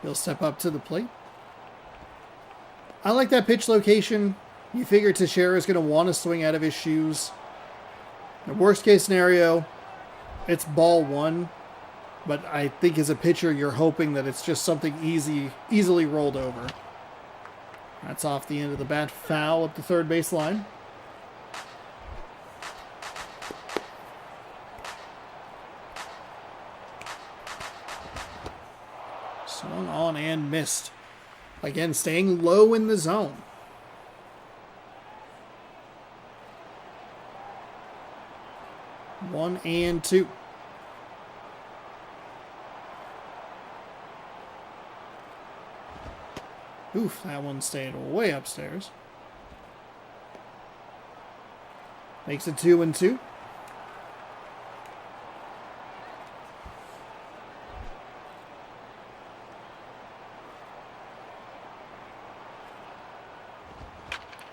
A: He'll step up to the plate. I like that pitch location. You figure Teixeira is going to want to swing out of his shoes. The worst case scenario, it's ball one. But I think as a pitcher, you're hoping that it's just something easily rolled over. That's off the end of the bat, foul up the third base line. Swung on and missed. Again, staying low in the zone. One and two. Oof, that one stayed way upstairs. Makes it 2-2.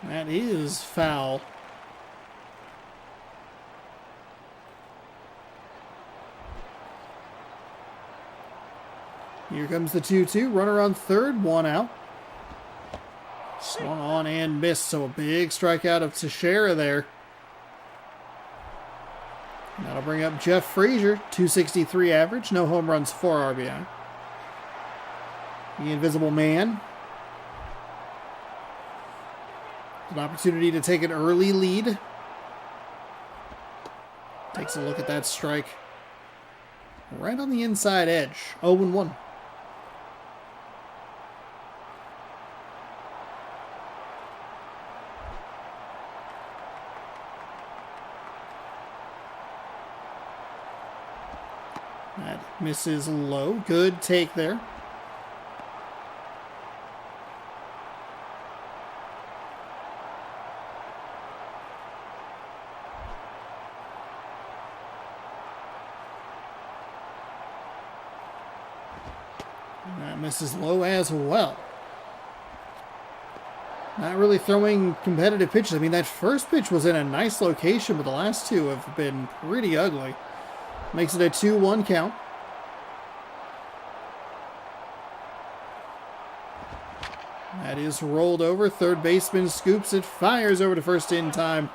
A: That is foul. Here comes the 2-2. Runner on third, one out. Swung on and missed, so a big strikeout of Teixeira there. And that'll bring up Jeff Frazier, 263 average, no home runs, 4 RBI. The Invisible Man. An opportunity to take an early lead. Takes a look at that strike. Right on the inside edge, 0-1. That misses low. Good take there. And that misses low as well. Not really throwing competitive pitches. I mean, that first pitch was in a nice location, but the last two have been pretty ugly. Makes it a 2-1 count. That is rolled over. Third baseman scoops it, fires over to first in time.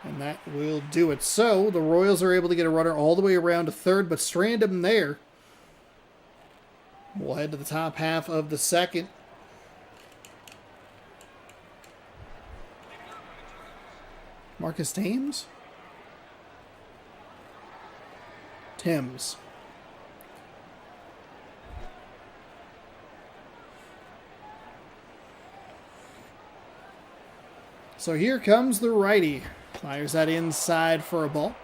A: And that will do it. So the Royals are able to get a runner all the way around to third, but strand him there. We'll head to the top half of the second. Marcus Thames? Timms. So here comes the righty. Fires that inside for a ball.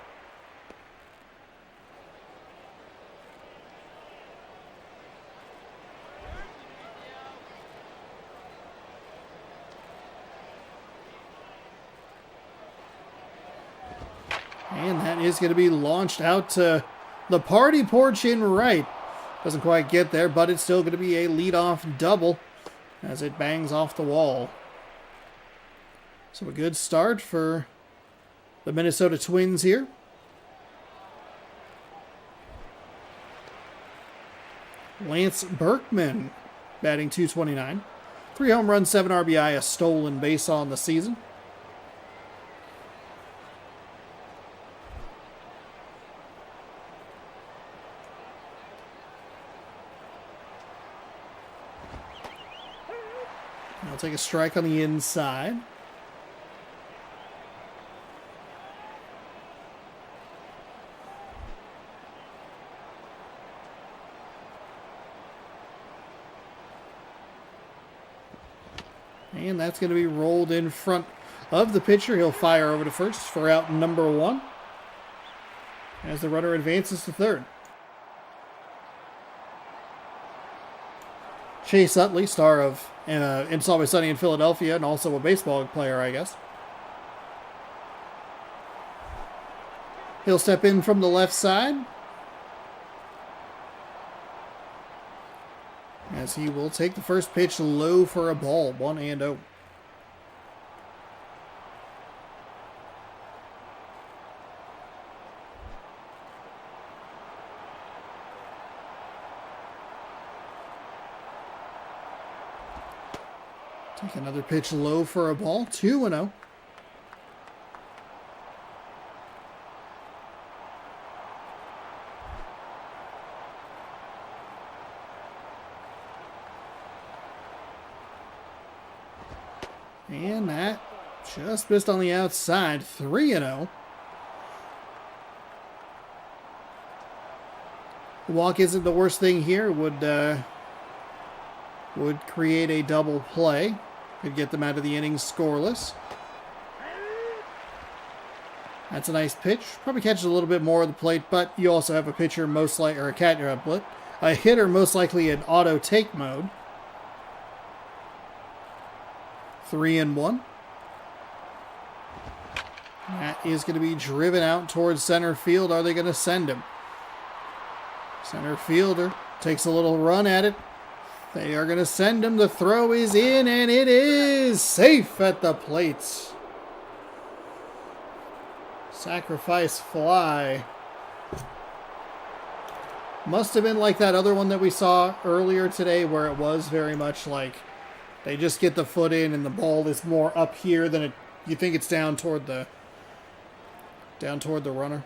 A: And that is going to be launched out to the party porch in right. Doesn't quite get there, but it's still going to be a leadoff double as it bangs off the wall. So a good start for the Minnesota Twins here. Lance Berkman batting .229. 3 home runs, 7 RBI, a stolen base on the season. take a strike on the inside. And that's going to be rolled in front of the pitcher. He'll fire over to first for out number 1 as the runner advances to third. Chase Utley, star of It's Always Sunny in Philadelphia and also a baseball player, I guess. He'll step in from the left side as he will take the first pitch low for a ball, 1-0. Take another pitch low for a ball, 2-0. And that just missed on the outside, 3-0. The walk isn't the worst thing here. Would create a double play. Could get them out of the inning scoreless. That's a nice pitch. Probably catches a little bit more of the plate, but you also have a pitcher most likely, or a hitter most likely in auto take mode. 3-1. That is going to be driven out towards center field. Are they going to send him? Center fielder takes a little run at it. They are going to send him. The throw is in, and it is safe at the plate. Sacrifice fly. Must have been like that other one that we saw earlier today where it was very much like they just get the foot in and the ball is more up here than you think it's down toward the runner.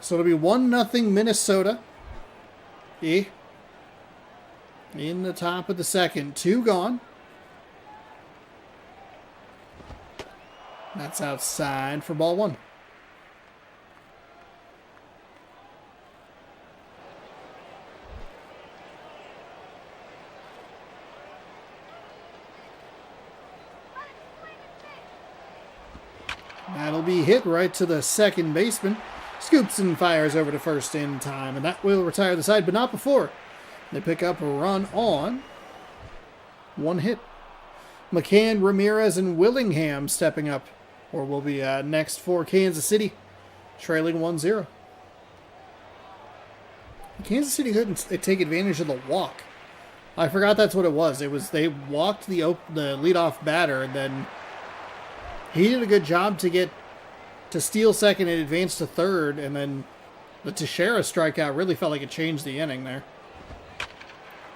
A: So it'll be 1-0 Minnesota. In the top of the second. 2 gone. That's outside for ball 1. That'll be hit right to the second baseman. Scoops and fires over to first in time, and that will retire the side, but not before. They pick up a run on 1 hit. McCann, Ramirez, and Willingham stepping up, or will be next for Kansas City, trailing 1-0. Kansas City couldn't take advantage of the walk. I forgot that's what it was. They walked the leadoff batter, and then he did a good job to steal second and advance to third, and then the Teixeira strikeout really felt like it changed the inning there.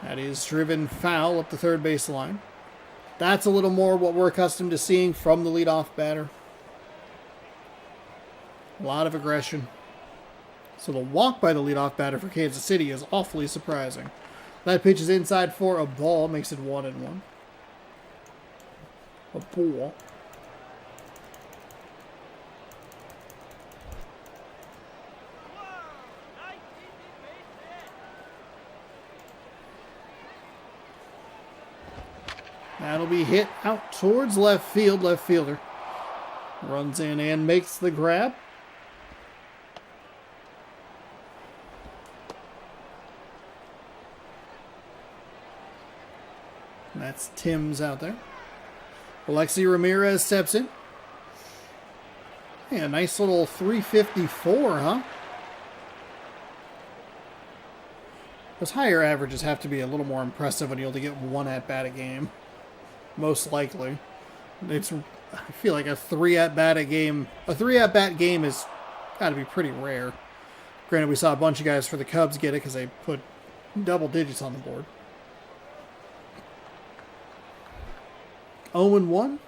A: That is driven foul up the third base line. That's a little more what we're accustomed to seeing from the leadoff batter. A lot of aggression. So the walk by the leadoff batter for Kansas City is awfully surprising. That pitch is inside for a ball, makes it 1-1. A ball. That'll be hit out towards left field. Left fielder runs in and makes the grab. And that's Timms out there. Alexi Ramirez steps in. Yeah, nice little 354, huh? Those higher averages have to be a little more impressive when you're able to get 1 at-bat a game. Most likely. I feel like a 3 at-bat game has got to be pretty rare. Granted, we saw a bunch of guys for the Cubs get it because they put double digits on the board. 0-1.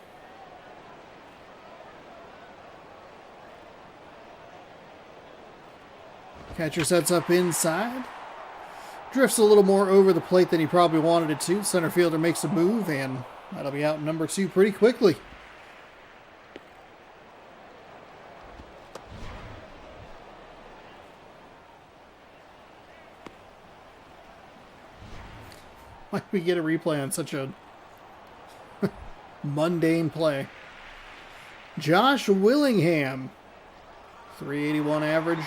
A: Catcher sets up inside. Drifts a little more over the plate than he probably wanted it to. Center fielder makes a move, and that'll be out number 2 pretty quickly. Why we get a replay on such a mundane play? Josh Willingham, 381 average.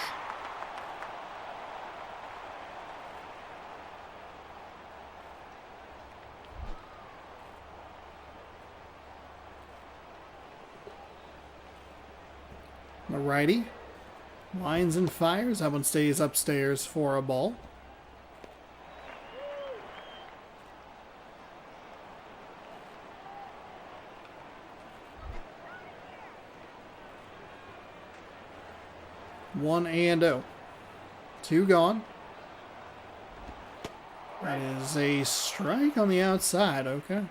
A: The righty lines and fires. That one stays upstairs for a ball. 1-0. 2 gone. That is a strike on the outside. Okay.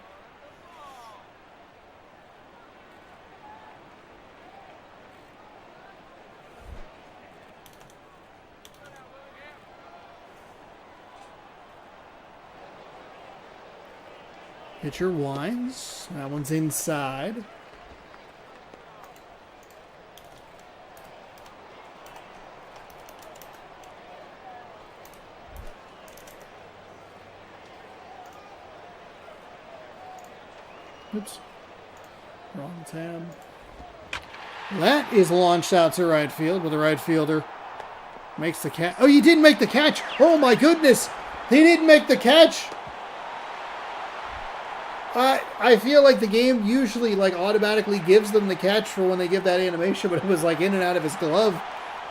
A: Pitcher winds. That one's inside. Oops. Wrong tab. That is launched out to right field, but the right fielder makes the catch. Oh, you didn't make the catch! Oh my goodness! He didn't make the catch! I feel like the game usually like automatically gives them the catch for when they give that animation, but it was like in and out of his glove.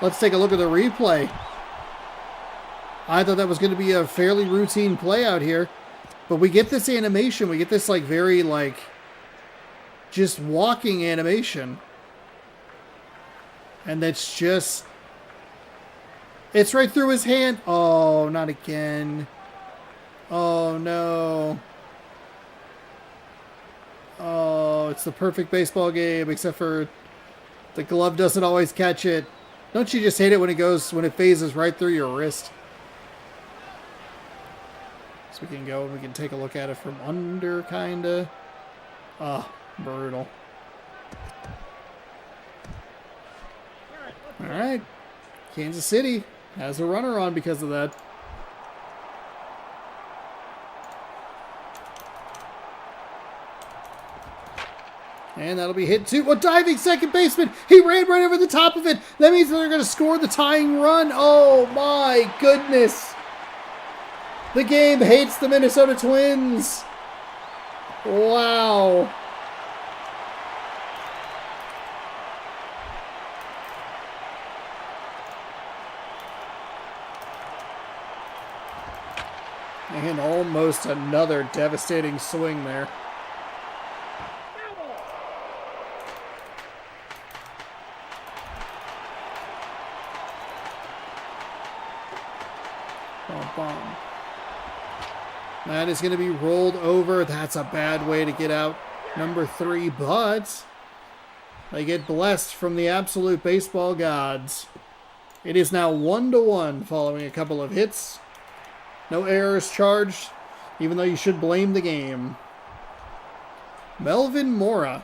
A: Let's take a look at the replay. I thought that was going to be a fairly routine play out here, but we get this animation. We get this like very like just walking animation, and that's just it's right through his hand. Oh, not again. Oh no. Oh, it's the perfect baseball game, except for the glove doesn't always catch it. Don't you just hate it when it phases right through your wrist? So we can go and we can take a look at it from under, kinda. Ah, brutal. Alright. Kansas City has a runner on because of that. And that'll be hit too. What diving second baseman? He ran right over the top of it. That means they're going to score the tying run. Oh my goodness. The game hates the Minnesota Twins. Wow. And almost another devastating swing there. Bomb. That is going to be rolled over. That's a bad way to get out number 3, but they get blessed from the absolute baseball gods. It is now 1-1 following a couple of hits. No errors charged, even though you should blame the game. Melvin Mora.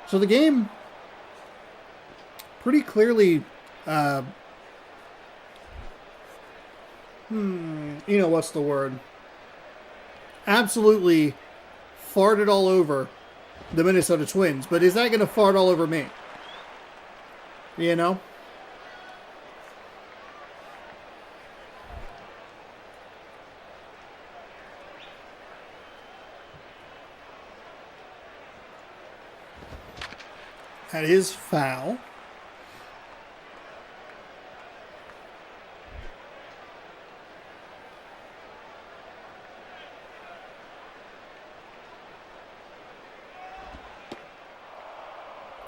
A: So the game pretty clearly you know what's the word? Absolutely farted all over the Minnesota Twins, but is that going to fart all over me? You know? That is foul.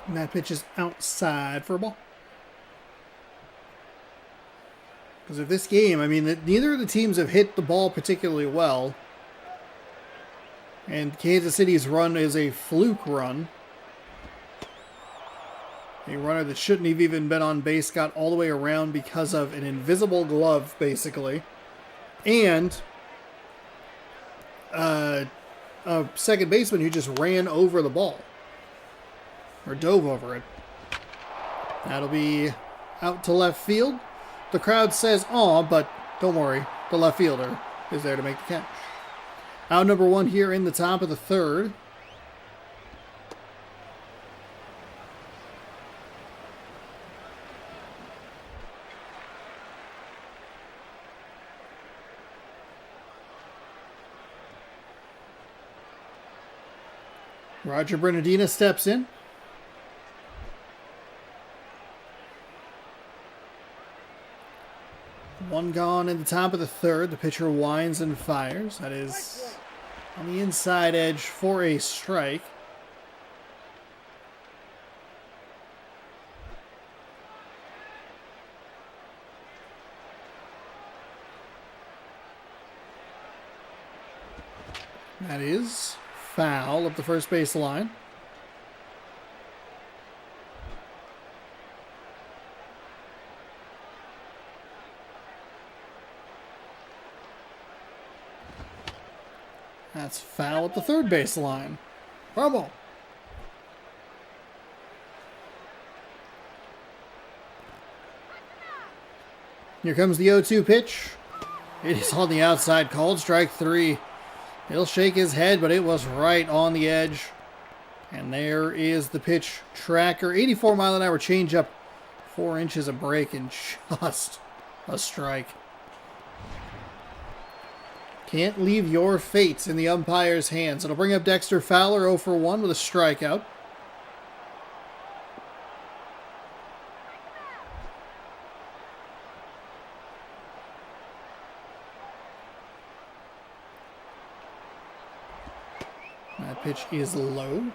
A: And that pitch is outside for a ball. Because of this game, I mean, neither of the teams have hit the ball particularly well. And Kansas City's run is a fluke run. A runner that shouldn't have even been on base got all the way around because of an invisible glove, basically. And a second baseman who just ran over the ball. Or dove over it. That'll be out to left field. The crowd says, "Aw," but don't worry. The left fielder is there to make the catch. Out number one here in the top of the third. Roger Bernardina steps in. One gone in the top of the third. The pitcher winds and fires. That is on the inside edge for a strike. That is foul up the first base line. That's foul at the third base line. Bravo. Here comes the 0-2 pitch. It is on the outside, called strike three. He'll shake his head, but it was right on the edge. And there is the pitch tracker. 84 mile an hour changeup. 4 inches of break and just a strike. Can't leave your fates in the umpire's hands. It'll bring up Dexter Fowler 0 for 1 with a strikeout. That pitch is low.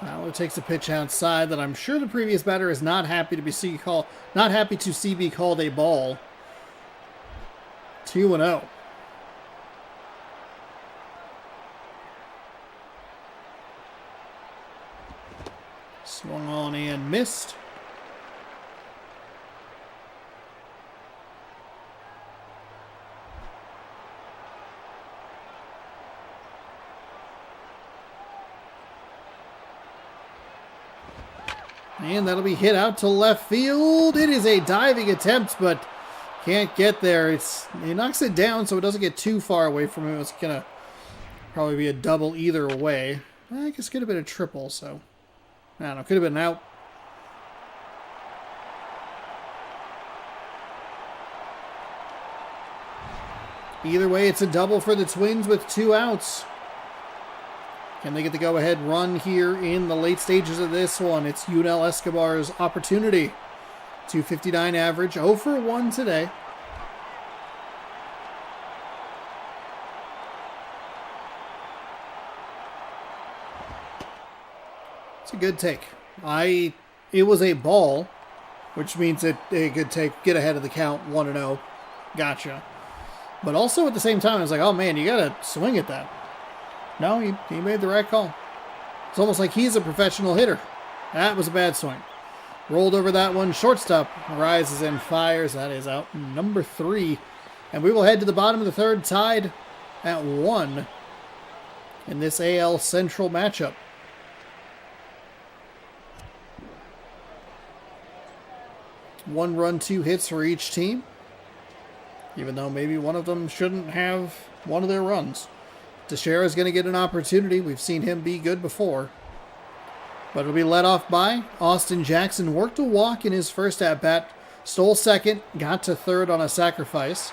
A: Fowler takes a pitch outside that I'm sure the previous batter is not happy to see be called a ball. 2-0. Swung on and missed. And that'll be hit out to left field. It is a diving attempt, but can't get there. He knocks it down so it doesn't get too far away from him. It's going to probably be a double either way. I guess it could have been a triple, so I don't know. Could have been an out. Either way, it's a double for the Twins with 2 outs. Can they get the go-ahead run here in the late stages of this one? It's Yunel Escobar's opportunity. 259 average, 0 for 1 today. It's a good take. It was a ball, which means it could get ahead of the count, 1-0. Gotcha. But also at the same time, I was like, oh man, you gotta swing at that. No, he made the right call. It's almost like he's a professional hitter. That was a bad swing. Rolled over that one. Shortstop rises and fires. That is out number 3. And we will head to the bottom of the third, tied at 1 in this AL Central matchup. One run, 2 hits for each team. Even though maybe one of them shouldn't have one of their runs. Teixeira's going to get an opportunity. We've seen him be good before. But it'll be led off by Austin Jackson. Worked a walk in his first at-bat. Stole second. Got to third on a sacrifice.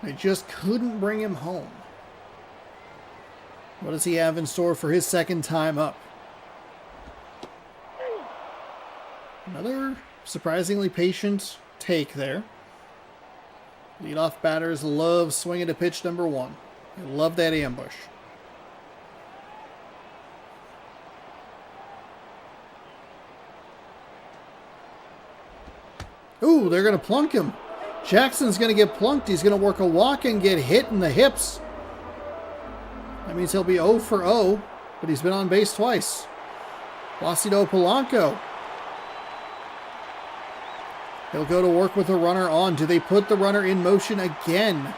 A: They just couldn't bring him home. What does he have in store for his second time up? Another surprisingly patient take there. Leadoff batters love swinging to pitch number 1. They love that ambush. Ooh, they're going to plunk him. Jackson's going to get plunked. He's going to work a walk and get hit in the hips. That means he'll be 0 for 0, but he's been on base twice. Placido Polanco. He'll go to work with a runner on. Do they put the runner in motion again?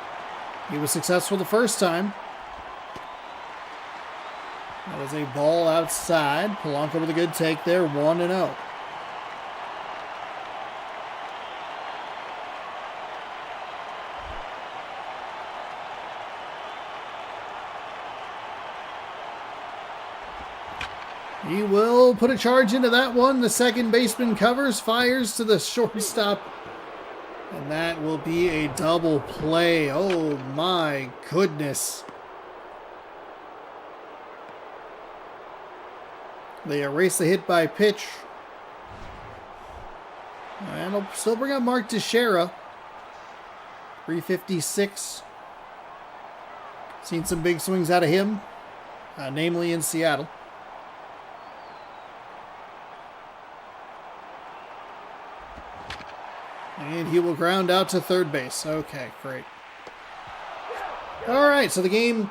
A: He was successful the first time. That is a ball outside. Polanco with a good take there, 1-0. He will put a charge into that one. The second baseman covers, fires to the shortstop. And that will be a double play. Oh my goodness. They erase the hit by pitch. And they'll still bring up Mark Teixeira. 356. Seen some big swings out of him, namely in Seattle. And he will ground out to third base. Okay, great. All right, so the game...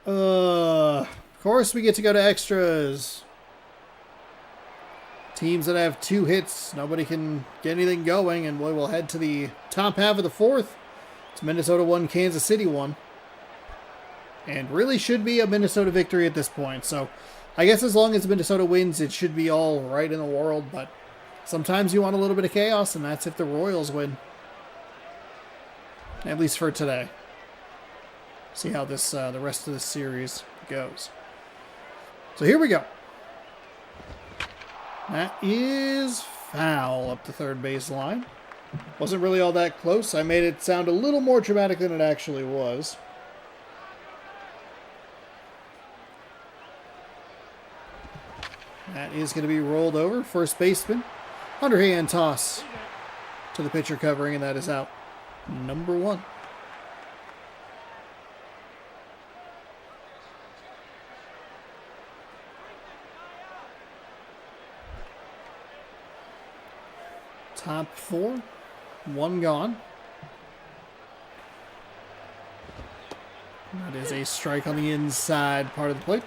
A: of course, we get to go to extras. Teams that have 2 hits, nobody can get anything going, and boy, we'll head to the top half of the 4th. It's Minnesota 1, Kansas City 1. And really should be a Minnesota victory at this point, so... I guess as long as Minnesota wins, it should be all right in the world, but sometimes you want a little bit of chaos, and that's if the Royals win. At least for today. See how this the rest of the series goes. So here we go. That is foul up the third base line. Wasn't really all that close. I made it sound a little more dramatic than it actually was. That is going to be rolled over. First baseman. Underhand toss to the pitcher covering, and that is out. Number 1. Top 4. 1 gone. That is a strike on the inside part of the plate.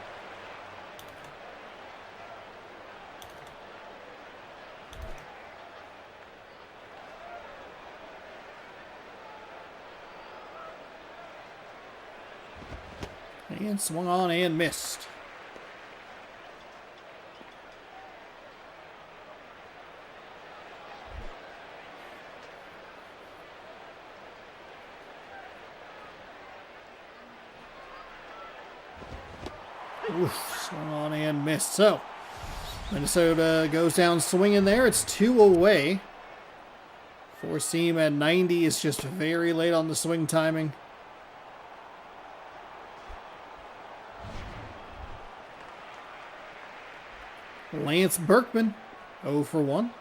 A: And swung on and missed. Oof, swung on and missed. So, Minnesota goes down swinging there. It's 2 away. Four seam at 90 is just very late on the swing timing. Lance Berkman, 0 for 1.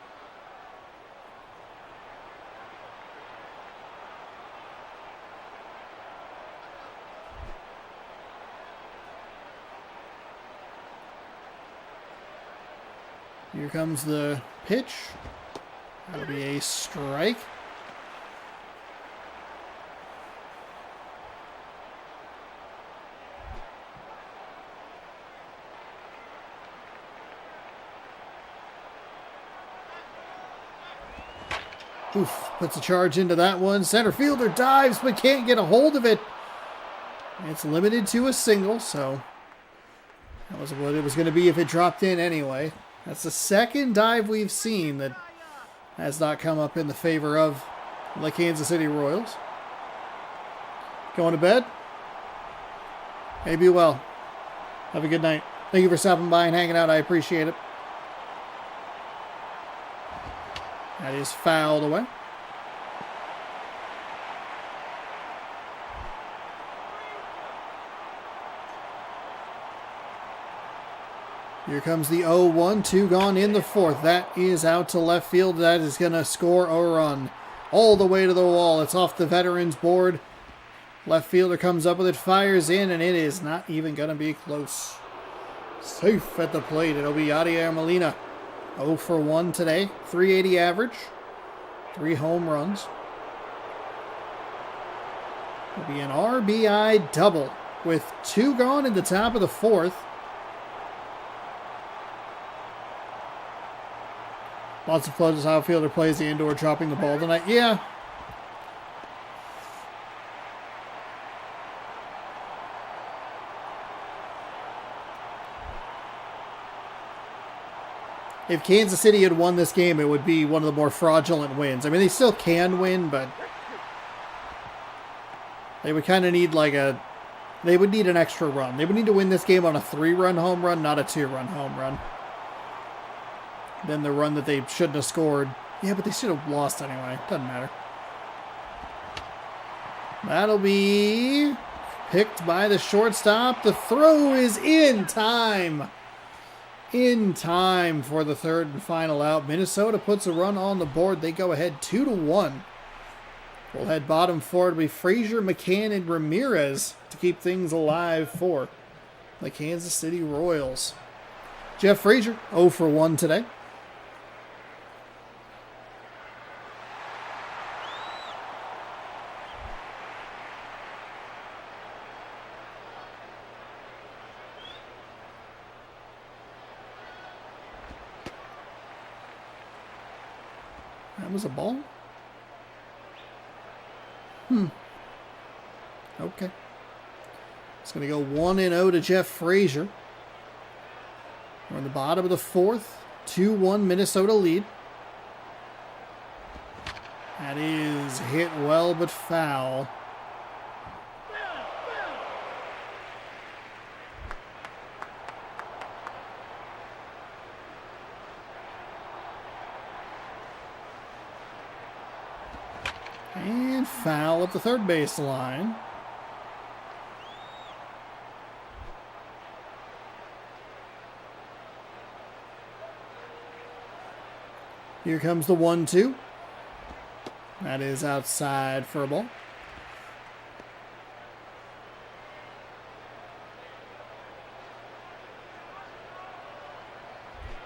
A: Here comes the pitch. That'll be a strike. Oof, puts a charge into that one. Center fielder dives but can't get a hold of it. It's limited to a single, so that was what it was going to be if it dropped in anyway. That's the second dive we've seen that has not come up in the favor of the Kansas City Royals. Going to bed? Hey, be well. Have a good night. Thank you for stopping by and hanging out. I appreciate it. That is fouled away. Here comes the 0-1, 2 gone in the 4th. That is out to left field. That is going to score a run all the way to the wall. It's off the veterans board. Left fielder comes up with it, fires in, and it is not even going to be close. Safe at the plate. It'll be Yadier Molina. 0 for 1 today. 380 average. 3 home runs. It'll be an RBI double with 2 gone in the top of the 4th. Lots of flows as outfielder plays the indoor, dropping the ball tonight. Yeah. If Kansas City had won this game, it would be one of the more fraudulent wins. I mean, they still can win, but they would kind of need they would need an extra run. They would need to win this game on a 3-run home run, not a 2-run home run. Then the run that they shouldn't have scored. Yeah, but they should have lost anyway. Doesn't matter. That'll be picked by the shortstop. The throw is in time. In time for the 3rd and final out. Minnesota puts a run on the board. They go ahead 2-1. We'll head bottom 4. It'll be Frazier, McCann, and Ramirez to keep things alive for the Kansas City Royals. Jeff Frazier, 0 for 1 today. That was a ball? Okay. It's going to go 1-0 to Jeff Frazier. We're in the bottom of the 4th. 2-1 Minnesota lead. That is hit well but foul. And foul up the 3rd base line. Here comes the 1-2. That is outside for a ball.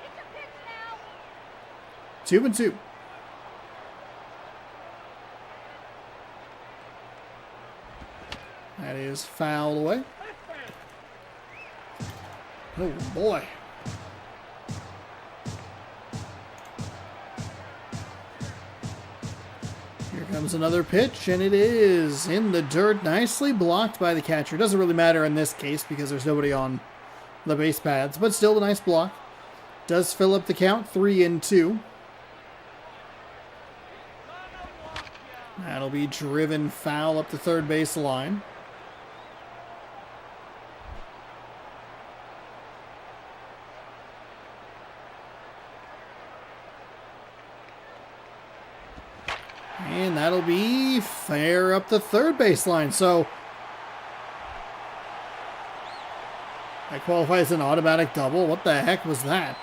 A: It's a pitch now. 2-2. That is fouled away. Oh boy. Here comes another pitch, and it is in the dirt, nicely blocked by the catcher. Doesn't really matter in this case because there's nobody on the base paths, but still a nice block. Does fill up the count, 3-2. That'll be driven foul up the 3rd base line. And that'll be fair up the 3rd base line. So that qualifies as an automatic double. What the heck was that?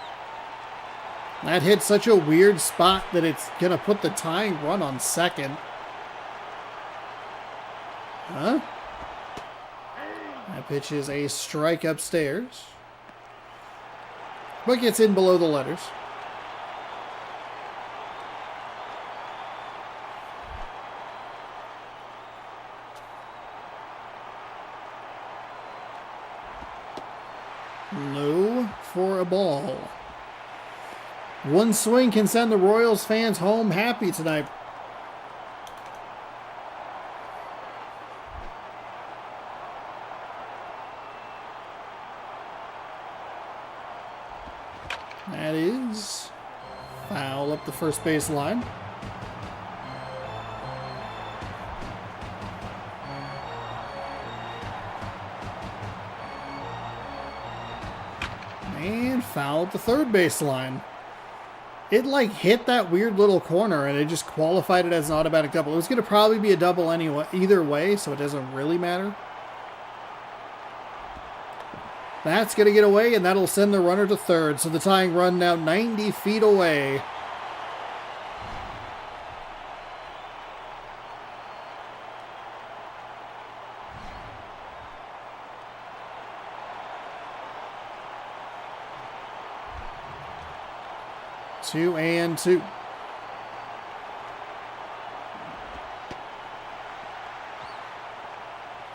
A: That hit such a weird spot that it's going to put the tying run on 2nd. Huh? That pitch is a strike upstairs. But gets in below the letters. Low for a ball. One swing can send the Royals fans home happy tonight. That is foul up the 1st base line. And foul at the 3rd base line. It hit that weird little corner and it just qualified it as an automatic double. It was going to probably be a double anyway, either way, so it doesn't really matter. That's going to get away, and that'll send the runner to 3rd. So the tying run now 90 feet away. 2-2.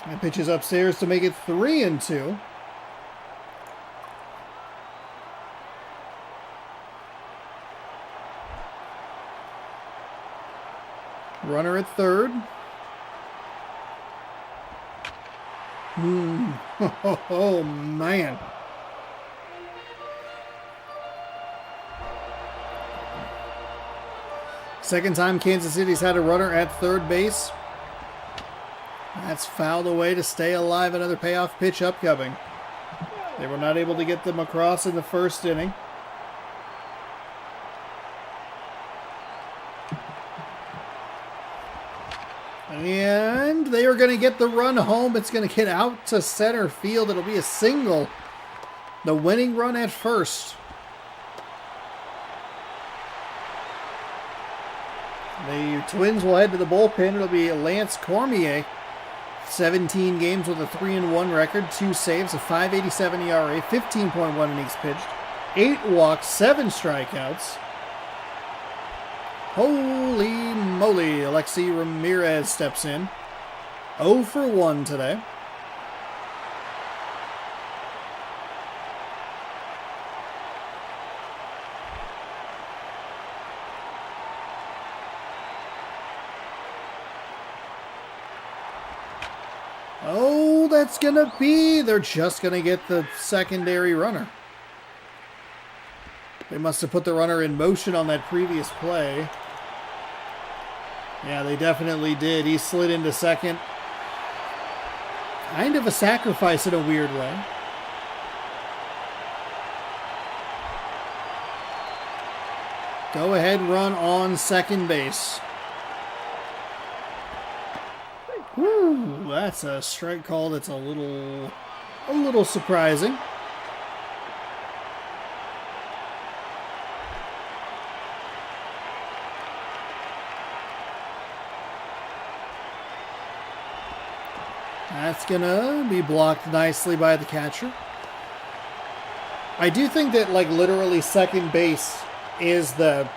A: And pitches upstairs to make it 3-2. Runner at third. Oh, man. Second time Kansas City's had a runner at third base. That's fouled away to stay alive. Another payoff pitch upcoming. They were not able to get them across in the first inning. And they are going to get the run home. It's going to get out to center field. It'll be a single. The winning run at first. The Twins will head to the bullpen. It'll be Lance Cormier. 17 games with a 3-1 record, 2 saves, a 5.87 ERA, 15.1 innings pitched, 8 walks, 7 strikeouts. Holy moly, Alexi Ramirez steps in. 0 for 1 today. Oh, that's going to be... They're just going to get the secondary runner. They must have put the runner in motion on that previous play. Yeah, they definitely did. He slid into second. Kind of a sacrifice in a weird way. Go ahead run on second base. Woo, that's a strike call that's a little surprising. That's gonna be blocked nicely by the catcher. I do think that like literally second base is the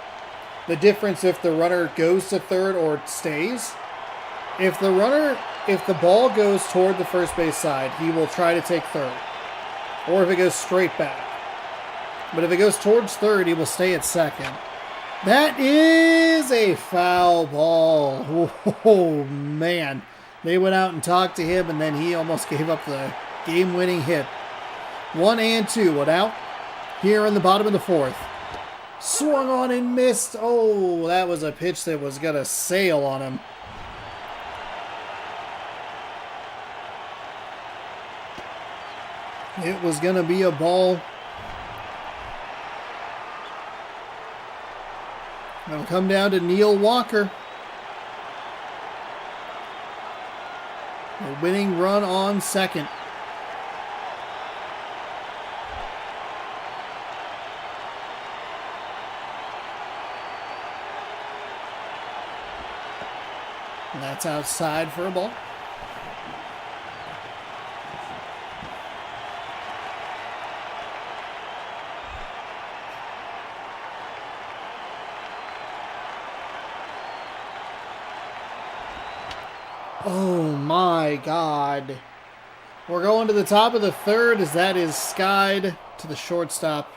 A: difference if the runner goes to third or stays. If the ball goes toward the first base side, he will try to take third. Or if it goes straight back. But if it goes towards third, he will stay at second. That is a foul ball. Oh, man. They went out and talked to him, and then he almost gave up the game-winning hit. 1-2, one out. Here in the bottom of the fourth. Swung on and missed. Oh, that was a pitch that was going to sail on him. It was going to be a ball. It'll come down to Neil Walker. A winning run on second. And that's outside for a ball. Oh my God. We're going to the top of the third as that is skied to the shortstop.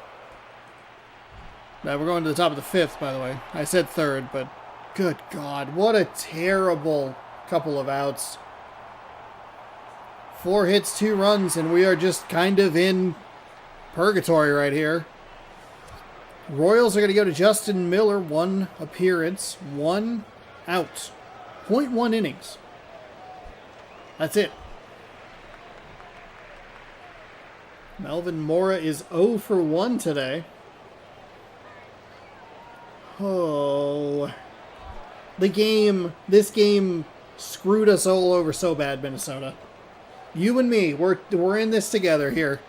A: No, we're going to the top of the fifth, by the way. I said third, but good God. What a terrible couple of outs. 4 hits, 2 runs, and we are just kind of in purgatory right here. Royals are going to go to Justin Miller. 1 appearance, 1 out. 0.1 innings. That's it. Melvin Mora is 0 for 1 today. Oh. This game screwed us all over so bad, Minnesota. You and me, we're in this together here.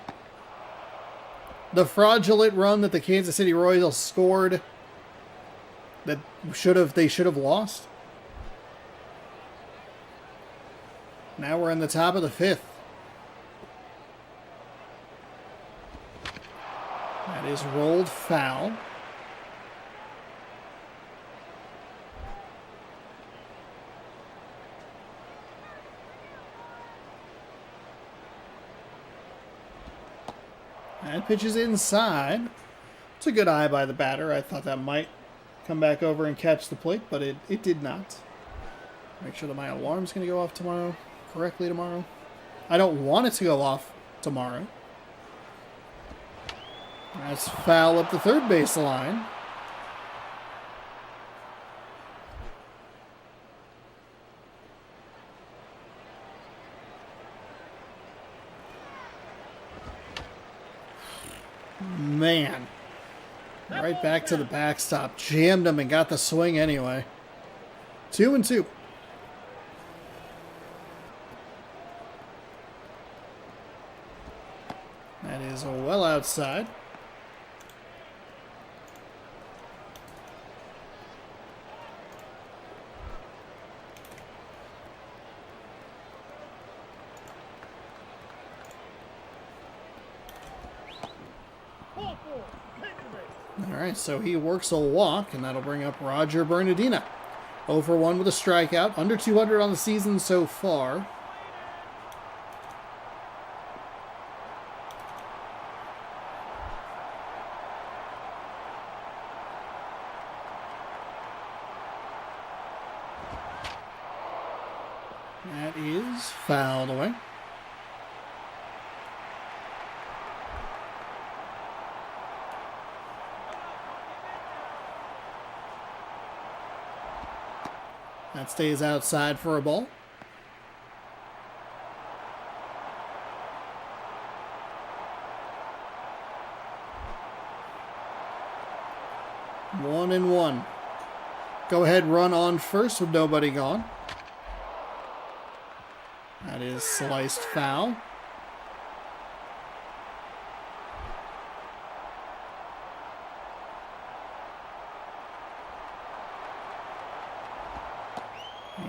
A: The fraudulent run that the Kansas City Royals scored that they should have lost. Now we're in the top of the fifth. That is rolled foul. That pitch is inside. It's a good eye by the batter. I thought that might come back over and catch the plate, but it did not. Make sure that my alarm's going to go off correctly tomorrow. I don't want it to go off tomorrow. That's foul up the third base line. Man. Right back to the backstop. Jammed him and got the swing anyway. 2-2. That is well outside. Alright, so he works a walk, and that'll bring up Roger Bernardina. 0 for 1 with a strikeout. Under 200 on the season so far. That is fouled away. That stays outside for a ball. One and one. Go ahead, run on first with nobody gone. That is sliced foul.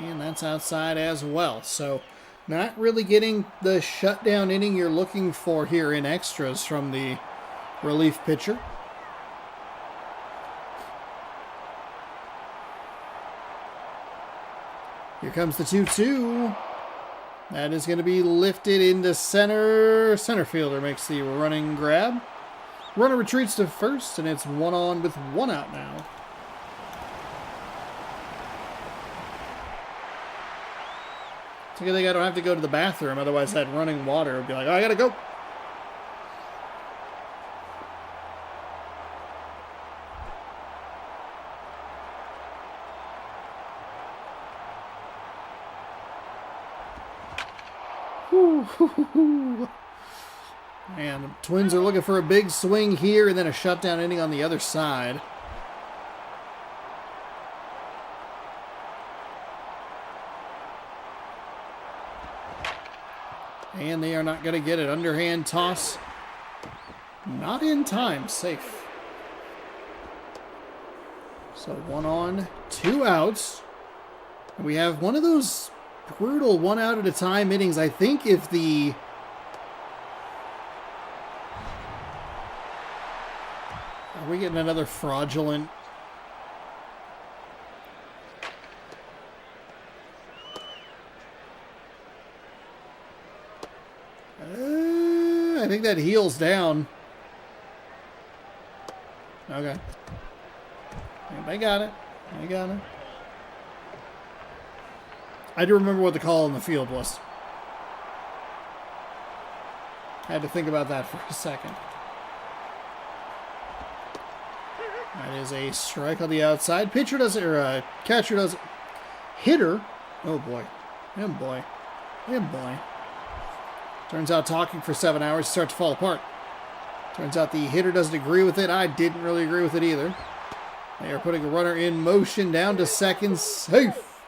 A: And that's outside as well. So not really getting the shutdown inning you're looking for here in extras from the relief pitcher. Here comes the 2-2. That is going to be lifted into center. Center fielder makes the running grab. Runner retreats to first, and it's 1 on with 1 out now. It's a good thing I don't have to go to the bathroom, otherwise that running water would be like, oh, I gotta go. And the Twins are looking for a big swing here and then a shutdown inning on the other side. And they are not going to get it. Underhand toss. Not in time. Safe. So 1 on, 2 outs. We have one of those brutal 1 out at a time innings. I think if the... Are we getting another fraudulent... I think that heels down. Okay. I got it. I got it. I do remember what the call in the field was. I had to think about that for a second. That is a strike on the outside. Pitcher does it, or catcher does it. Hitter. Oh boy. Oh boy. Oh boy. Turns out talking for 7 hours starts to fall apart. Turns out the hitter doesn't agree with it. I didn't really agree with it either. They are putting a runner in motion down to second. Safe.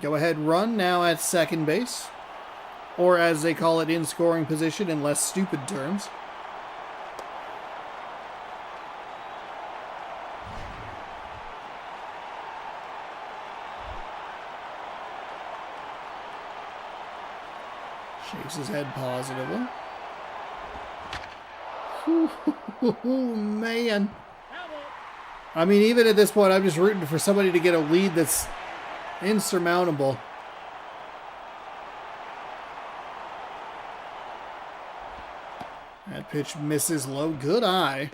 A: Go ahead run now at second base. Or as they call it, in scoring position in less stupid terms. Shakes his head positively. Ooh, man. I mean, even at this point, I'm just rooting for somebody to get a lead that's insurmountable. pitch misses low. Good eye.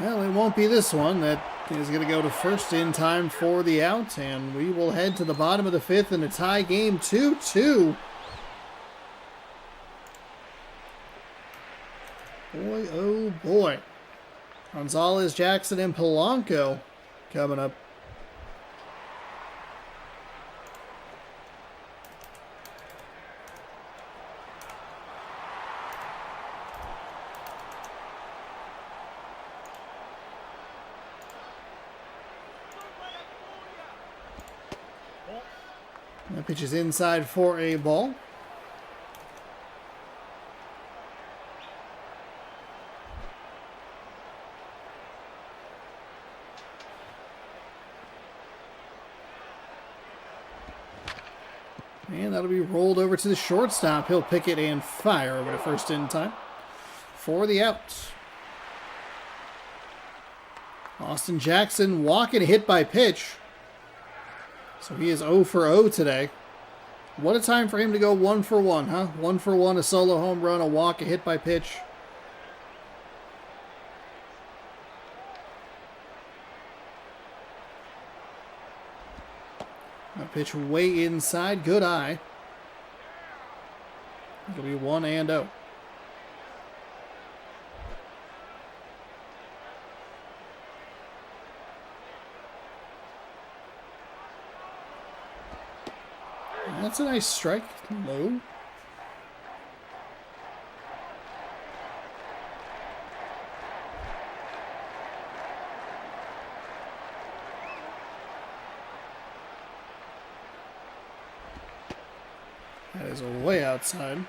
A: Well, it won't be this one. That is going to go to first in time for the out, and we will head to the bottom of the fifth in a tie game, 2-2. Boy, oh boy. Gonzalez, Jackson, and Polanco coming up. That pitch is inside for a ball. And that'll be rolled over to the shortstop. He'll pick it and fire over to first in time for the out. Austin Jackson walking, hit by pitch. So he is 0 for 0 today. What a time for him to go 1 for 1, huh? 1 for 1, a solo home run, a walk, a hit by pitch. A pitch way inside, good eye. It'll be 1-0. That's a nice strike. Low. That is way outside.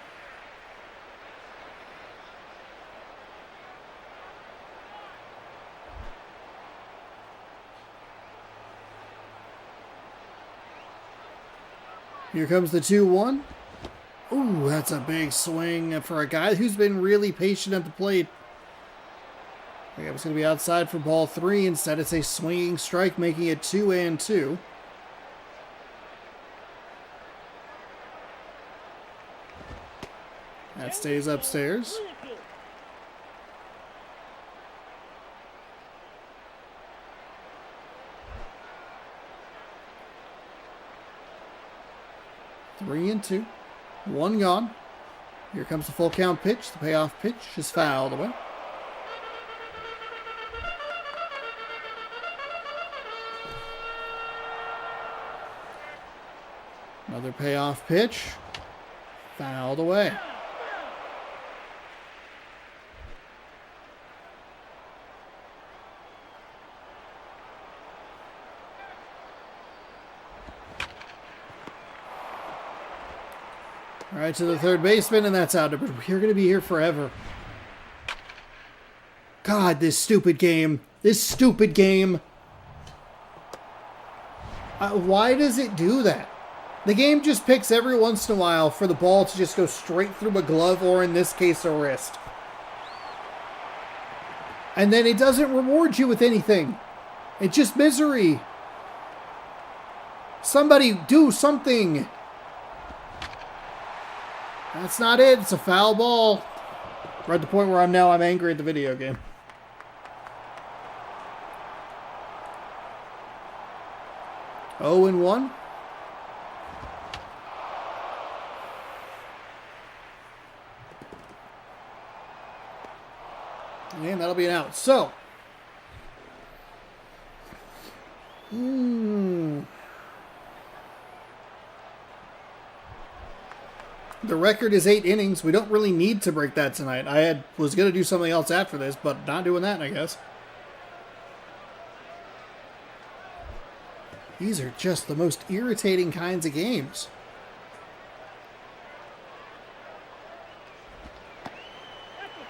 A: Here comes the 2-1. Ooh, that's a big swing for a guy who's been really patient at the plate. I think it was going to be outside for ball 3. Instead, it's a swinging strike, making it 2-2. That stays upstairs. Three and 2. 1 gone. Here comes the full count pitch. The payoff pitch is fouled away. Another payoff pitch. Fouled away. All right, to the third baseman, and that's out. But we're going to be here forever. God, this stupid game. This stupid game. Why does it do that? The game just picks every once in a while for the ball to just go straight through a glove, or in this case, a wrist. And then it doesn't reward you with anything. It's just misery. Somebody do something. That's not it. It's a foul ball. We're at the point where I'm angry at the video game. Oh and 1. And that'll be an out. So. The record is 8 innings. We don't really need to break that tonight. I was going to do something else after this, but not doing that, I guess. These are just the most irritating kinds of games.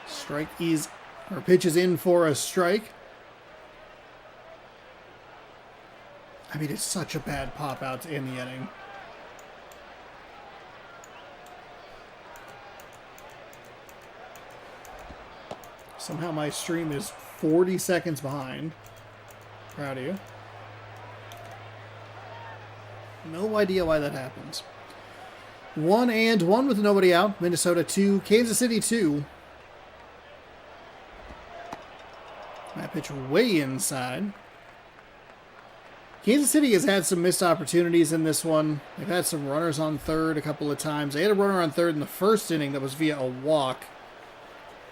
A: Strike is, or pitch is in for a strike. I mean, it's such a bad pop out to end the inning. Somehow my stream is 40 seconds behind. Proud of you. No idea why that happens. 1-1 with nobody out. Minnesota 2, Kansas City 2. That pitch way inside. Kansas City has had some missed opportunities in this one. They've had some runners on third a couple of times. They had a runner on third in the first inning that was via a walk.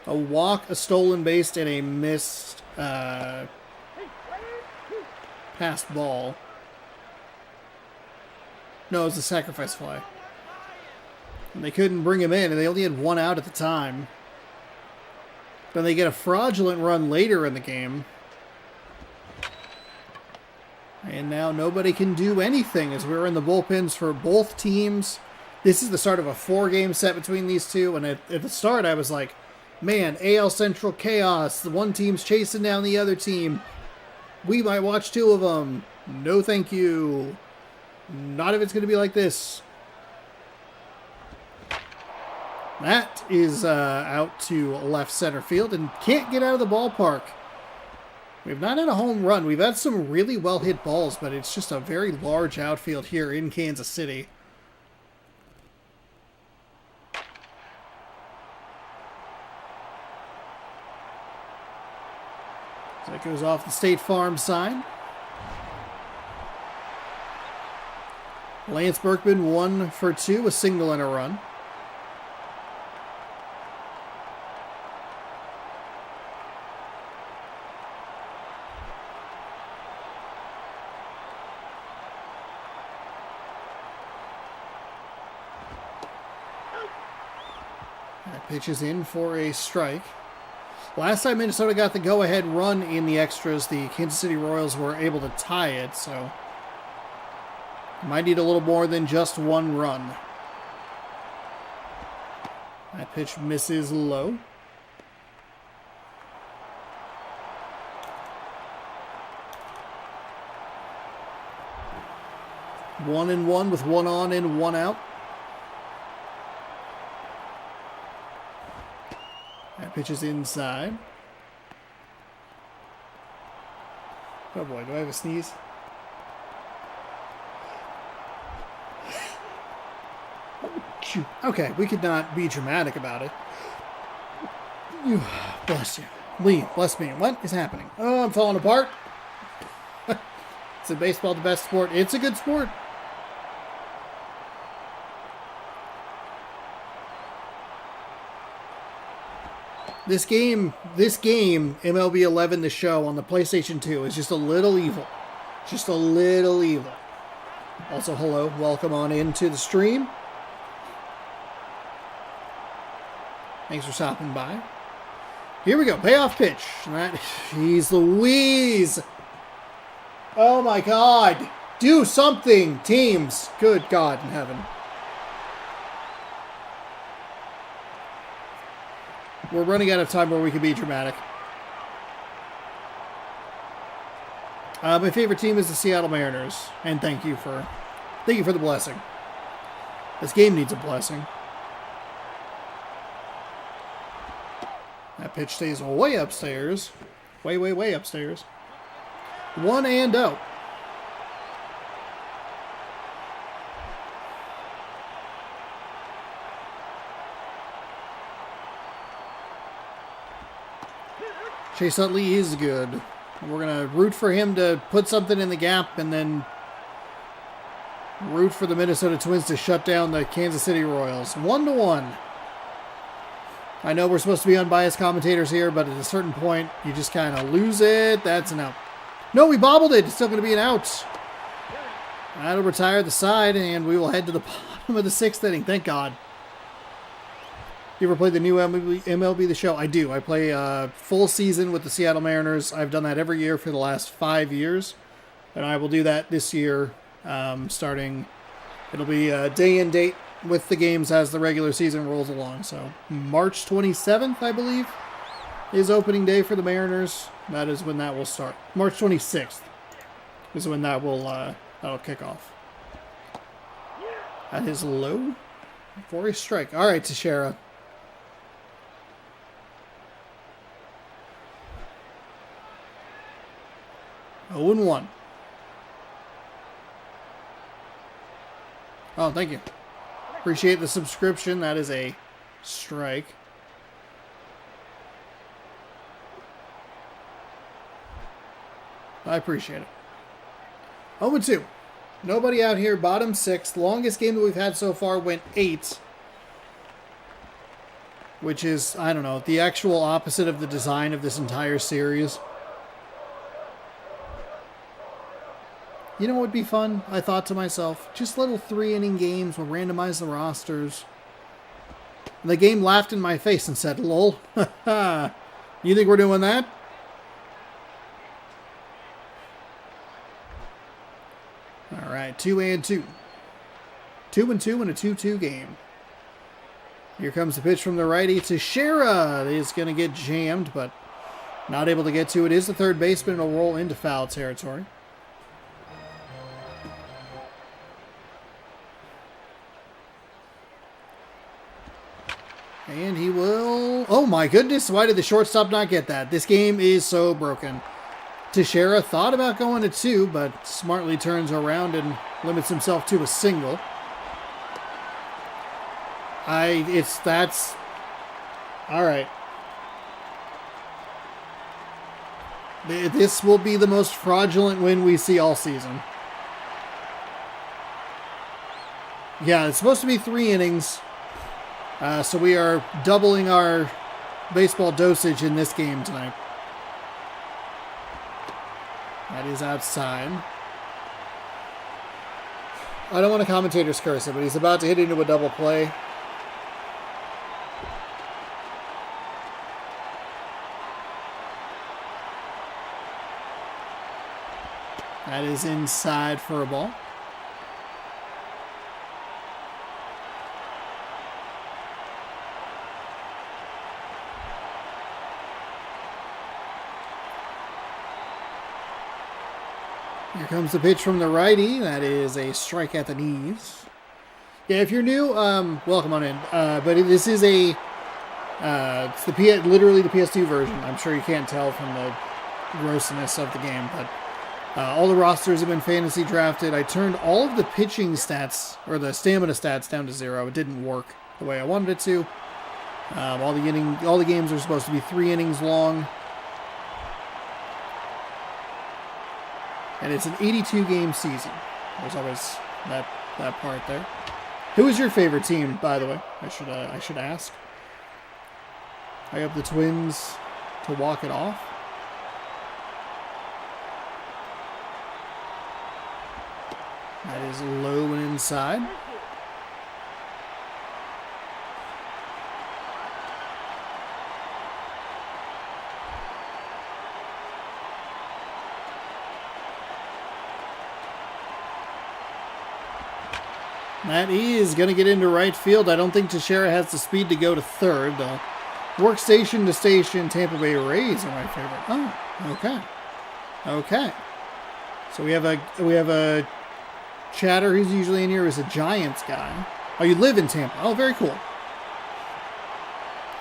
A: A walk, a stolen base, and a missed passed ball. No, it was a sacrifice fly. And they couldn't bring him in, and they only had one out at the time. Then they get a fraudulent run later in the game. And now nobody can do anything as we're in the bullpens for both teams. This is the start of a 4-game set between these two. And at the start, I was like, man, AL Central chaos. The one team's chasing down the other team. We might watch 2 of them. No, thank you. Not if it's going to be like this. That is out to left center field and can't get out of the ballpark. We've not had a home run. We've had some really well-hit balls, but it's just a very large outfield here in Kansas City. So that goes off the State Farm sign. Lance Berkman 1 for 2, a single and a run. That pitch is in for a strike. Last time Minnesota got the go-ahead run in the extras, the Kansas City Royals were able to tie it, so might need a little more than just one run. That pitch misses low. One and one with one on and one out. That pitch is inside. Oh boy, do I have a sneeze? Okay, we could not be dramatic about it. Bless you. Lee, bless me. What is happening? Oh, I'm falling apart. Is baseball the best sport? It's a good sport. This game, MLB 11, the show on the PlayStation 2, is just a little evil. Just a little evil. Also, hello, welcome on into the stream. Thanks for stopping by. Here we go, payoff pitch. Jeez Louise. Oh my God. Do something, teams. Good God in heaven. We're running out of time where we can be dramatic. My favorite team is the Seattle Mariners, and thank you for the blessing. This game needs a blessing. That pitch stays way upstairs, way upstairs. 1 and out. Chase Utley is good. We're going to root for him to put something in the gap and then root for the Minnesota Twins to shut down the Kansas City Royals. 1-1. I know we're supposed to be unbiased commentators here, but at a certain point, you just kind of lose it. That's an out. No, we bobbled it. It's still going to be an out. That'll retire the side, and we will head to the bottom of the 6th inning. Thank God. You ever play the new MLB The Show? I do. I play a full season with the Seattle Mariners. I've done that every year for the last 5 years. And I will do that this year, starting. It'll be day and date with the games as the regular season rolls along. So March 27th, I believe, is opening day for the Mariners. That is when that will start. March 26th is when that will that'll kick off. That is low for a strike. All right, Teixeira. 0-1. Oh, thank you. Appreciate the subscription. That is a strike. I appreciate it. 0-2. Nobody out here. Bottom 6. Longest game that we've had so far went 8. Which is, I don't know, the actual opposite of the design of this entire series. You know what would be fun? I thought to myself, just little 3-inning games. We'll randomize the rosters. And the game laughed in my face and said, lol. You think we're doing that? All right, 2-2. 2-2 in a 2-2 game. Here comes the pitch from the righty. Teixeira is going to get jammed, but not able to get to it. Is the third baseman. It'll roll into foul territory. And he will... Oh my goodness, why did the shortstop not get that? This game is so broken. Teixeira thought about going to 2, but smartly turns around and limits himself to a single. That's... Alright. This will be the most fraudulent win we see all season. Yeah, it's supposed to be 3 innings. So we are doubling our baseball dosage in this game tonight. That is outside. I don't want a commentator's curse it, but he's about to hit into a double play. That is inside for a ball. Here comes the pitch from the righty. That is a strike at the knees. Yeah, if you're new, welcome on in. But this is a, it's literally the PS2 version. I'm sure you can't tell from the grossness of the game, but all the rosters have been fantasy drafted. I turned all of the pitching stats, or the stamina stats, down to 0. It didn't work the way I wanted it to. All the games are supposed to be 3 innings long. And it's an 82-game season. There's always that part there. Who is your favorite team, by the way? I should ask. I have the Twins to walk it off. That is low and inside. That is going to get into right field. I don't think Teixeira has the speed to go to third. The workstation to station Tampa Bay Rays are my favorite. Oh, okay. Okay. So we have a chatter who's usually in here is a Giants guy. Oh, you live in Tampa. Oh, very cool.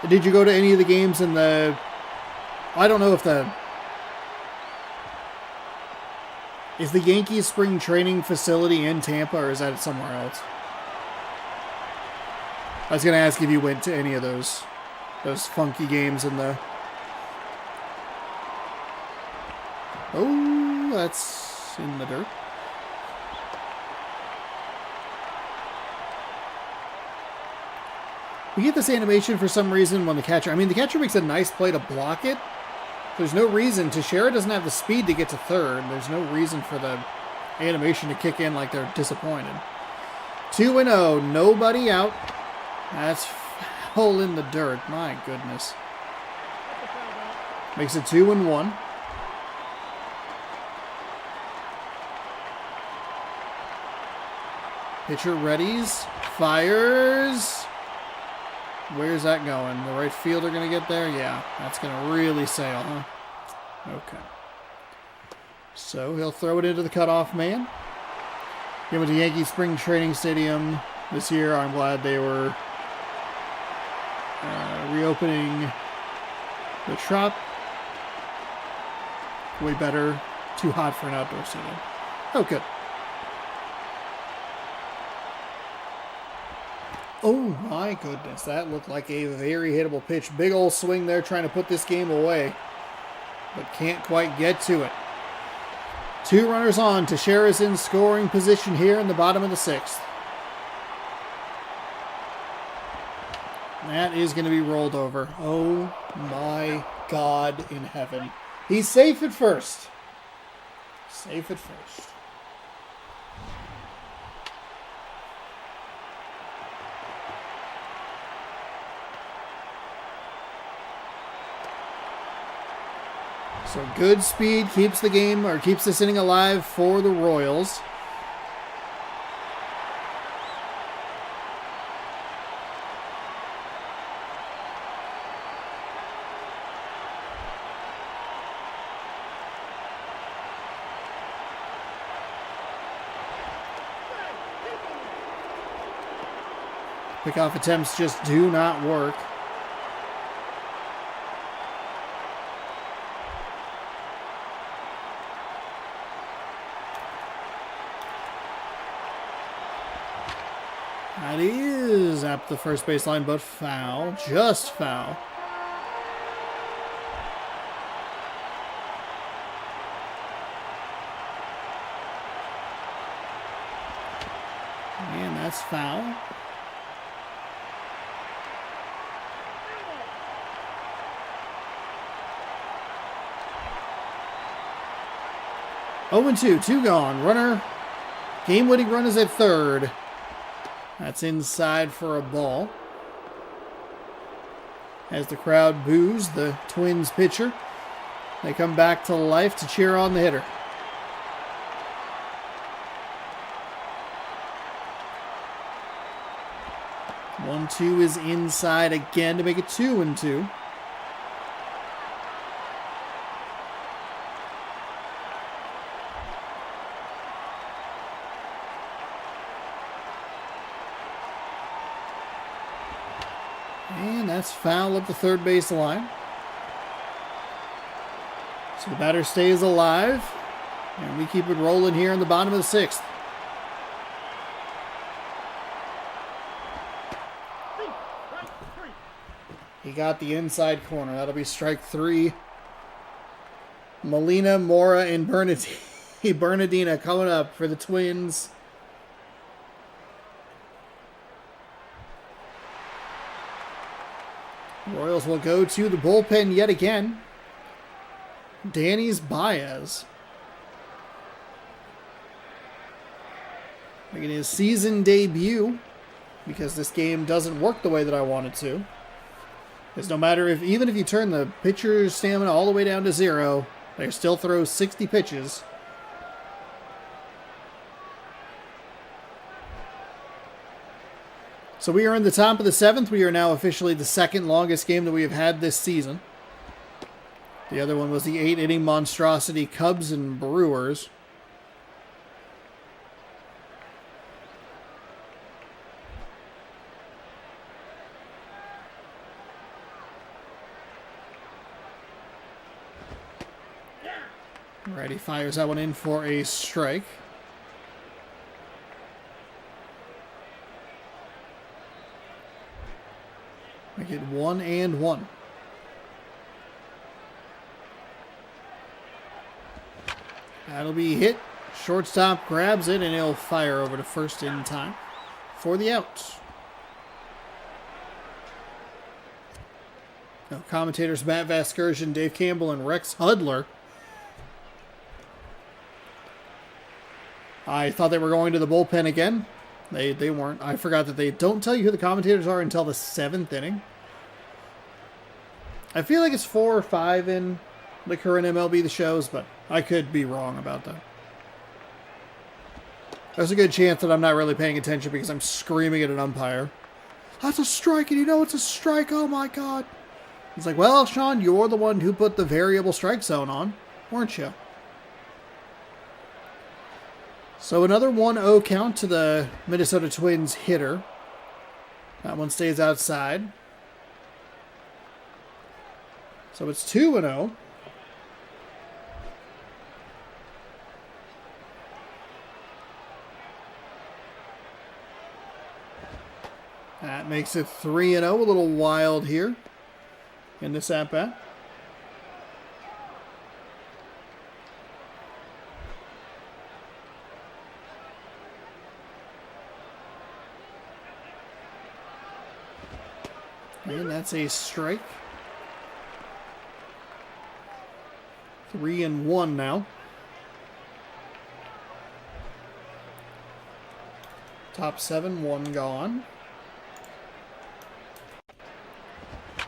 A: Did you go to any of the games in the... I don't know if the... Is the Yankees spring training facility in Tampa, or is that somewhere else? I was going to ask if you went to any of those funky games in the... Oh, that's in the dirt. We get this animation for some reason when the catcher... I mean, the catcher makes a nice play to block it. There's no reason. Teixeira doesn't have the speed to get to third. There's no reason for the animation to kick in like they're disappointed. 2-0. Nobody out. That's foul in the dirt. My goodness. Makes it 2-1. Pitcher readies. Fires. Where's that going? The right fielder going to get there? Yeah, that's going to really sail, huh? Okay. So he'll throw it into the cutoff man. He went to Yankee Spring Training Stadium this year. I'm glad they were reopening the Trop. Way better too hot for an outdoor stadium. Oh, good. Oh my goodness, that looked like a very hittable pitch. Big old swing there trying to put this game away, but can't quite get to it. 2 runners on. Teixeira's in scoring position here in the bottom of the 6th. That is going to be rolled over. Oh my God in heaven. He's safe at first. Safe at first. So good speed keeps the game, or keeps this inning alive for the Royals. Pickoff attempts just do not work. That is at the first baseline, but foul. Just foul. And that's foul. Oh and 2, 2 gone. Runner, game-winning run is at third. That's inside for a ball. As the crowd boos the Twins pitcher, they come back to life to cheer on the hitter. One, 2 is inside again to make it 2 and 2. And that's foul up the third base line. So the batter stays alive. And we keep it rolling here in the bottom of the 6th. He got the inside corner. That'll be strike 3. Molina, Mora, and Bernardina coming up for the Twins. Royals will go to the bullpen yet again. Danny's Baez making his season debut, because this game doesn't work the way that I want it to. Because no matter even if you turn the pitcher's stamina all the way down to 0, they still throw 60 pitches. So we are in the top of the 7th. We are now officially the 2nd longest game that we have had this season. The other one was the 8-inning monstrosity Cubs and Brewers. Righty fires that one in for a strike. Make it 1 and 1. That'll be hit. Shortstop grabs it, and he'll fire over to first in time for the out. Now, commentators Matt Vasgersian, Dave Campbell, and Rex Hudler. I thought they were going to the bullpen again. They weren't. I forgot that they don't tell you who the commentators are until the 7th inning. I feel like it's 4 or 5 in the current MLB, the shows, but I could be wrong about that. There's a good chance that I'm not really paying attention because I'm screaming at an umpire. That's a strike, and you know it's a strike. Oh my God. It's like, well, Sean, you're the one who put the variable strike zone on, weren't you? So another 1-0 count to the Minnesota Twins hitter. That one stays outside. So it's 2-0. That makes it 3-0. A little wild here in this at-bat. And that's a strike. 3-1 now. Top 7, 1 gone.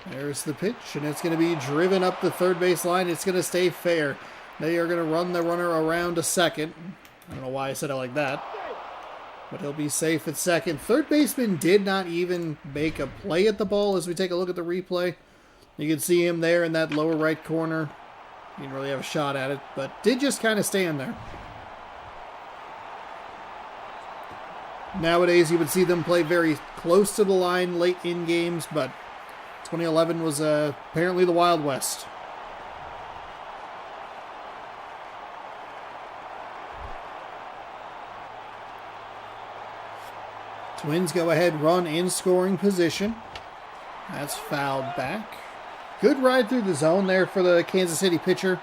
A: There's the pitch, and it's going to be driven up the third base line. It's going to stay fair. They are going to run the runner around to second. I don't know why I said it like that. But he'll be safe at second. Third baseman did not even make a play at the ball as we take a look at the replay. You can see him there in that lower right corner. He didn't really have a shot at it, but did just kind of stand there. Nowadays, you would see them play very close to the line late in games, but 2011 was apparently the Wild West. Twins go ahead, run in scoring position. That's fouled back. Good ride through the zone there for the Kansas City pitcher.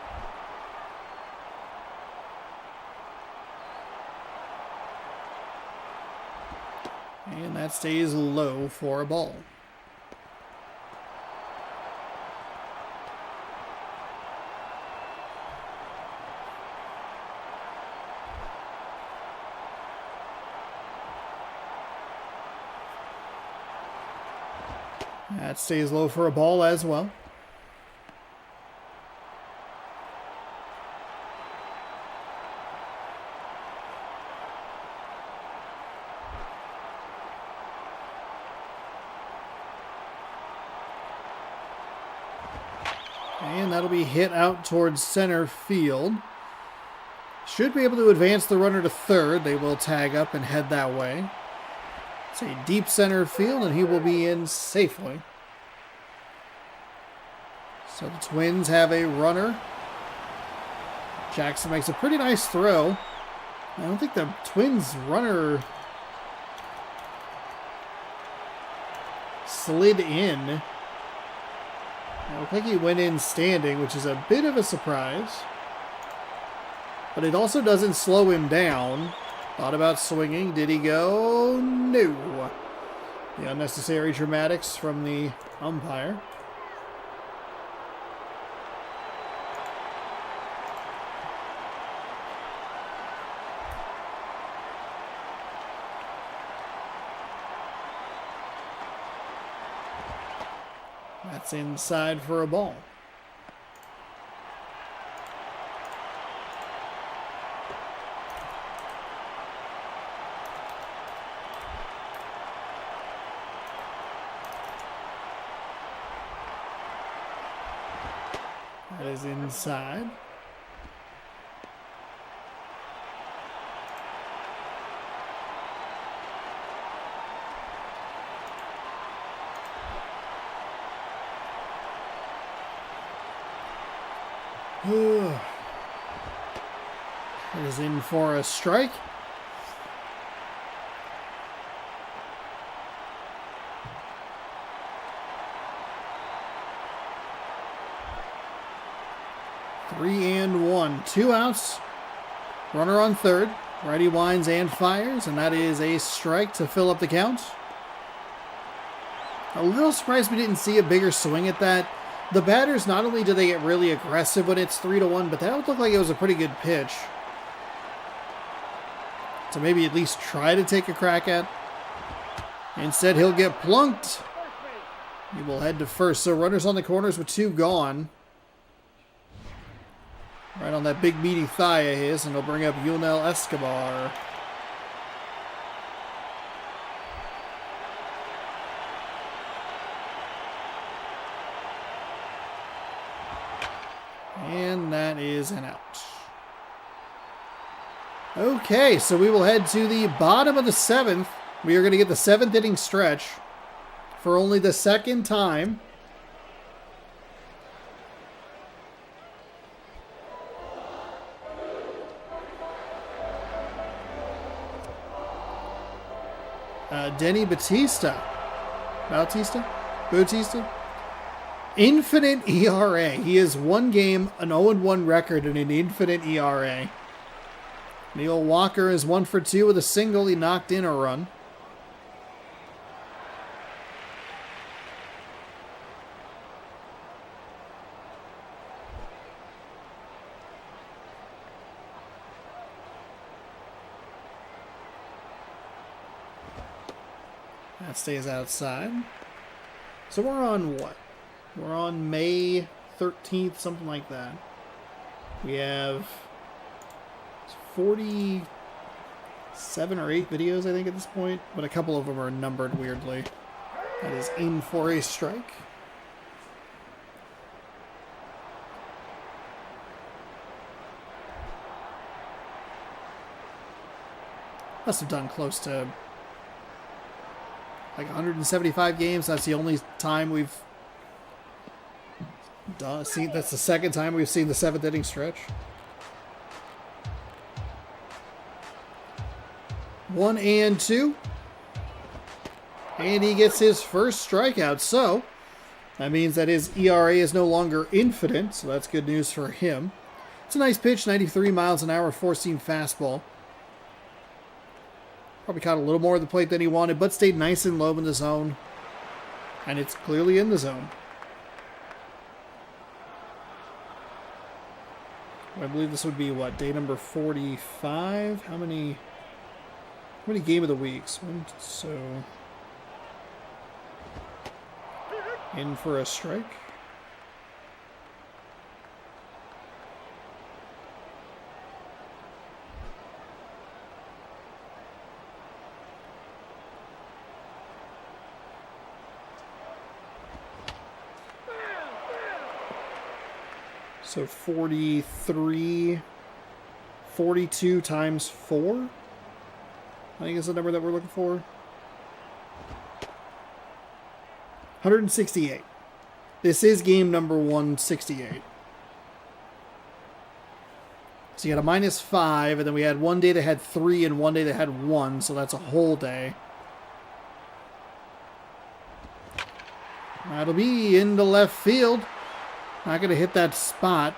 A: And that stays low for a ball. That stays low for a ball as well. And that'll be hit out towards center field. Should be able to advance the runner to third. They will tag up and head that way. It's a deep center field, and he will be in safely. So the Twins have a runner. Jackson makes a pretty nice throw. I don't think the Twins runner slid in. I don't think he went in standing, which is a bit of a surprise. But it also doesn't slow him down. Thought about swinging. Did he go? No. The unnecessary dramatics from the umpire. That's inside for a ball. That is inside. That is in for a strike. Three and one. 2 outs. Runner on third. Righty winds and fires, and that is a strike to fill up the count. A little surprised we didn't see a bigger swing at that. The batters, not only do they get really aggressive when it's 3-1, but that would look like it was a pretty good pitch. To maybe at least try to take a crack at. Instead, he'll get plunked. He will head to first. So runners on the corners with 2 gone. Right on that big meaty thigh of his, and he'll bring up Yunel Escobar. And that is an out. Okay, so we will head to the bottom of the 7th. We are going to get the 7th inning stretch for only the 2nd time. Denny Batista Bautista. Infinite ERA. He has one game, an 0-1 record, and an infinite ERA. Neil Walker is 1 for 2 with a single. He knocked in a run. That stays outside. So we're on what? We're on May 13th, something like that. We have 47 or 8 videos, I think, at this point. But a couple of them are numbered weirdly. That is in for a strike. Must have done close to like 175 games. That's the only time we've done. That's the second time we've seen the 7th inning stretch. 1-2. And he gets his first strikeout. So that means that his ERA is no longer infinite. So that's good news for him. It's a nice pitch, 93 miles an hour, 4-seam fastball. Probably caught a little more of the plate than he wanted, but stayed nice and low in the zone. And it's clearly in the zone. I believe this would be, what, day number 45? How many game of the weeks? So, in for a strike. So 43, 42 times 4, I think is the number that we're looking for. 168. This is game number 168. So you got a -5, and then we had one day that had 3 and one day that had 1, so that's a whole day. That'll be into left field. Not going to hit that spot.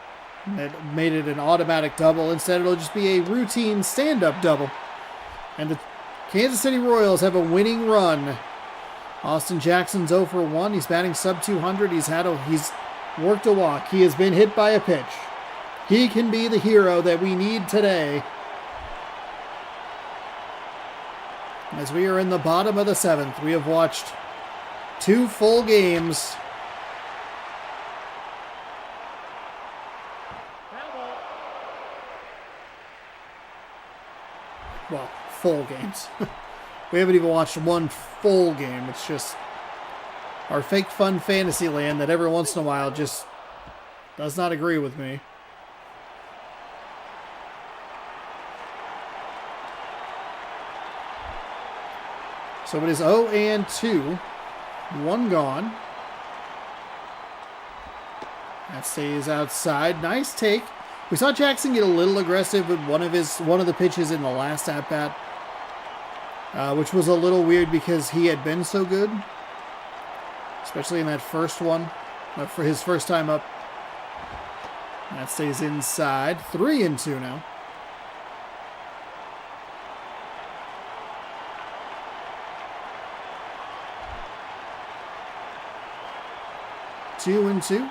A: That made it an automatic double. Instead, it'll just be a routine stand-up double. And the Kansas City Royals have a winning run. Austin Jackson's 0 for 1. He's batting sub 200. He's worked a walk. He has been hit by a pitch. He can be the hero that we need today. As we are in the bottom of the 7th, we have watched 2 full games. Well, full games. We haven't even watched one full game. It's just our fake fun fantasy land that every once in a while just does not agree with me. So it is 0-2. 1 gone. That stays outside. Nice take. We saw Jackson get a little aggressive with one of the pitches in the last at-bat, which was a little weird because he had been so good, especially in that first one, for his first time up. That stays inside. 3-2 now. Two and 2.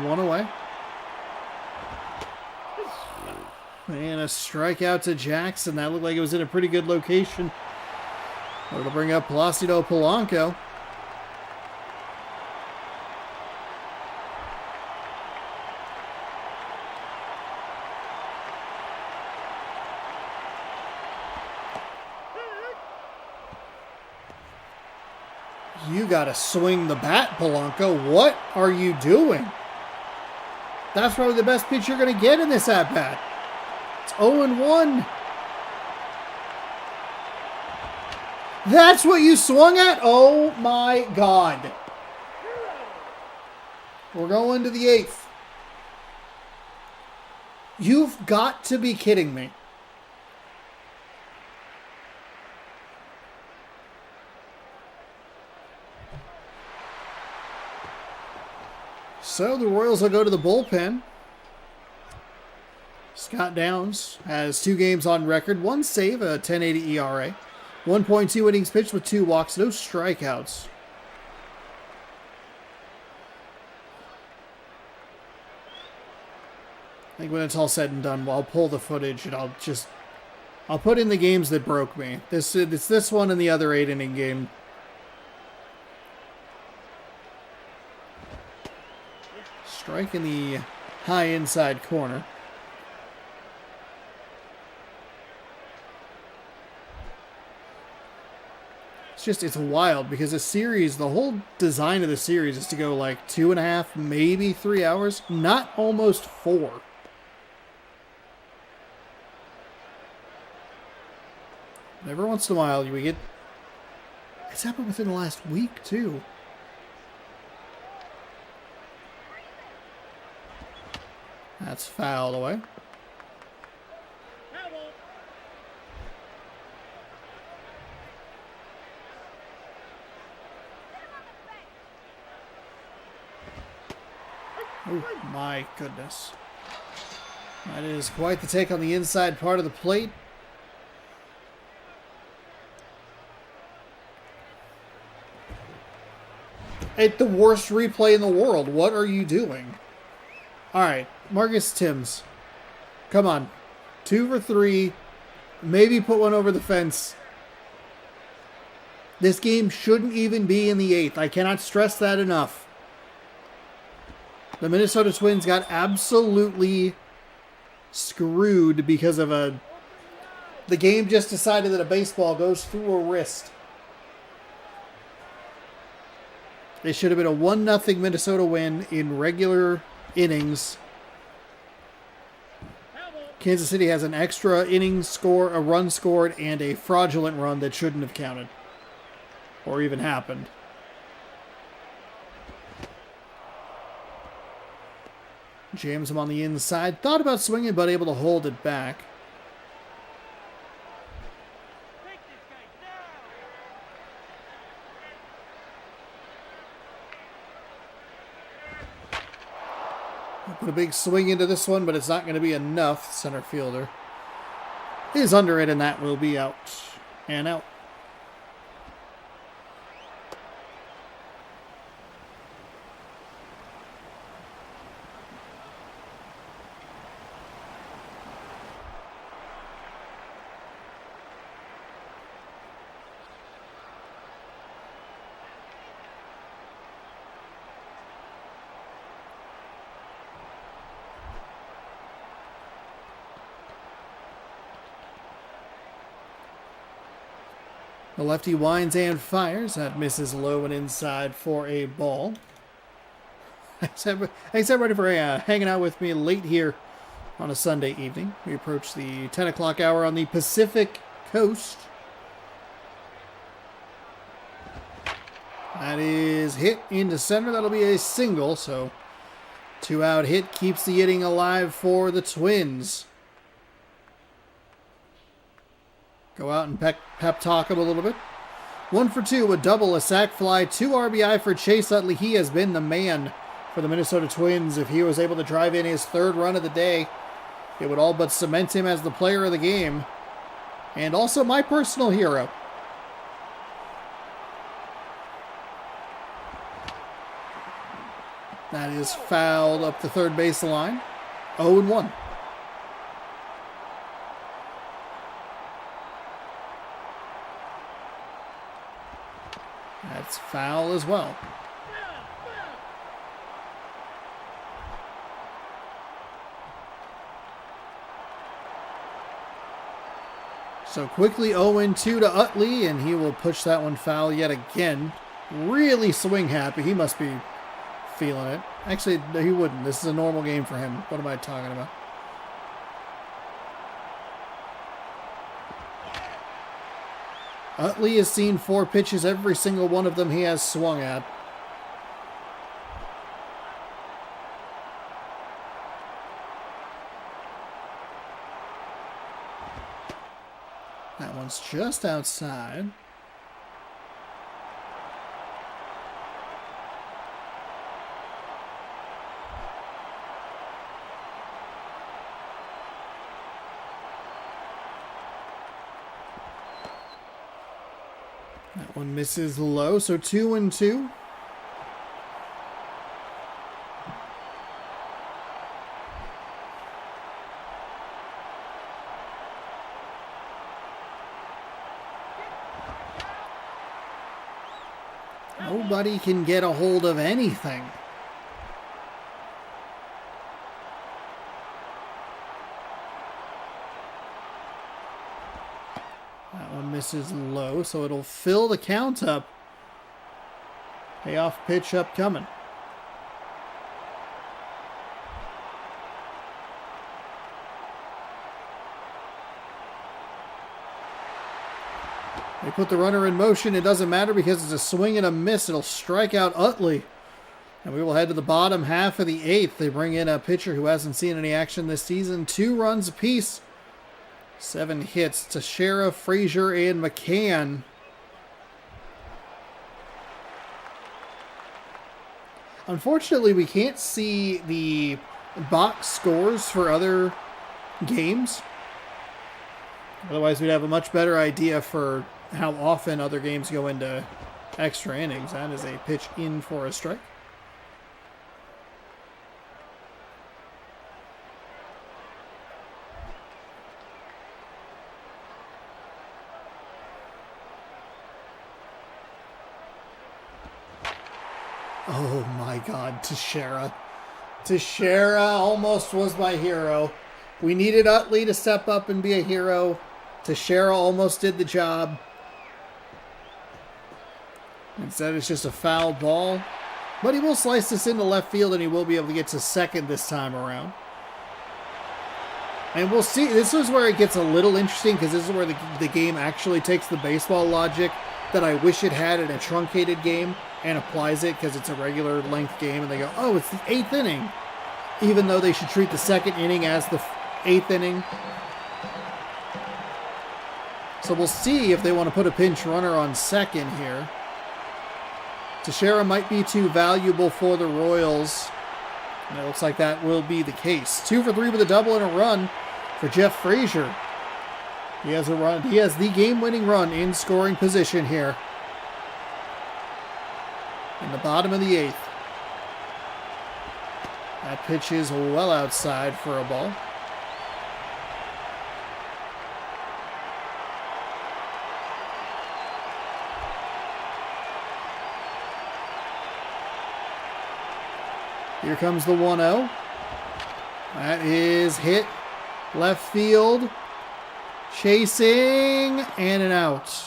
A: 1 away. And a strikeout to Jackson. That looked like it was in a pretty good location. It'll bring up Placido Polanco. You gotta swing the bat, Polanco. What are you doing? That's probably the best pitch you're gonna get in this at-bat. It's 0-1. That's what you swung at? Oh my God. We're going to the 8th. You've got to be kidding me. So the Royals will go to the bullpen. Scott Downs has 2 games on record, 1 save, a 10.80 ERA, 1.2 innings pitched with 2 walks, no strikeouts. I think when it's all said and done, I'll pull the footage and I'll put in the games that broke me. It's this one and the other 8-inning game. Strike in the high inside corner. It's wild because the whole design of the series is to go like 2.5, maybe 3 hours, not almost 4. Every once in a while, we get... It's happened within the last week, too. That's fouled away. Oh, my goodness. That is quite the take on the inside part of the plate. It's the worst replay in the world. What are you doing? Alright, Marcus Timms. Come on. 2 for 3. Maybe put one over the fence. This game shouldn't even be in the 8th. I cannot stress that enough. The Minnesota Twins got absolutely screwed because of the game just decided that a baseball goes through a wrist. It should have been a 1-0 Minnesota win in regular innings. Kansas City has an extra inning score, a run scored, and a fraudulent run that shouldn't have counted. Or even happened. Jams him on the inside. Thought about swinging, but able to hold it back. Put a big swing into this one, but it's not going to be enough. Center fielder is under it, and that will be out. And out. The lefty winds and fires. That misses low and inside for a ball. Thanks everybody for hanging out with me late here on a Sunday evening. We approach the 10 o'clock hour on the Pacific Coast. That is hit into center. That'll be a single. So 2-out hit keeps the inning alive for the Twins. Go out and pep talk him a little bit. 1 for 2, a double, a sac fly, 2 RBI for Chase Utley. He has been the man for the Minnesota Twins. If he was able to drive in his 3rd run of the day, it would all but cement him as the player of the game. And also my personal hero. That is fouled up the third base line. 0-1. That's foul as well. So quickly 0-2 to Utley, and he will push that one foul yet again. Really swing happy. He must be feeling it. Actually, he wouldn't. This is a normal game for him. What am I talking about? Utley has seen 4 pitches. Every single one of them he has swung at. That one's just outside. That one misses low, so 2-2. Nobody can get a hold of anything. That one misses low, so it'll fill the count up. Payoff pitch upcoming. They put the runner in motion. It doesn't matter because it's a swing and a miss. It'll strike out Utley. And we will head to the bottom half of the 8th. They bring in a pitcher who hasn't seen any action this season. 2 runs apiece. 7 hits to Sheriff, Frazier, and McCann. Unfortunately, we can't see the box scores for other games. Otherwise, we'd have a much better idea for how often other games go into extra innings. That is a pitch in for a strike. Oh my God, Teixeira. Teixeira almost was my hero. We needed Utley to step up and be a hero. Teixeira almost did the job. Instead, it's just a foul ball. But he will slice this into left field, and he will be able to get to second this time around. And we'll see. This is where it gets a little interesting, because this is where the game actually takes the baseball logic that I wish it had in a truncated game and applies it because it's a regular length game. And they go, oh, it's the 8th inning. Even though they should treat the second inning as the 8th inning. So we'll see if they want to put a pinch runner on second here. Teixeira might be too valuable for the Royals. And it looks like that will be the case. 2 for 3 with a double and a run for Jeff Frazier. He has a run. He has the game-winning run in scoring position here. In the bottom of the 8th. That pitch is well outside for a ball. Here comes the 1-0. That is hit left field. Chasing and an out.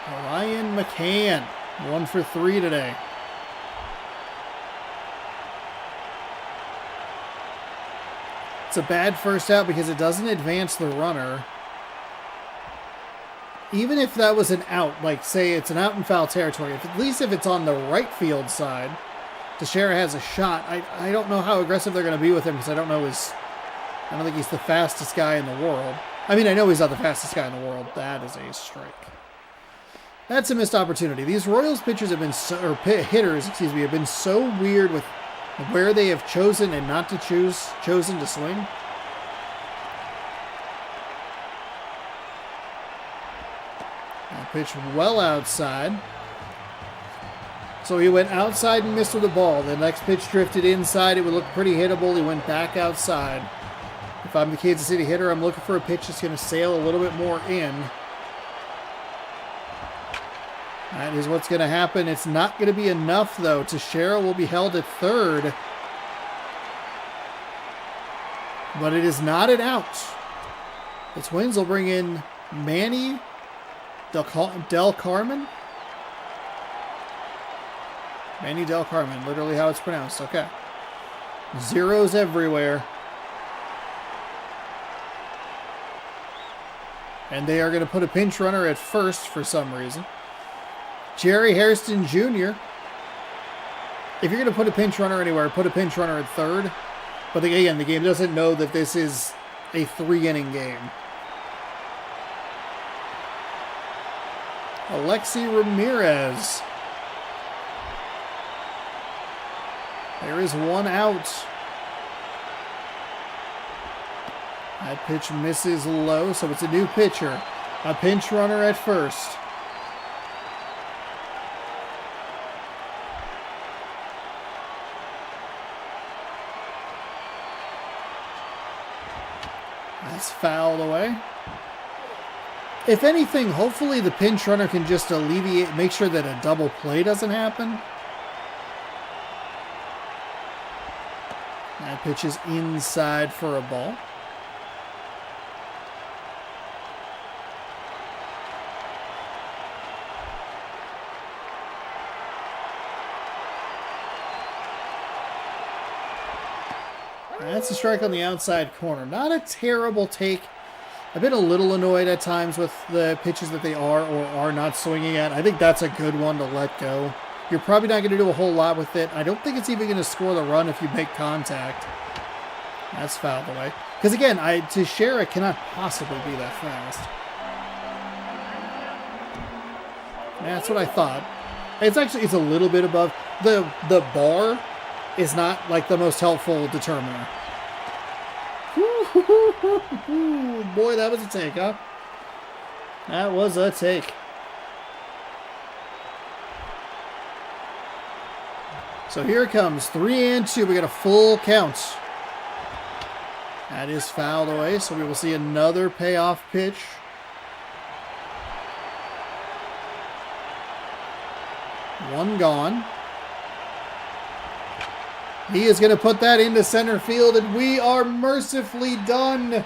A: Ryan McCann, 1 for 3 today. It's a bad first out because it doesn't advance the runner. Even if that was an out, like say it's an out in foul territory, at least if it's on the right field side, Teixeira has a shot. I don't know how aggressive they're going to be with him because I don't think he's the fastest guy in the world. I mean, I know he's not the fastest guy in the world. That is a strike. That's a missed opportunity. These Royals pitchers have been hitters, have been so weird with where they have chosen and not to chosen to swing. That pitch well outside. So he went outside and missed with the ball. The next pitch drifted inside. It would look pretty hittable. He went back outside. If I'm the Kansas City hitter, I'm looking for a pitch that's going to sail a little bit more in. That is what's going to happen. It's not going to be enough, though. Teixeira will be held at third. But it is not an out. The Twins will bring in Manny Del Carmen. Manny Del Carmen, literally how it's pronounced. Okay. Zeros everywhere. And they are going to put a pinch runner at first for some reason. Jerry Hairston Jr. If you're going to put a pinch runner anywhere, put a pinch runner at third. But again, the game doesn't know that this is a 3-inning game. Alexi Ramirez. There is one out. That pitch misses low, so it's a new pitcher. A pinch runner at first. That's fouled away. If anything, hopefully the pinch runner can just alleviate, make sure that a double play doesn't happen. That pitch is inside for a ball. That's a strike on the outside corner. Not a terrible take. I've been a little annoyed at times with the pitches that they are or are not swinging at. I think that's a good one to let go. You're probably not going to do a whole lot with it. I don't think it's even going to score the run if you make contact. That's fouled away. Because again, to share it cannot possibly be that fast. That's what I thought. It's a little bit above. The bar is not like the most helpful determiner. Boy, that was a take, huh? That was a take. So here it comes. 3-2. We got a full count. That is fouled away, so we will see another payoff pitch. One gone. He is going to put that into center field, and we are mercifully done.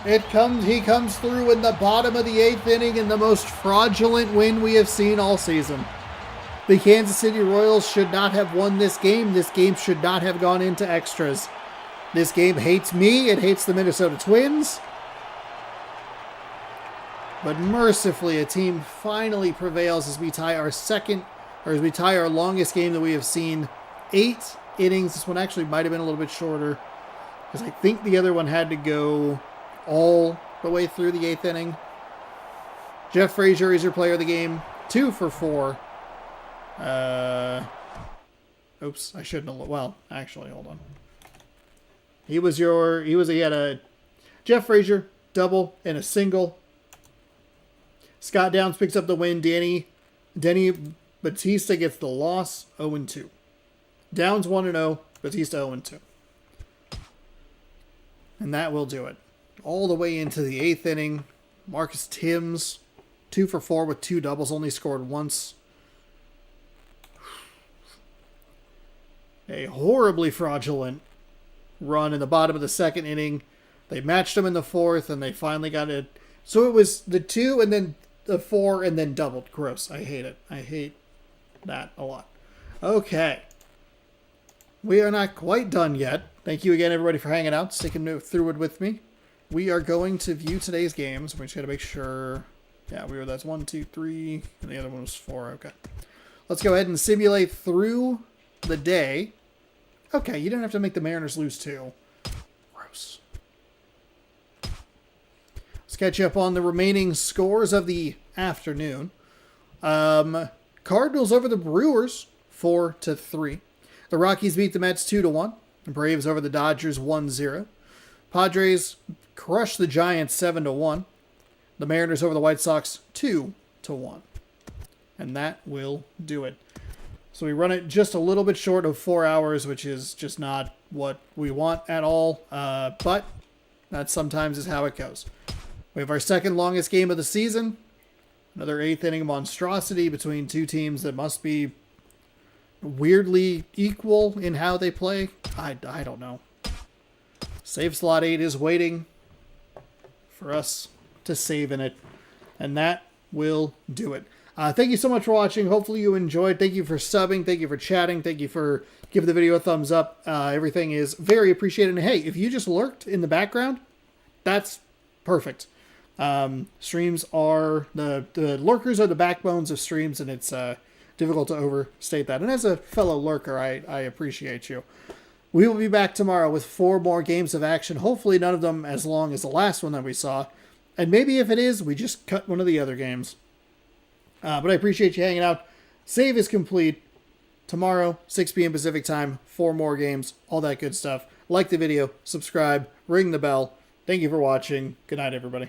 A: He comes through in the bottom of the 8th inning in the most fraudulent win we have seen all season. The Kansas City Royals should not have won this game. This game should not have gone into extras. This game hates me. It hates the Minnesota Twins. But mercifully, a team finally prevails as we tie our longest game that we have seen. 8 innings. This one actually might have been a little bit shorter, because I think the other one had to go all the way through the 8th inning. Jeff Frazier is your player of the game. 2 for 4. Oops, I shouldn't have. Well, actually, hold on. He had a Jeff Frazier double and a single. Scott Downs picks up the win. Denny Batista gets the loss. 0-2. Downs 1-0. Batista 0-2. And that will do it. All the way into the 8th inning. Marcus Timms, 2 for 4 with 2 doubles, only scored once. A horribly fraudulent run in the bottom of the 2nd inning. They matched him in the 4th, and they finally got it. So it was the 2 and then the 4 and then doubled. Gross. I hate it. I hate that a lot. Okay. We are not quite done yet. Thank you again, everybody, for hanging out, sticking through it with me. We are going to view today's games. We're just going to make sure. Yeah, that's 1, 2, 3, and the other one was 4. Okay. Let's go ahead and simulate through the day. Okay, you didn't have to make the Mariners lose too. Gross. Let's catch up on the remaining scores of the afternoon. Cardinals over the Brewers, 4-3. The Rockies beat the Mets 2-1. The Braves over the Dodgers 1-0. Padres crushed the Giants 7-1. The Mariners over the White Sox 2-1. And that will do it. So we run it just a little bit short of 4 hours, which is just not what we want at all. But that sometimes is how it goes. We have our second longest game of the season. Another 8th inning monstrosity between two teams that must be weirdly equal in how they play. I don't know. Save Slot 8 is waiting for us to save in it. And that will do it. Thank you so much for watching. Hopefully you enjoyed. Thank you for subbing. Thank you for chatting. Thank you for giving the video a thumbs up. Everything is very appreciated. And hey, if you just lurked in the background, that's perfect. Streams are the lurkers are the backbones of streams, and it's difficult to overstate that. And as a fellow lurker, I appreciate you. We will be back tomorrow with 4 more games of action. Hopefully none of them as long as the last one that we saw. And maybe if it is, we just cut one of the other games. But I appreciate you hanging out. Save is complete. Tomorrow, 6 p.m. Pacific time, 4 more games, all that good stuff. like the video, subscribe, ring the bell. Thank you for watching. Good night, everybody.